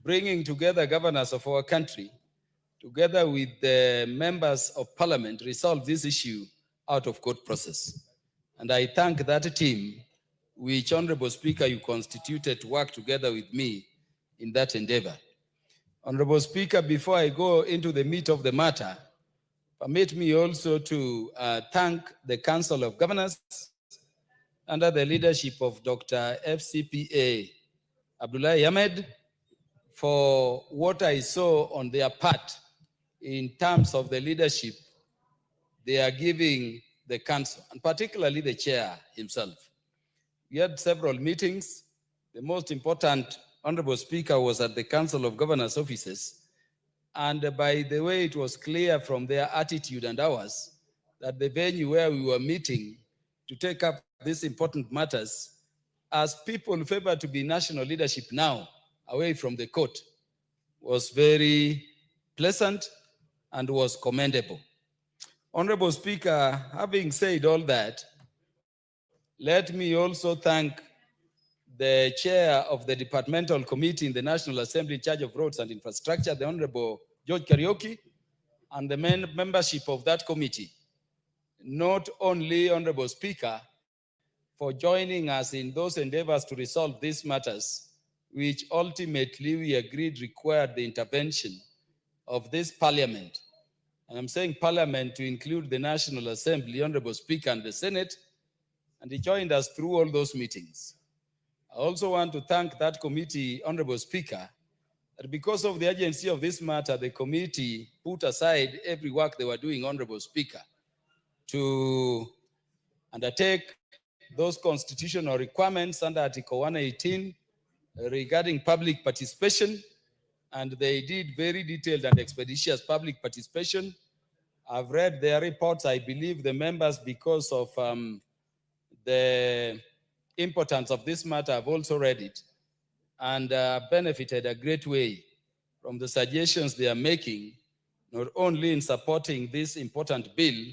bringing together governors of our country, together with the members of parliament, resolve this issue out of court process. And I thank that team, which, Honorable Speaker, you constituted to work together with me in that endeavor. Honorable Speaker, before I go into the meat of the matter, permit me also to thank the Council of Governors under the leadership of Dr. FCPA Abdullahi Ahmed for what I saw on their part in terms of the leadership they are giving the council, and particularly the chair himself. We had several meetings. The most important, Honorable Speaker, was at the Council of Governors offices. And by the way, it was clear from their attitude and ours that the venue where we were meeting to take up these important matters, as people favor to be national leadership now, away from the court, was very pleasant and was commendable. Honorable Speaker, having said all that, let me also thank the chair of the departmental committee in the National Assembly in charge of roads and infrastructure, the Honorable George Kariuki, and the membership of that committee. Not only, Honorable Speaker, for joining us in those endeavors to resolve these matters, which ultimately we agreed required the intervention of this parliament. And I'm saying parliament to include the National Assembly, Honorable Speaker, and the Senate, and he joined us through all those meetings. I also want to thank that committee, Honorable Speaker, that because of the urgency of this matter, the committee put aside every work they were doing, Honorable Speaker, to undertake those constitutional requirements under Article 118 regarding public participation, and they did very detailed and expeditious public participation. I've read their reports. I believe the members, because of the importance of this matter, have also read it and benefited a great way from the suggestions they are making, not only in supporting this important bill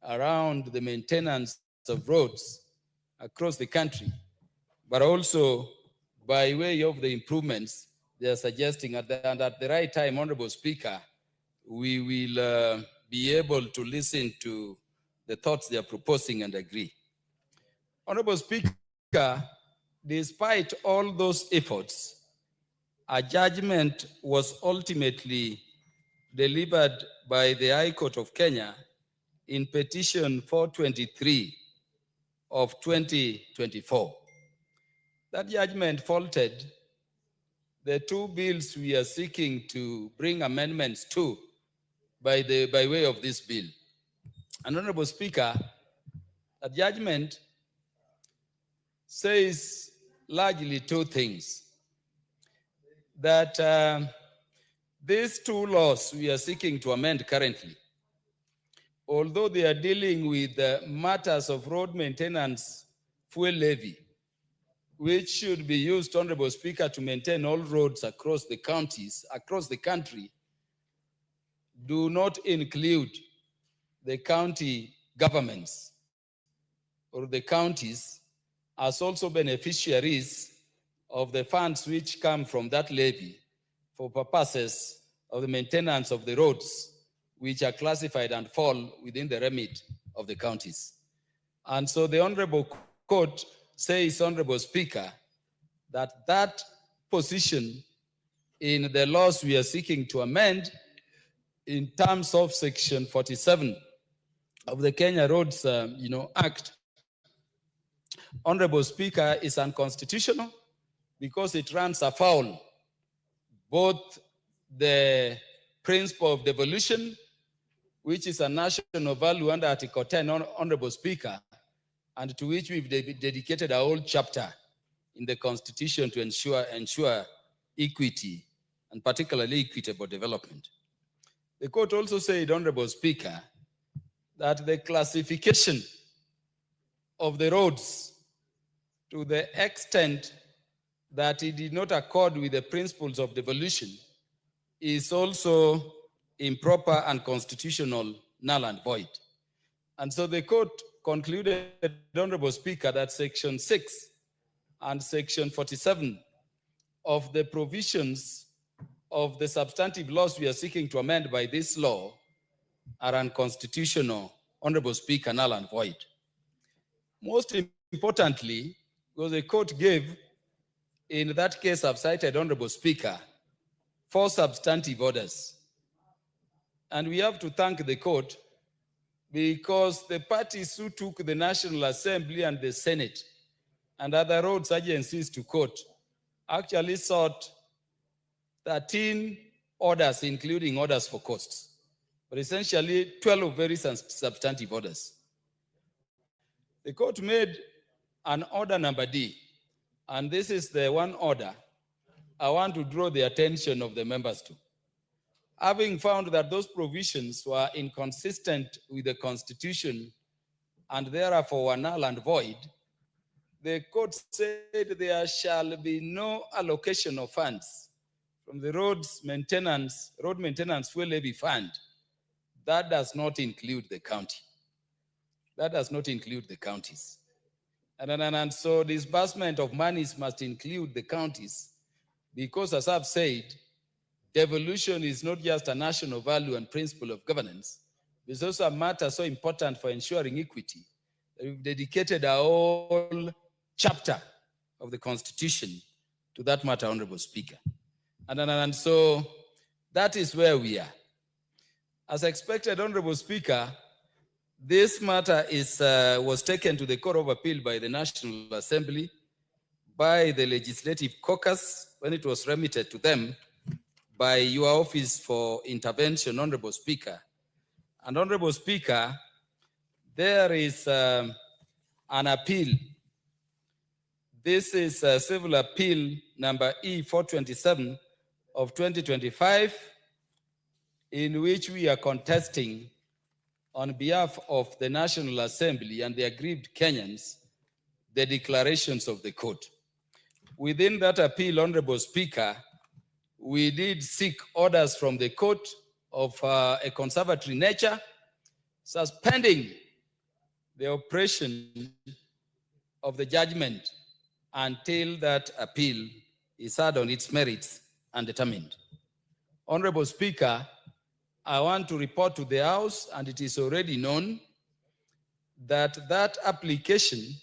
around the maintenance of roads across the country, but also by way of the improvements they are suggesting. And at the right time, Honorable Speaker, we will be able to listen to the thoughts they are proposing and agree. Honorable Speaker, despite all those efforts, a judgment was ultimately delivered by the High Court of Kenya in petition 423 of 2024. That judgment faulted the two bills we are seeking to bring amendments to by way of this bill. And Honorable Speaker, the judgment says largely two things. That these two laws we are seeking to amend currently although they are dealing with matters of road maintenance fuel levy, which should be used, Honorable Speaker, to maintain all roads across the counties, across the country, do not include the county governments or the counties as also beneficiaries of the funds which come from that levy for purposes of the maintenance of the roads, which are classified and fall within the remit of the counties. And so the Honorable Court says, Honorable Speaker, that that position in the laws we are seeking to amend in terms of Section 47 of the Kenya Roads Act, Honorable Speaker, is unconstitutional because it runs afoul both the principle of devolution, which is a national value under Article 10, Honorable Speaker, and to which we've dedicated a whole chapter in the Constitution to ensure equity, and particularly equitable development. The court also said, Honorable Speaker, that the classification of the roads to the extent that it did not accord with the principles of devolution is also improper and constitutional, null and void. And so the court concluded, Honorable Speaker, that Section 6 and Section 47 of the provisions of the substantive laws we are seeking to amend by this law are unconstitutional, Honorable Speaker, null and void. Most importantly, because the court gave, in that case I've cited, Honorable Speaker, 4 substantive orders. And we have to thank the court because the parties who took the National Assembly and the Senate and other roads agencies to court actually sought 13 orders, including orders for costs, but essentially 12 very substantive orders. The court made an order number D, and this is the one order I want to draw the attention of the members to. Having found that those provisions were inconsistent with the Constitution and therefore were null and void, the court said there shall be no allocation of funds from the road maintenance fuel levy fund. That does not include the county. That does not include the counties. And so disbursement of monies must include the counties because, as I've said, devolution is not just a national value and principle of governance. It's also a matter so important for ensuring equity that we've dedicated a whole chapter of the Constitution to that matter, Honorable Speaker. And so that is where we are. As expected, Honorable Speaker, this matter was taken to the Court of Appeal by the National Assembly, by the Legislative Caucus, when it was remitted to them by your office for intervention, Honorable Speaker. And Honorable Speaker, there is an appeal. This is Civil Appeal number E427 of 2025, in which we are contesting on behalf of the National Assembly and the aggrieved Kenyans, the declarations of the court. Within that appeal, Honorable Speaker, we did seek orders from the court of a conservatory nature, suspending the operation of the judgment until that appeal is heard on its merits and determined. Honorable Speaker, I want to report to the House, and it is already known, that that application,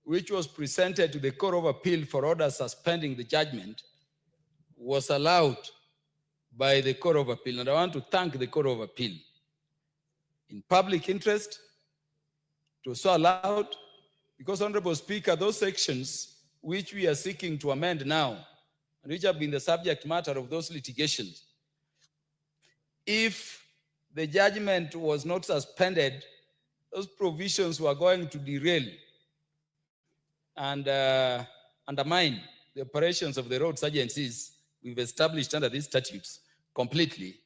which was presented to the Court of Appeal for order suspending the judgment, was allowed by the Court of Appeal. And I want to thank the Court of Appeal. In public interest, it was so allowed because, Honorable Speaker, those sections which we are seeking to amend now, and which have been the subject matter of those litigations, if the judgment was not suspended, those provisions were going to derail and undermine the operations of the roads agencies we've established under these statutes completely.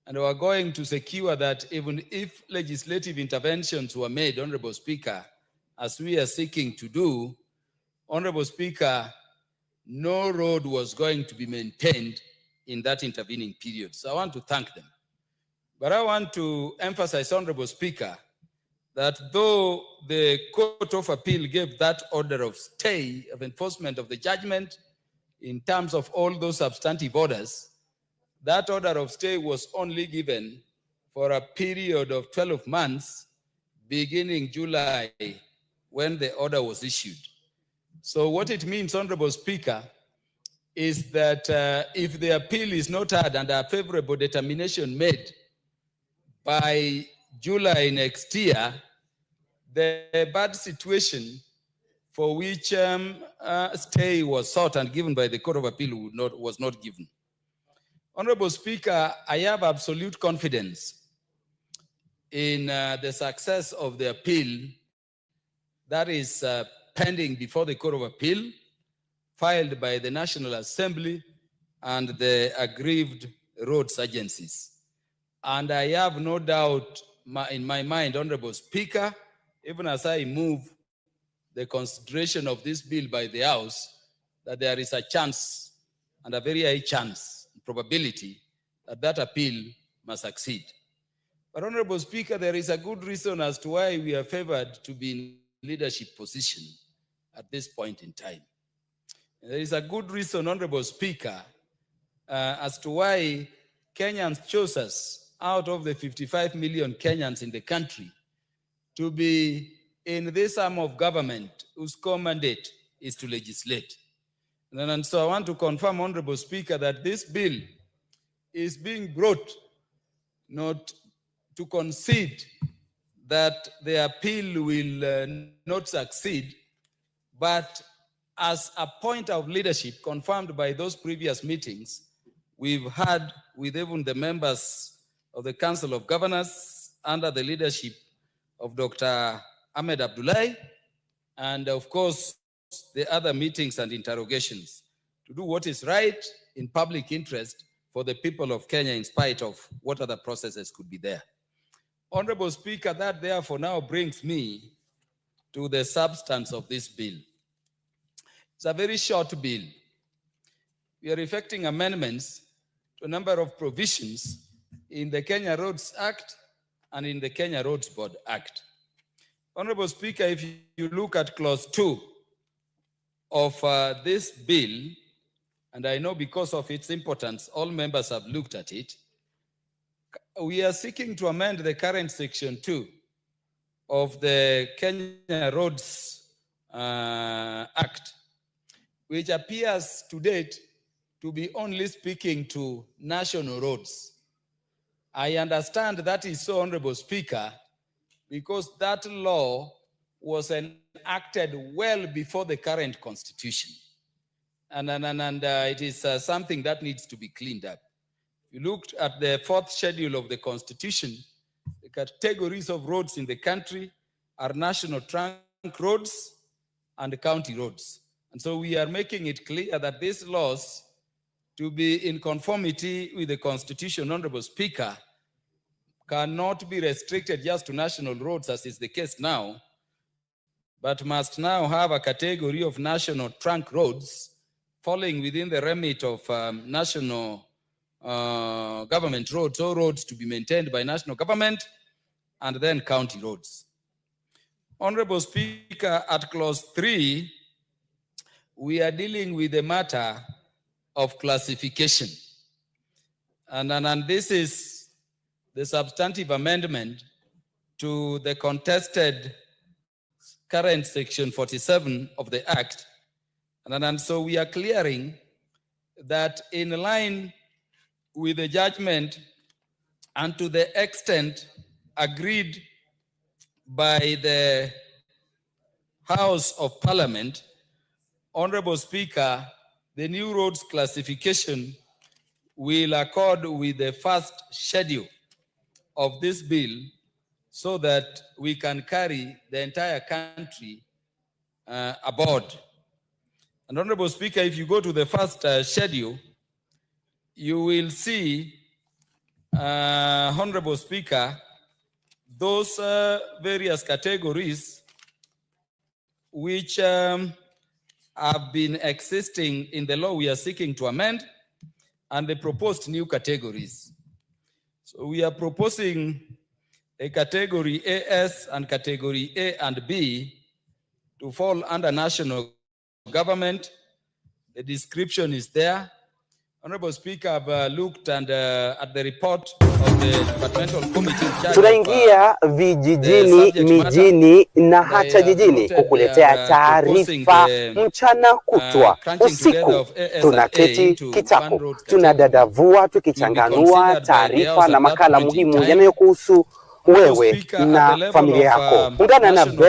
and we are going to secure that even if legislative interventions were made, Honorable Speaker, as we are seeking to do, Honorable Speaker, no road was going to be maintained in that intervening period. So I want to thank them. But I want to emphasize, Honorable Speaker, that though the Court of Appeal gave that order of stay of enforcement of the judgment in terms of all those substantive orders, that order of stay was only given for a period of 12 months, beginning July, when the order was issued. So what it means, Honorable Speaker, is that if the appeal is not heard and a favorable determination made by July next year, the bad situation for which stay was sought and given by the Court of Appeal was not given. Honorable Speaker, I have absolute confidence in the success of the appeal that is pending before the Court of Appeal, filed by the National Assembly and the aggrieved roads agencies. And I have no doubt in my mind, Honorable Speaker, even as I move the consideration of this bill by the House, that there is a chance and a very high chance, probability, that that appeal must succeed. But Honorable Speaker, there is a good reason as to why we are favored to be in leadership position at this point in time. There is a good reason, Honorable Speaker, as to why Kenyans chose us out of the 55 million Kenyans in the country to be in this arm of government whose core mandate is to legislate. And so I want to confirm, Honorable Speaker, that this bill is being brought not to concede that the appeal will not succeed, but as a point of leadership confirmed by those previous meetings we've had with even the members of the Council of Governors under the leadership of Dr. Ahmed Abdullahi, and of course, the other meetings and interrogations to do what is right in public interest for the people of Kenya in spite of what other processes could be there. Honorable Speaker, that therefore now brings me to the substance of this bill. It's a very short bill. We are effecting amendments to a number of provisions in the Kenya Roads Act and in the Kenya Roads Board Act. Honorable Speaker, if you look at clause 2 of this bill, and I know because of its importance, all members have looked at it, we are seeking to amend the current section 2 of the Kenya Roads Act, which appears to date to be only speaking to national roads. I understand that is so, Honorable Speaker, because that law was enacted well before the current constitution. And it is something that needs to be cleaned up. If you looked at the 4th schedule of the constitution, the categories of roads in the country are national trunk roads and county roads. And so we are making it clear that these laws, to be in conformity with the Constitution, Honorable Speaker, cannot be restricted just to national roads as is the case now, but must now have a category of national trunk roads falling within the remit of national government roads, or roads to be maintained by national government, and then county roads. Honorable Speaker, at clause 3, we are dealing with the matter of classification. And this is the substantive amendment to the contested current section 47 of the Act. And so we are clearing that in line with the judgment and to the extent agreed by the House of Parliament, Honorable Speaker, the new roads classification will accord with the first schedule of this bill so that we can carry the entire country aboard. And Honorable Speaker, if you go to the first schedule, you will see Honorable Speaker, those various categories which have been existing in the law we are seeking to amend, and the proposed new categories. So we are proposing a category AS and category A and B to fall under national government. The description is there. Honorable Speaker, I've looked and at the report of the departmental committee. Tunaingia vijijini, mijini na hata jijini kukuletea taarifa mchana kutwa. Usiku tunaketi kitako, tunadadavua tukichanganua taarifa na makala muhimu yanayokuhusu wewe na familia yako. Ungana na